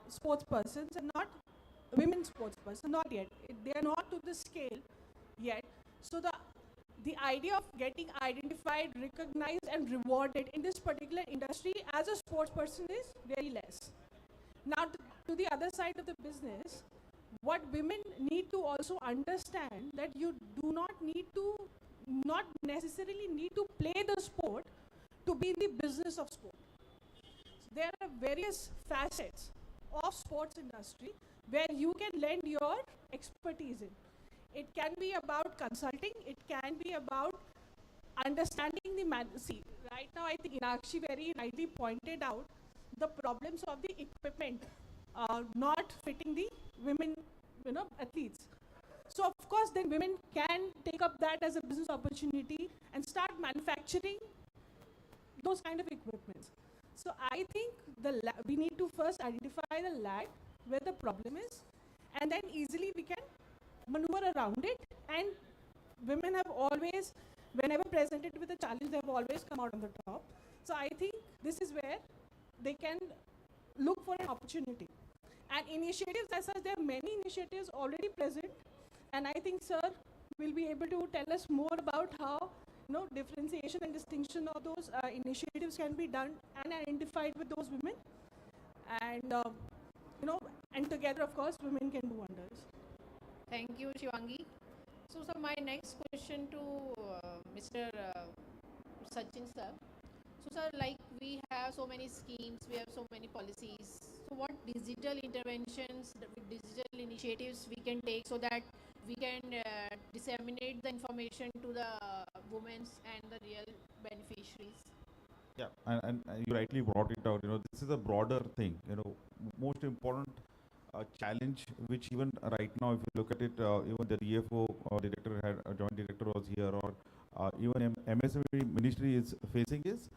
Speaker 14: sports persons and not women sports persons, not yet. They are not to the scale yet. So the idea of getting identified, recognized and rewarded in this particular industry as a sports person is very less. Now to the other side of the business, what women need to also understand that you do not necessarily need to play the sport to be in the business of sport. There are various facets of sports industry where you can lend your expertise in. It can be about consulting, it can be about understanding the see, right now I think Inakshi very rightly pointed out the problems of the equipment not fitting the women, athletes. So of course then women can take up that as a business opportunity and start manufacturing those kind of equipments. So I think we need to first identify the lag where the problem is, and then easily we can maneuver around it. And women have always, whenever presented with a challenge, they have always come out on the top. So I think this is where they can look for an opportunity. And initiatives as such, there are many initiatives already present, and I think sir will be able to tell us more about how differentiation and distinction of those initiatives can be done and identified with those women, and and together of course women can do wonders.
Speaker 18: Thank you, Shivangi. So my next question to Mr. Sachin sir. So sir, like we have so many schemes, we have so many policies. So what digital interventions, digital initiatives we can take so that we can disseminate the information to the women and the real beneficiaries?
Speaker 19: Yeah, and you rightly brought it out. This is a broader thing. Most important challenge, which even right now, if you look at it, even the DFO director had a joint director was here, or even MSME ministry is facing is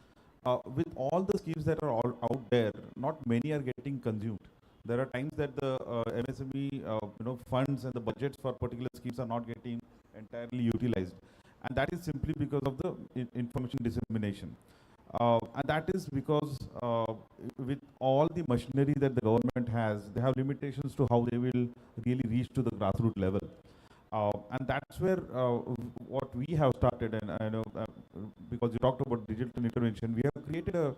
Speaker 19: with all the schemes that are all out there, not many are getting consumed. There are times that the MSME funds and the budgets for particular schemes are not getting entirely utilized, and that is simply because of the information dissemination. And that is because with all the machinery that the government has, they have limitations to how they will really reach to the grassroots level. And that's where what we have started, and I know because you talked about digital intervention, we have created a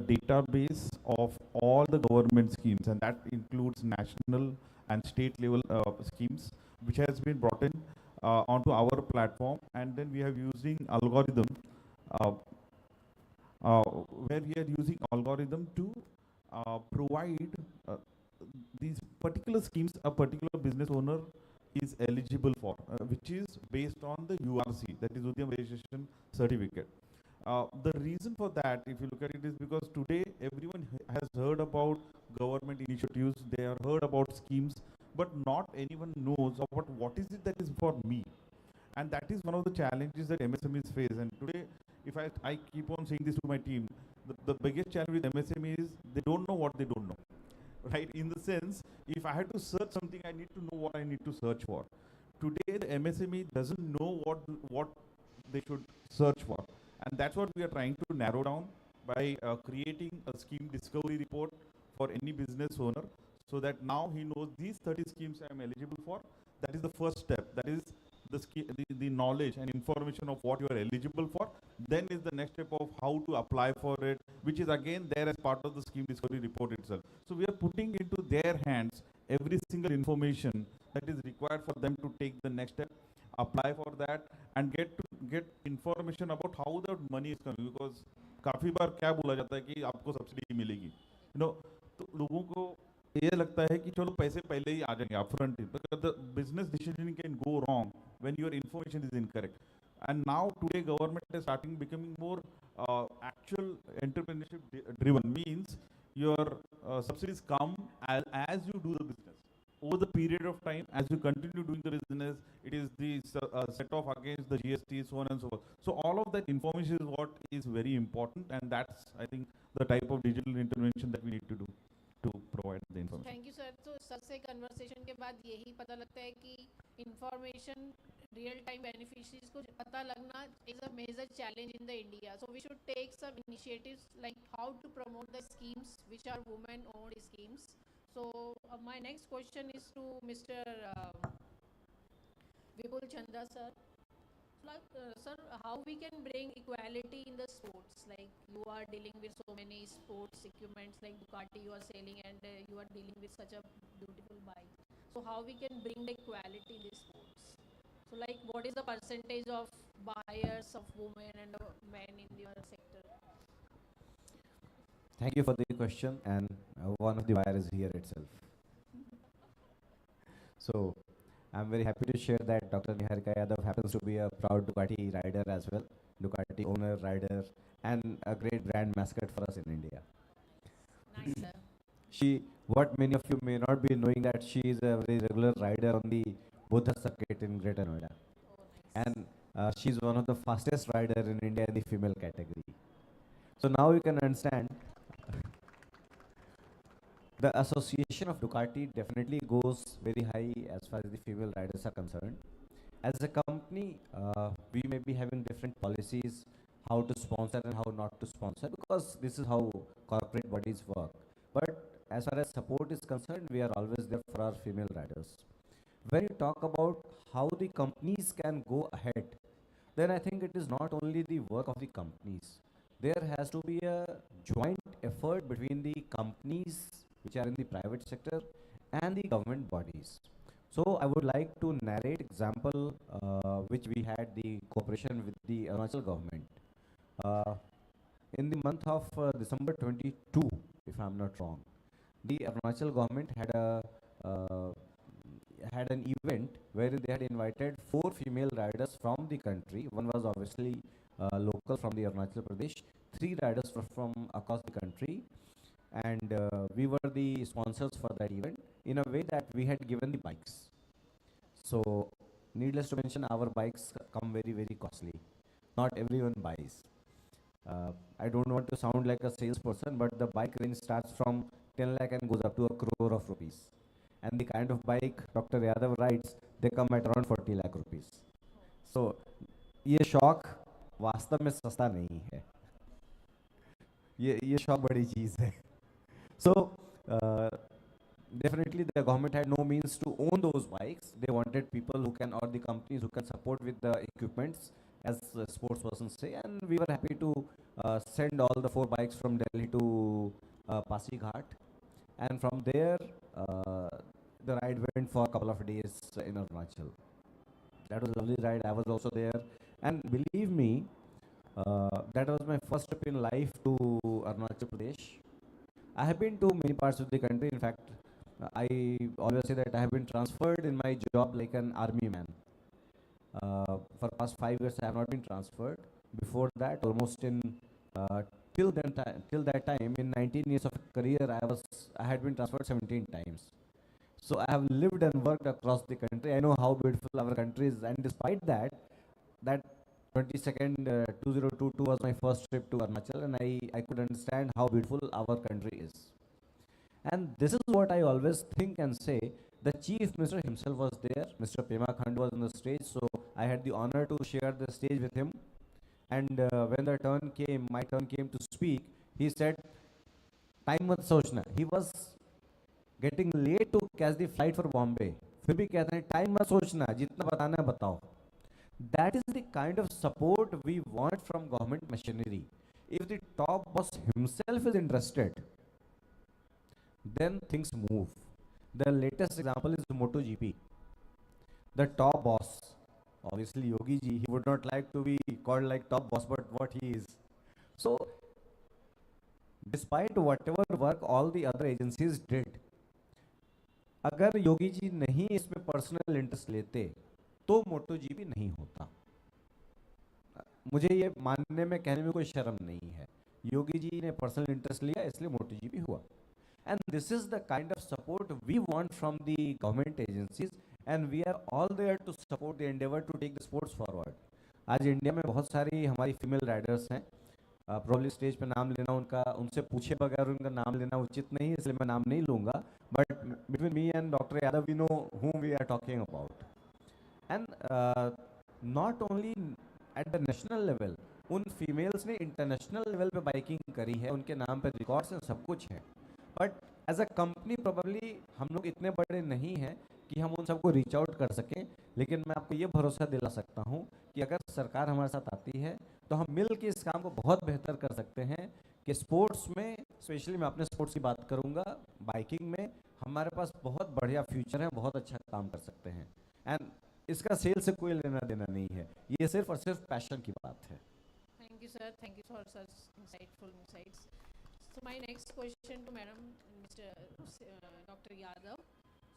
Speaker 19: database of all the government schemes, and that includes national and state level schemes, which has been brought in onto our platform, and then we are using algorithm where we are using algorithm to provide these particular schemes a particular business owner is eligible for, which is based on the URC, that is Udyam Registration Certificate. The reason for that, if you look at it, is because today everyone has heard about government initiatives, they have heard about schemes, but not anyone knows about what is it that is for me. And that is one of the challenges that MSMEs face. And today, if I keep on saying this to my team, the biggest challenge with MSME is they don't know what they don't know. Right? In the sense, if I had to search something, I need to know what I need to search for. Today, the MSME doesn't know what they should search for. And that's what we are trying to narrow down by creating a scheme discovery report for any business owner, so that now he knows these 30 schemes I am eligible for. That is the first step. That is the knowledge and information of what you are eligible for, then is the next step of how to apply for it, which is again there as part of the scheme discovery report itself. So we are putting into their hands every single information that is required for them to take the next step, apply for that, and get information about how the money is coming. Because काफ़ी बार क्या बोला जाता है कि आपको subsidy मिलेगी, तो लोगों को ये लगता है कि चलो पैसे पहले ही आ जाएंगे upfront, but the business decision can go wrong when your information is incorrect. And now today government is starting becoming more actual entrepreneurship driven, means your subsidies come as you do the business. Over the period of time, as you continue doing the business, it is the set off against the GST, so on and so forth. So all of that information is what is very important, and that's, I think, the type of digital intervention that we need to do to provide the information.
Speaker 18: Thank you sir. तो sir से conversation के बाद यही पता लगता है कि information real time beneficiaries को पता लगना is a major challenge in the India. So we should take some initiatives like how to promote the schemes which are women owned schemes. So my next question is to Mr. Vipul Chandra sir. Sir, how we can bring equality in the sports? Like you are dealing with so many sports equipments like Ducati you are selling, and you are dealing with such a beautiful bike. So how we can bring the equality in the sports? So like what is the percentage of buyers of women and men in your sector?
Speaker 20: Thank you for the question, and one of the buyers is here itself. So, I'm very happy to share that Dr. Niharika Yadav happens to be a proud Ducati rider as well, Ducati owner, rider, and a great brand mascot for us in India.
Speaker 18: Nice, sir.
Speaker 20: What many of you may not be knowing, that she is a very regular rider on the Buddha circuit in Greater Noida. And she's one of the fastest rider in India in the female category. So now you can understand the association of Ducati definitely goes very high as far as the female riders are concerned. As a company, we may be having different policies, how to sponsor and how not to sponsor, because this is how corporate bodies work. But as far as support is concerned, we are always there for our female riders. When you talk about how the companies can go ahead, then I think it is not only the work of the companies. There has to be a joint effort between the companies which are in the private sector and the government bodies. So I would like to narrate example which we had the cooperation with the Arunachal government. In the month of December 22, if I'm not wrong, the Arunachal government had an event wherein they had invited 4 female riders from the country. One was obviously local from the Arunachal Pradesh, 3 riders from across the country, and we were the sponsors for that event, in a way that we had given the bikes. So needless to mention, our bikes come very, very costly. Not everyone buys. I don't want to sound like a salesperson, but the bike range starts from 10 lakh and goes up to 1 crore of rupees. And the kind of bike Dr. Yadav rides, they come at around 40 lakh rupees. So ये शौक वास्तव में सस्ता नहीं है. ये शौक बड़ी चीज़ है. So definitely the government had no means to own those bikes. They wanted people who can, or the companies who can support with the equipments, as sports persons say, and we were happy to send all the 4 bikes from Delhi to Pasighat, and from there the ride went for a couple of days in Arunachal. That was a lovely ride. I was also there, and believe me, that was my first trip in life to Arunachal Pradesh. I have been to many parts of the country. In fact, I always say that I have been transferred in my job like an army man. For past 5 years, I have not been transferred. Before that, almost till that time, in 19 years of career, I had been transferred 17 times. So I have lived and worked across the country. I know how beautiful our country is, and despite that 22nd 2022 was my first trip to Arunachal, and I could understand how beautiful our country is. And this is what I always think and say. The Chief Minister himself was there. Mr. Pema Khandu was on the stage, so I had the honor to share the stage with him. And when my turn came to speak, he said, "Time mat sochna." He was getting late to catch the flight for Bombay. फिर भी कहते हैं, "Time mat sochna, जितना बताना है बताओ." That is the kind of support we want from government machinery. If the top boss himself is interested, then things move. The latest example is MotoGP. The top boss, obviously Yogi ji, he would not like to be called like top boss, but what he is. So, despite whatever work all the other agencies did, अगर योगी जी नहीं इसमें personal interest लेते तो MotoGP नहीं होता. मुझे ये मानने में कहने में कोई शर्म नहीं है. योगी जी ने पर्सनल इंटरेस्ट लिया इसलिए MotoGP हुआ. And this is the kind of support we want from the government agencies, and we are all there to support the endeavor to take the sports forward. आज इंडिया में बहुत सारी हमारी female Riders हैं. Probably stage पे नाम लेना उनका उनसे पूछे बगैर उनका नाम लेना उचित नहीं है, इसलिए मैं नाम नहीं लूँगा. But between me and doctor Yadav we know whom we are talking about. And not only at the national level, उन फीमेल्स ने इंटरनेशनल लेवल पे बाइकिंग करी है, उनके नाम पे रिकॉर्ड्स हैं, सब कुछ है. But as a company probably हम लोग इतने बड़े नहीं हैं कि हम उन सबको रीच आउट कर सकें. लेकिन मैं आपको ये भरोसा दिला सकता हूँ कि अगर सरकार हमारे साथ आती है तो हम मिल के इस काम को बहुत बेहतर कर सकते हैं. कि स्पोर्ट्स में, स्पेशली मैं अपने स्पोर्ट्स की बात करूँगा, बाइकिंग में हमारे पास बहुत बढ़िया फ्यूचर है, बहुत अच्छा काम कर सकते हैं. एंड इसका सेल से कोई लेना देना नहीं है, ये सिर्फ और सिर्फ पैशन की बात है.
Speaker 18: Thank you, sir. Thank you for such insightful insights. So my next question to Madam, Mr. Dr. Yadav.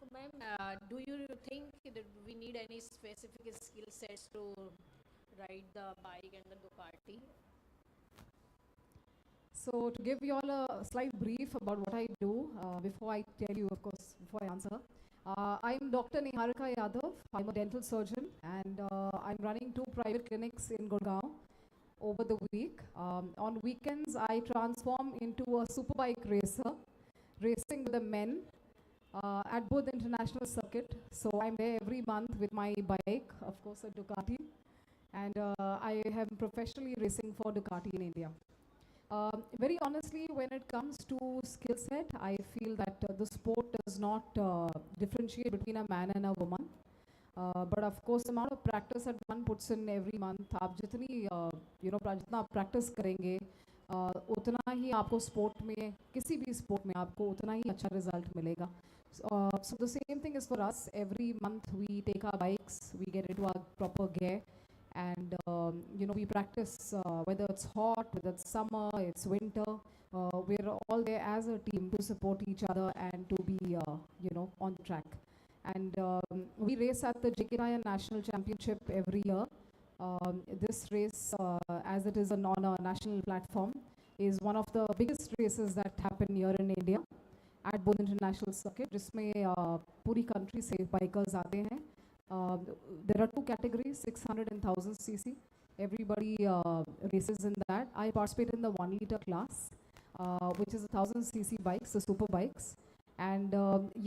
Speaker 18: So, ma'am, do you think that we need any specific skill sets to ride the bike and the Ducati?
Speaker 21: So to give you all a slight brief about what I do, before I tell you, of course, before I answer, I'm Dr. Niharika Yadav. I'm a dental surgeon, and I'm running 2 private clinics in Gurgaon over the week. On weekends, I transform into a superbike racer, racing with the men at both the international circuit. So I'm there every month with my bike, of course, a Ducati, and I am professionally racing for Ducati in India. Very honestly, when it comes to skill set, I feel that the sport does not differentiate between a man and a woman. But of course, the amount of practice that one puts in every month, आप जितनी जितना आप practice करेंगे, उतना ही आपको sport में, किसी भी sport में आपको उतना ही अच्छा result मिलेगा. So the same thing is for us. Every month we take our bikes, we get into our proper gear, and we practice, whether it's hot, whether it's summer, it's winter. We're all there as a team to support each other and to be on track. And we race at the JK Ryan National Championship every year. This race, as it is on a national platform, is one of the biggest races that happen here in India at both international circuit, जिसमें पूरी country से bikers आते हैं. There are 2 categories, 600 and 1000 cc. Everybody races in that. I participate in the 1 liter class, which is 1000 cc bikes, the super bikes. And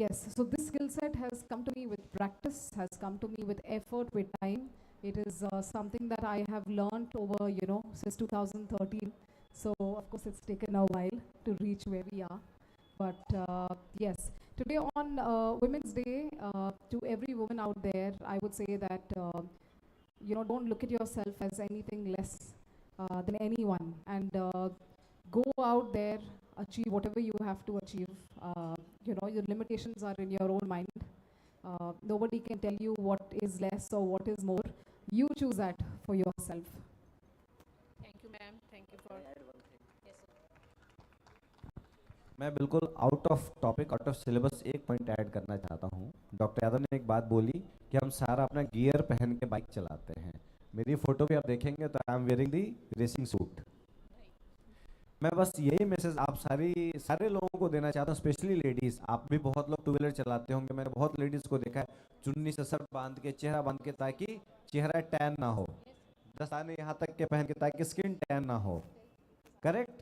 Speaker 21: yes, so this skill set has come to me with practice, has come to me with effort, with time. It is something that I have learned over, since 2013. So of course it's taken a while to reach where we are. But yes, today on Women's Day, to every woman out there, I would say that, don't look at yourself as anything less than anyone, and go out there, achieve whatever you have to achieve. Your limitations are in your own mind. Nobody can tell you what is less or what is more. You choose that for yourself.
Speaker 18: Thank you, ma'am. Thank you for. Yes, sir.
Speaker 20: मैं बिल्कुल out of topic, out of syllabus एक point add करना चाहता हूँ. Doctor Yadav ने एक बात बोली कि हम सारा अपना गियर पहन के बाइक चलाते हैं. मेरी फोटो भी आप देखेंगे तो I am wearing the racing suit. मैं बस यही मैसेज आप सारे लोगों को देना चाहता हूँ, स्पेशली लेडीज़. आप भी बहुत लोग 2 व्हीलर चलाते होंगे, मैंने बहुत लेडीज़ को देखा है चुन्नी से शर्ट बांध के, चेहरा बांध के, ताकि चेहरा टैन ना हो, दस्ताने यहाँ तक के पहन के ताकि स्किन टैन ना हो. करेक्ट.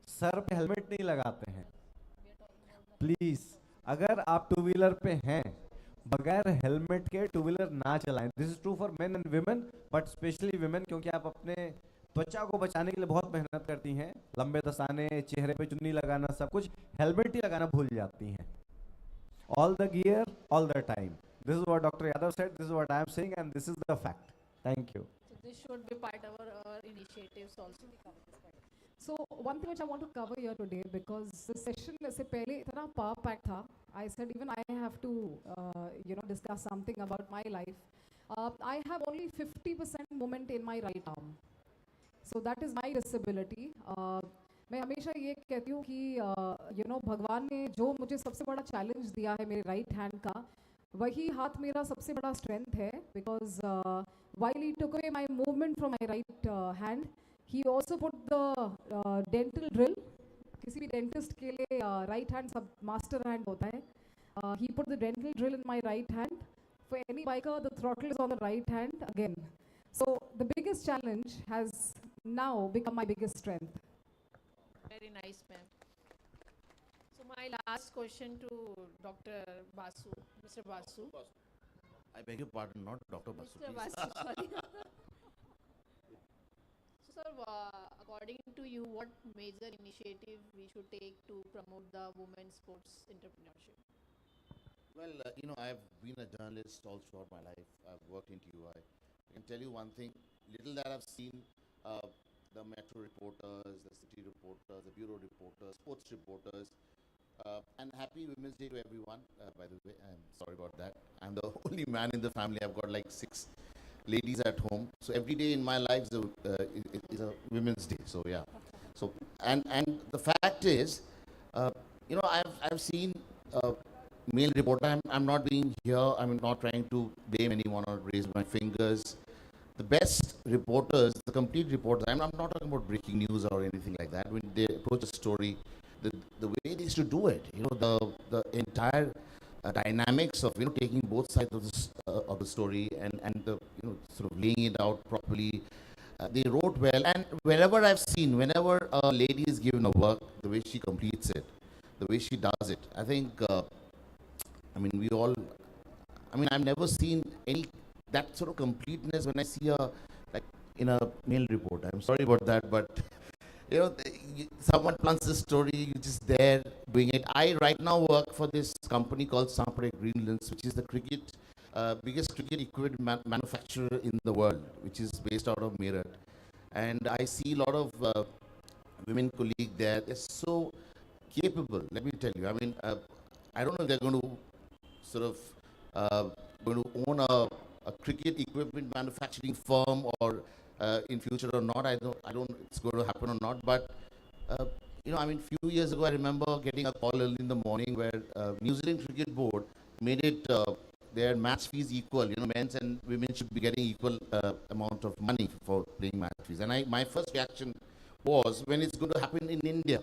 Speaker 20: सर पे हेलमेट नहीं लगाते हैं. प्लीज़, अगर आप 2 व्हीलर पे हैं, बगैर हेलमेट के 2 व्हीलर ना चलाएं. This is true for main and women, but specially women, क्योंकि आप अपने त्वचा को बचाने के लिए बहुत मेहनत करती हैं. लंबे दस्ताने, चेहरे पे चुन्नी लगाना, सब कुछ, हेलमेट ही लगाना भूल जाती हैं. All the gear, all the time. This is what doctor Yadav said, this is what I am saying, and this is the fact. Thank you.
Speaker 18: So this should be part of our initiatives also.
Speaker 21: So one thing which I want to cover here today, because the session से पहले इतना power packed था, I said even I have to discuss something about my life. I have only 50% movement in my right arm, so that is my disability. मैं हमेशा ये कहती हूँ कि भगवान ने जो मुझे सबसे बड़ा चैलेंज दिया है मेरे राइट हैंड का, वही हाथ मेरा सबसे बड़ा स्ट्रेंथ है, because while he took away my movement from my right hand, he also put the dental drill. किसी भी डेंटिस्ट के लिए राइट हैंड सब मास्टर हैंड होता है. He put the dental drill in my right hand. For any biker, the throttle is on the right hand again. So the biggest challenge has now become my biggest strength.
Speaker 18: Very nice, ma'am. So my last question to Dr. Basu, Mr. Basu.
Speaker 3: I beg your pardon, not Dr. Basu,
Speaker 18: Mr.
Speaker 3: please.
Speaker 18: Basu, sorry. So, sir, according to you, what major initiative we should take to promote the women's sports entrepreneurship?
Speaker 3: Well, I've been a journalist all throughout my life. I've worked in TUI. I can tell you one thing, little that I've seen, the metro reporters, the city reporters, the bureau reporters, sports reporters, and happy Women's Day to everyone, by the way. I'm sorry about that. I'm the only man in the family. I've got like 6 ladies at home. So every day in my life is a Women's Day. So yeah. So, and the fact is, I've seen male reporter. I'm not being here. I'm not trying to blame anyone or raise my fingers. The best reporters, the complete reporters, I'm not talking about breaking news or anything like that. When they approach a story, the way they used to do it, the entire dynamics of taking both sides of the story and the sort of laying it out properly. They wrote well, and wherever I've seen, whenever a lady is given a work, the way she completes it, the way she does it, I think, I've never seen any that sort of completeness when I see in a male report. I'm sorry about that, but someone plants a story, you're just there doing it. I right now work for this company called Sampare Greenlands, which is the biggest cricket equipment manufacturer in the world, which is based out of Meerut. And I see a lot of women colleagues there. They're so capable, let me tell you. I don't know if they're going to going to own a cricket equipment manufacturing firm or in future or not. I don't it's going to happen or not. But few years ago I remember getting a call early in the morning where New Zealand Cricket Board made it their match fees equal. Men's and women should be getting equal amount of money for playing match fees. And my first reaction was when it's going to happen in India,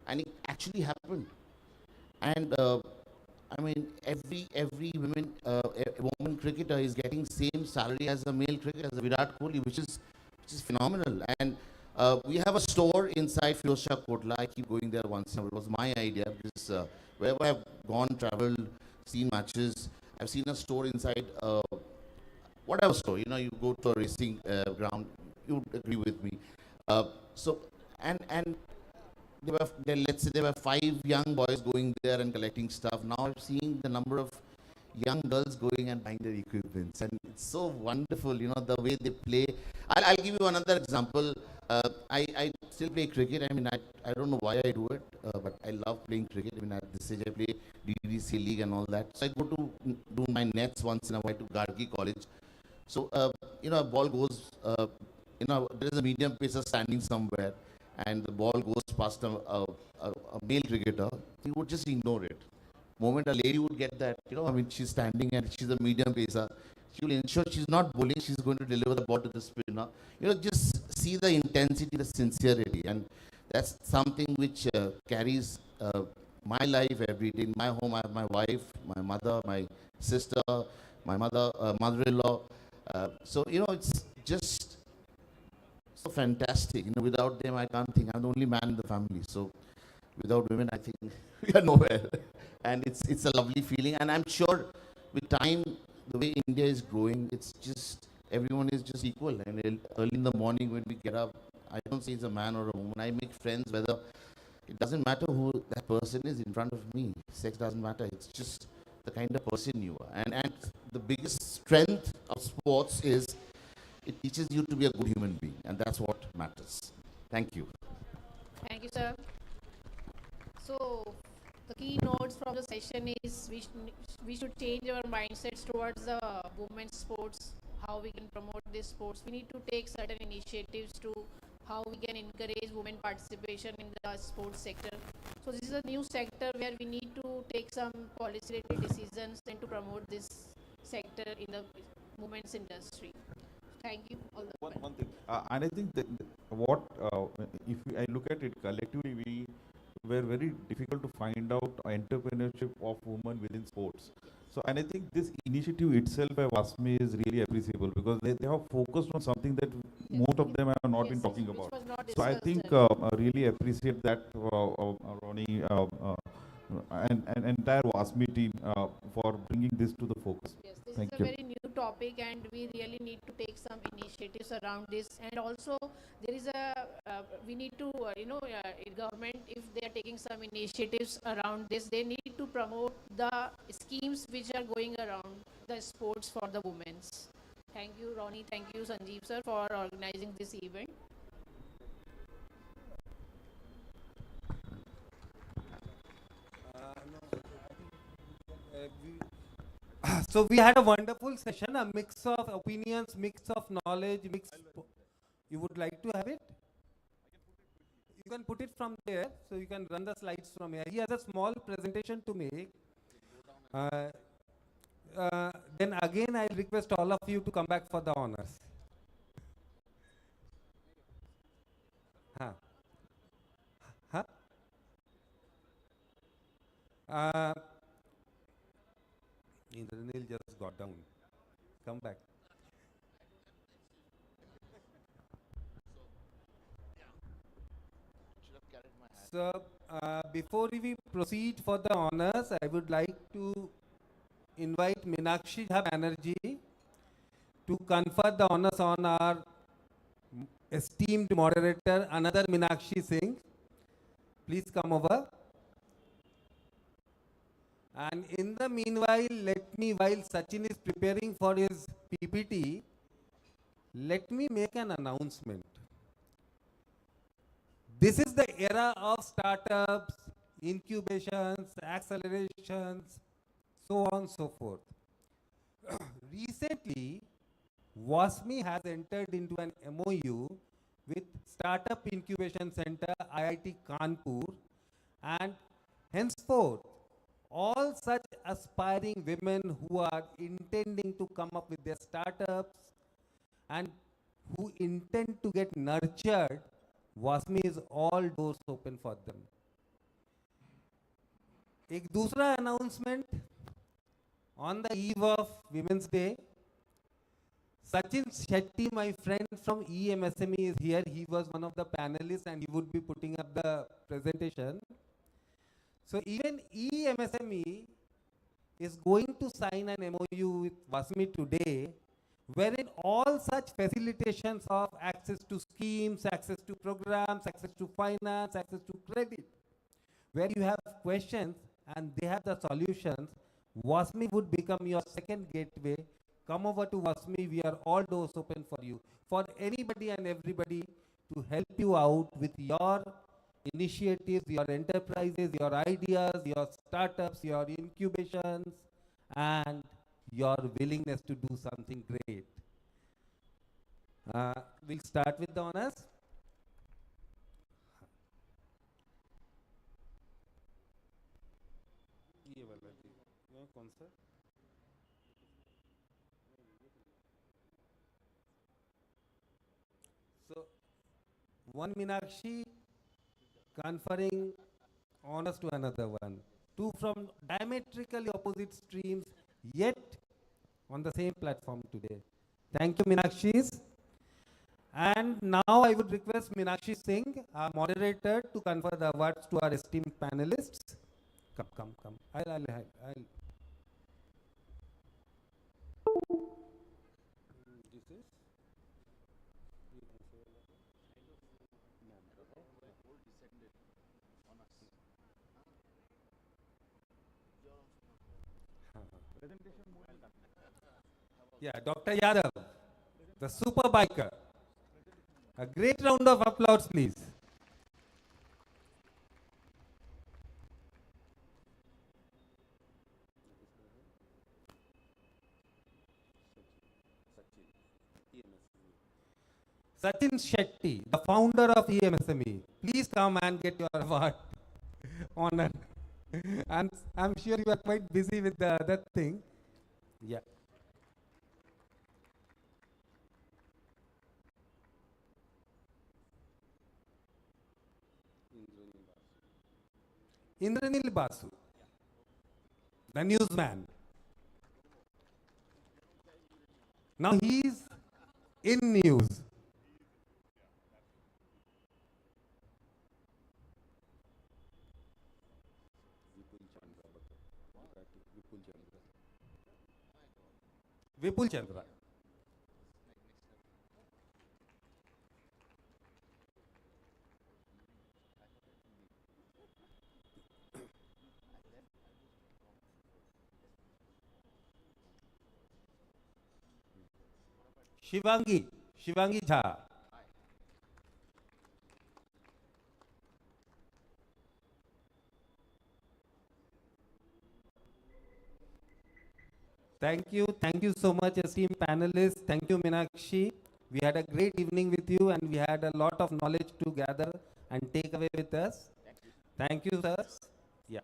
Speaker 3: and it actually happened. And every woman cricketer is getting same salary as a male cricketer, as a Virat Kohli, which is phenomenal. And we have a store inside Firozshah Kotla. I keep going there once in a while. It was my idea because wherever I've gone, traveled, seen matches, I've seen a store inside whatever store. You go to a racing ground, you would agree with me. Let's say there were 5 young boys going there and collecting stuff. Now I'm seeing the number of young girls going and buying their equipments, and it's so wonderful, the way they play. I'll give you another example. I still play cricket. I don't know why I do it, but I love playing cricket. At this age I play DDC League and all that. So I go to do my nets once in a while to Gargi College. So, a ball goes, there's a medium pacer standing somewhere, and the ball goes past a male cricketer, he would just ignore it. Moment a lady would get that, she's standing and she's a medium pacer, she will ensure she's not bowling, she's going to deliver the ball to the spinner. Just see the intensity, the sincerity, and that's something which carries my life every day. In my home, I have my wife, my mother, my sister, my mother-in-law. So, it's just so fantastic. Without them, I can't think. I'm the only man in the family. So, without women, I think we are nowhere. And it's a lovely feeling. And I'm sure with time, the way India is growing, it's just, everyone is just equal. And early in the morning when we get up, I don't say it's a man or a woman. I make friends, whether it doesn't matter who that person is in front of me. Sex doesn't matter. It's just the kind of person you are. And the biggest strength of sports is It teaches you to be a good human being, and that's what matters. Thank you.
Speaker 18: Thank you, sir. So, the key notes from the session is we should change our mindsets towards the women's sports, how we can promote these sports. We need to take certain initiatives to how we can encourage women participation in the sports sector. So this is a new sector where we need to take some policy-related decisions and to promote this sector in the women's industry. Thank you. All the
Speaker 19: One thing, and I think that what if I look at it collectively, we were very difficult to find out entrepreneurship of women within sports. So, and I think this initiative itself by WASMI is really appreciable because they have focused on something that most of them have not been talking about. So I think I really appreciate that, Ronnie, and entire WASMI team for bringing this to the focus.
Speaker 18: Yes, this
Speaker 19: Thank
Speaker 18: is
Speaker 19: you.
Speaker 18: a very new topic and we really need to take some initiatives around this. And also there is a, we need to, government, if they are taking some initiatives around this, they need to promote the schemes which are going around the sports for the women's. Thank you, Ronnie. Thank you, Sanjeev sir, for organizing this event.
Speaker 17: So we had a wonderful session, a mix of opinions, mix of knowledge, You would like to have it? You can put it from there, so you can run the slides from here. He has a small presentation to make. Then again, I request all of you to come back for the honors. Huh? Indranil just got down. Come back. So, before we proceed for the honors, I would like to invite Meenakshi Banerjee to confer the honors on our esteemed moderator, another Meenakshi Singh. Please come over. And in the meanwhile, while Sachin is preparing for his PPT, let me make an announcement. This is the era of startups, incubations, accelerations, so on and so forth. Recently, WASMI has entered into an MOU with Startup Incubation Center, IIT Kanpur, and henceforth, all such aspiring women who are intending to come up with their startups and who intend to get nurtured, WASMI is all doors open for them. एक दूसरा announcement, on the eve of Women's Day, Sachin Shetty, my friend from EMSME, is here. He was one of the panelists and he would be putting up the presentation. So even EMSME is going to sign an MOU with WASMI today, wherein all such facilitations of access to schemes, access to programs, access to finance, access to credit, where you have questions and they have the solutions, WASMI would become your second gateway. Come over to WASMI, we are all doors open for you. For anybody and everybody to help you out with your initiatives, your enterprises, your ideas, your startups, your incubations, and your willingness to do something great. We'll start with the honors. So, one Meenakshi conferring honors to another one. Two from diametrically opposite streams, yet on the same platform today. Thank you, Meenakshis. And now I would request Meenakshi Singh, our moderator, to confer the awards to our esteemed panelists. Come. I'll. Yeah, Dr. Yadav. the super biker. A great round of applause, please. Sachin Shetty, the founder of EMSME. Please come and get your award. Honor. And I'm sure you are quite busy with that thing. Yeah. Indranil Basu, the newsman. Now he's in news. Vipul Chandra. Shivangi Jha. Thank you so much, esteemed panelists. Thank you, Meenakshi. We had a great evening with you, and we had a lot of knowledge to gather and take away with us. Thank you, sir. Yeah.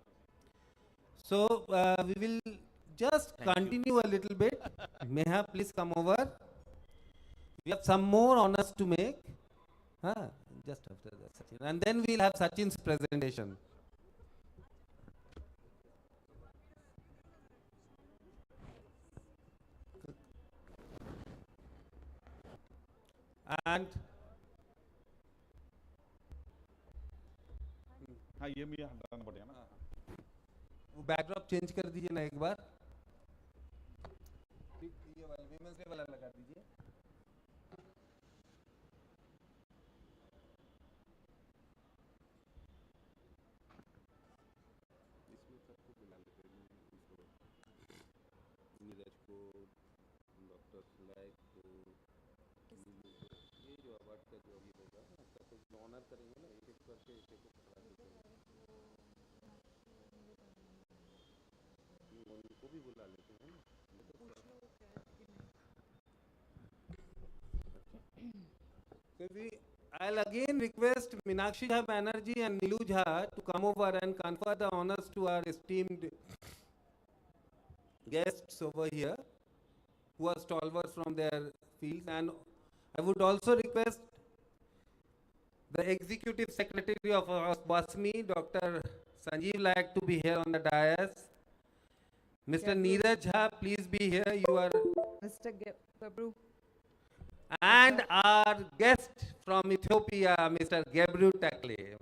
Speaker 17: So we will just continue a little bit. Meha, please come over. We have some more honors to make. Just after that, Sachin. And then we'll have Sachin's presentation. And
Speaker 19: हाँ ये मुझे हटाना पड़ेगा ना
Speaker 17: वो backdrop change कर दीजिए ना एक बार ये वाला विमेंस डे वाला लगा दीजिए
Speaker 4: इसमें सबको बुला लेते हैं नीरज को डॉक्टर सुलाइक को ये जो अवार्ड का जो अभी होगा उसका तो ऑनर करेंगे ना एक एक करके एक एक को पकड़ा देते हैं उनको भी बुला लेते हैं
Speaker 17: I'll again request Meenakshi Jha Banerjee and Nilu Jha to come over and confer the honors to our esteemed guests over here who are stalwarts from their fields. And I would also request the Executive Secretary of WASME, Dr. Sanjeev Layak, to be here on the dais. Mr. Neeraj Jha, please be here. You are
Speaker 1: Mr. Gabru.
Speaker 17: And our guest from Ethiopia, Mr. Gebru Takle.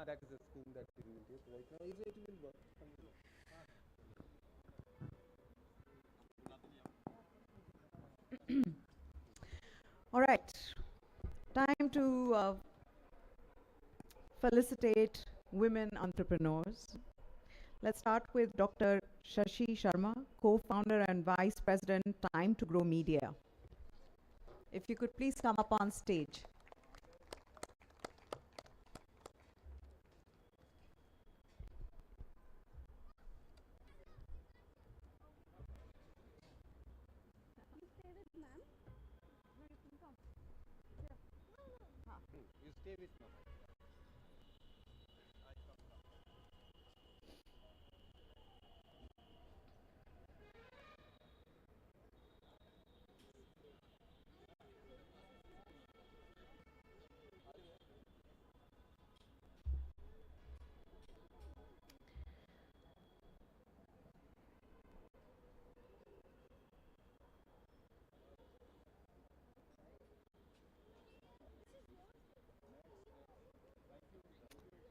Speaker 17: That is a spoon that we will get right now. It will work.
Speaker 1: All right, time to felicitate women entrepreneurs. Let's start with Dr. Shashi Sharma, co-founder and vice president, Time to Grow Media. If you could please come up on stage.
Speaker 17: You stay with me.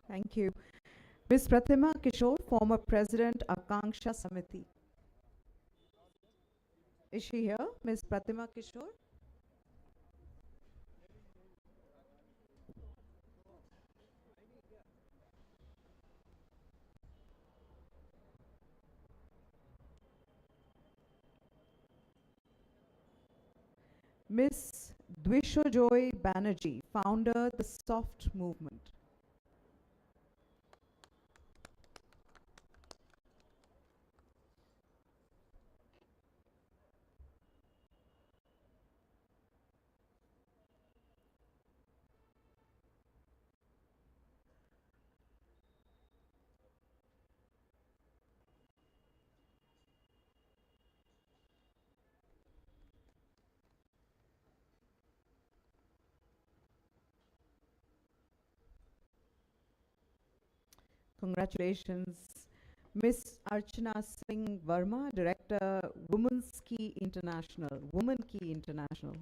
Speaker 1: Thank you. Ms. Pratima Kishore, former president, Akanksha Samiti. Is she here? Ms. Pratima Kishore. Ms. Dwishojoy Banerjee, founder, The Soft Movement. Congratulations. Miss Archana Singh Verma, Director, Women's Key International. Women Key International.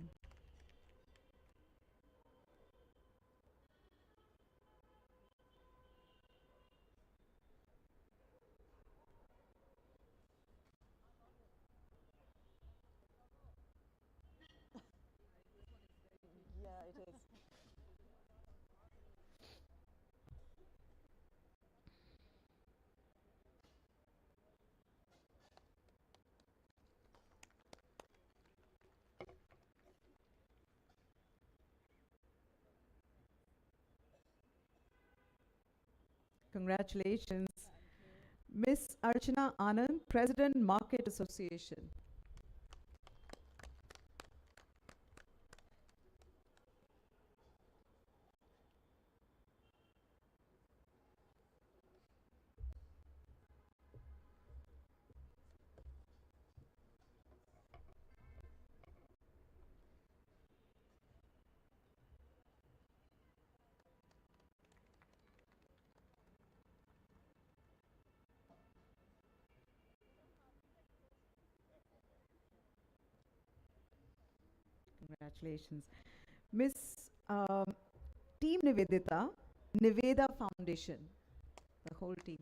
Speaker 15: Yeah, it is.
Speaker 1: Congratulations. Miss Archana Anand, President, Market Association. Congratulations. Miss Team Nivedita, Niveda Foundation, the whole team.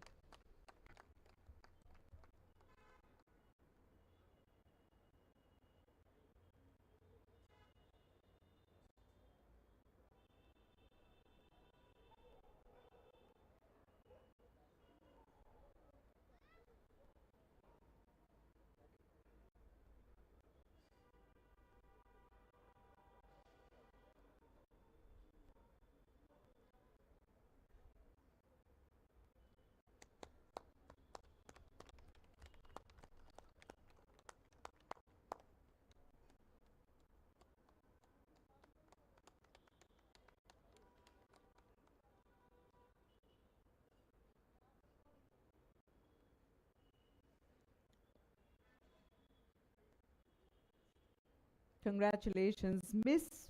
Speaker 1: Congratulations. Miss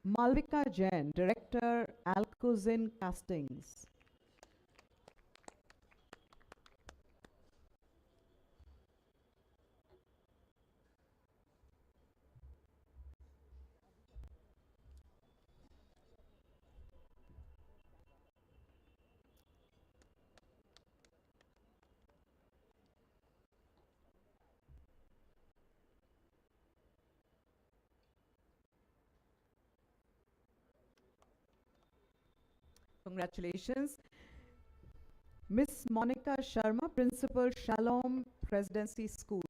Speaker 1: Malvika Jain, Director, Alcozin Castings. Congratulations. Miss Monica Sharma, Principal, Shalom Presidency School.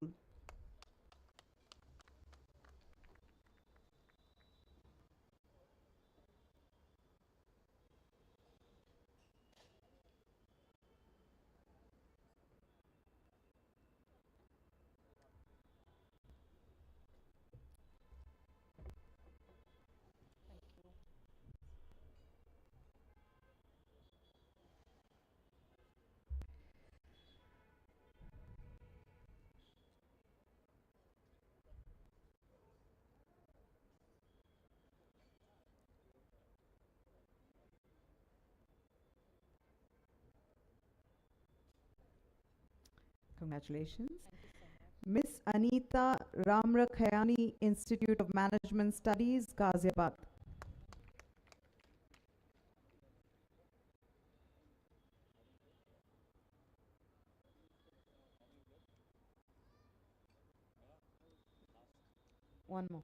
Speaker 1: Congratulations. Miss Anita Ramrakhayani, Institute of Management Studies, Ghaziabad.
Speaker 2: One more.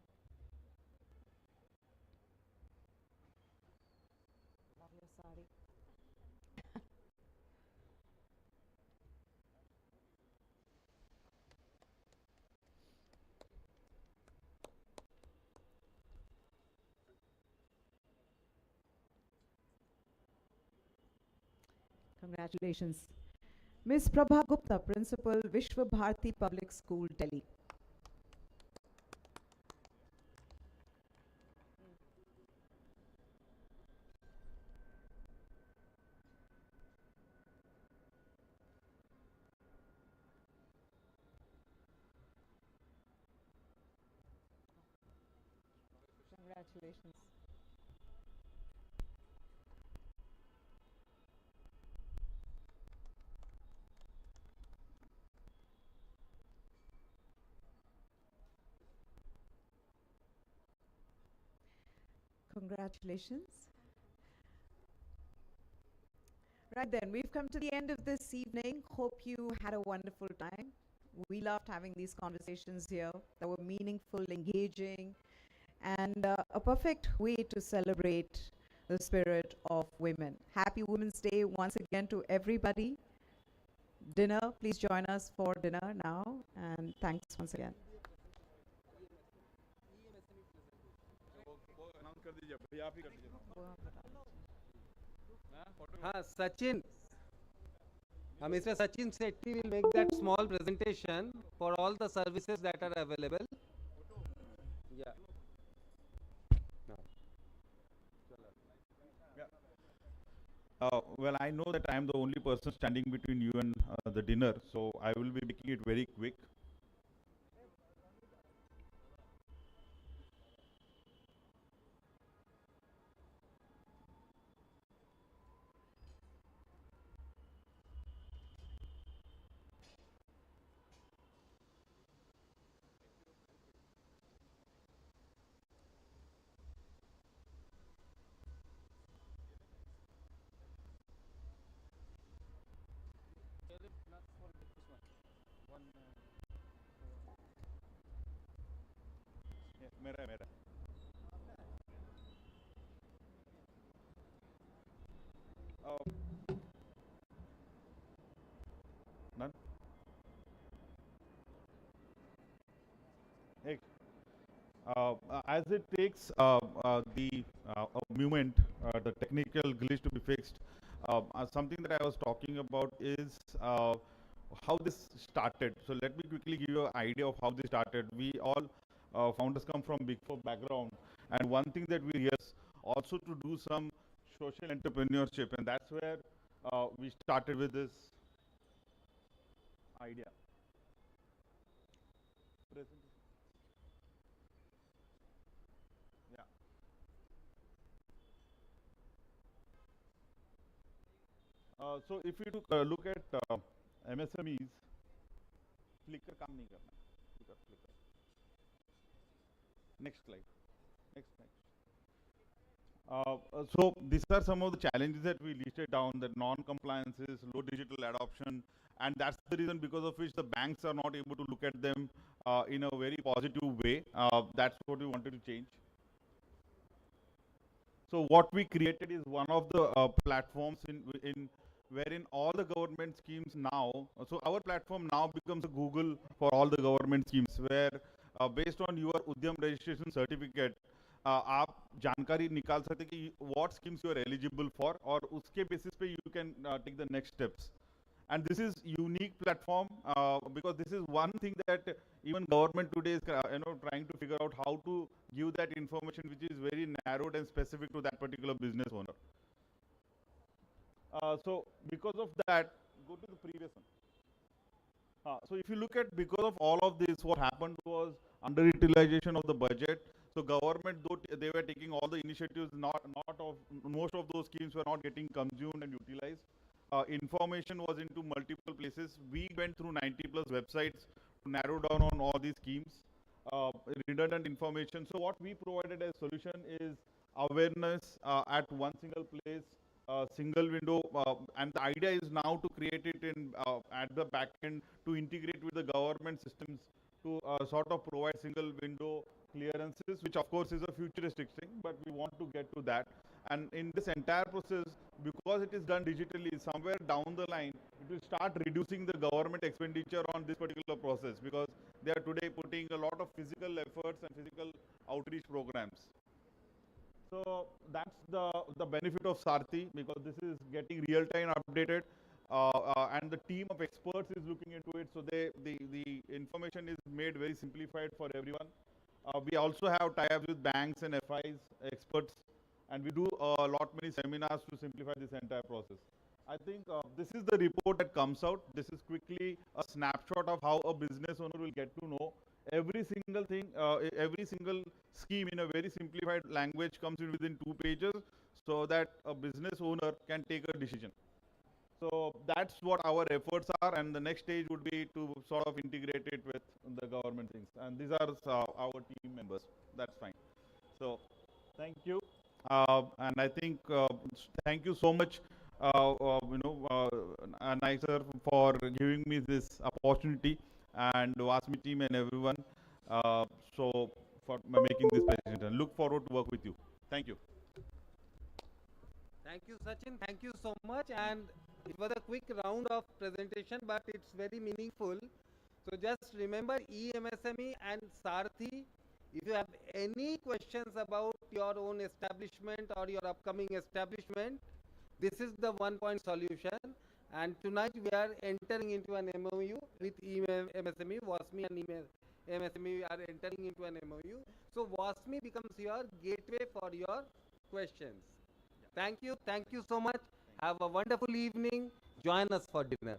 Speaker 2: Love your sari.
Speaker 1: Congratulations. Ms. Prabha Gupta, Principal, Vishwa Bharati Public School, Delhi.
Speaker 2: Congratulations.
Speaker 1: Congratulations. Right then, we've come to the end of this evening. Hope you had a wonderful time. We loved having these conversations here that were meaningful, engaging, and a perfect way to celebrate the spirit of women. Happy Women's Day once again to everybody. Dinner, please join us for dinner now, and thanks once again.
Speaker 13: Sachin. Mr. Sachin Sethi will make that small presentation for all the services that are available. Yeah.
Speaker 19: Well, I know that I am the only person standing between you and the dinner, so I will be making it very quick. मेरा है, मेरा है। None? Hey. As it takes the movement, the technical glitch to be fixed, something that I was talking about is how this started. So let me quickly give you an idea of how this started. We all founders come from Big Four background, and one thing that we realized also to do some social entrepreneurship, and that's where we started with this idea. Yeah. So if you look at MSMEs, flicker काम नहीं करना है. Flicker. Next slide. Next. So these are some of the challenges that we listed down: the non-compliances, low digital adoption, and that's the reason because of which the banks are not able to look at them in a very positive way. That's what we wanted to change. So what we created is one of the platforms in wherein all the government schemes now. So our platform now becomes a Google for all the government schemes, where based on your Udyam registration certificate, आप जानकारी निकाल सकते कि what schemes you are eligible for, और उसके basis पे you can take the next steps. And this is unique platform because this is one thing that even government today is trying to figure out how to give that information which is very narrowed and specific to that particular business owner. So because of that, go to the previous one. So if you look at, because of all of this, what happened was underutilization of the budget. So government, though they were taking all the initiatives, most of those schemes were not getting consumed and utilized. Information was into multiple places. We went through 90 plus websites to narrow down on all these schemes, redundant information. So what we provided as solution is awareness at one single place, single window, and the idea is now to create it in at the back end to integrate with the government systems to sort of provide single window clearances, which of course is a futuristic thing, but we want to get to that. And in this entire process, because it is done digitally, somewhere down the line, it will start reducing the government expenditure on this particular process, because they are today putting a lot of physical efforts and physical outreach programs. So that's the benefit of Sarthi, because this is getting real-time updated, and the team of experts is looking into it. So the information is made very simplified for everyone. We also have tie-ups with banks and FIs, experts, and we do a lot many seminars to simplify this entire process. I think this is the report that comes out. This is quickly a snapshot of how a business owner will get to know every single thing, every single scheme in a very simplified language comes in within 2 pages, so that a business owner can take a decision. So that's what our efforts are, and the next stage would be to sort of integrate it with the government things. And these are our team members. That's fine. So thank you, and I think thank you so much, Nicer, for giving me this opportunity, and Vasmi team and everyone. So for making this presentation. Look forward to work with you. Thank you.
Speaker 13: Thank you, Sachin. Thank you so much. And it was a quick round of presentation, but it's very meaningful. So just remember eMSME and Sarthi. If you have any questions about your own establishment or your upcoming establishment, this is the one-point solution. And tonight we are entering into an MOU with eMSME, WASME and eMSME are entering into an MOU. So WASME becomes your gateway for your questions. Thank you so much. Have a wonderful evening. Join us for dinner.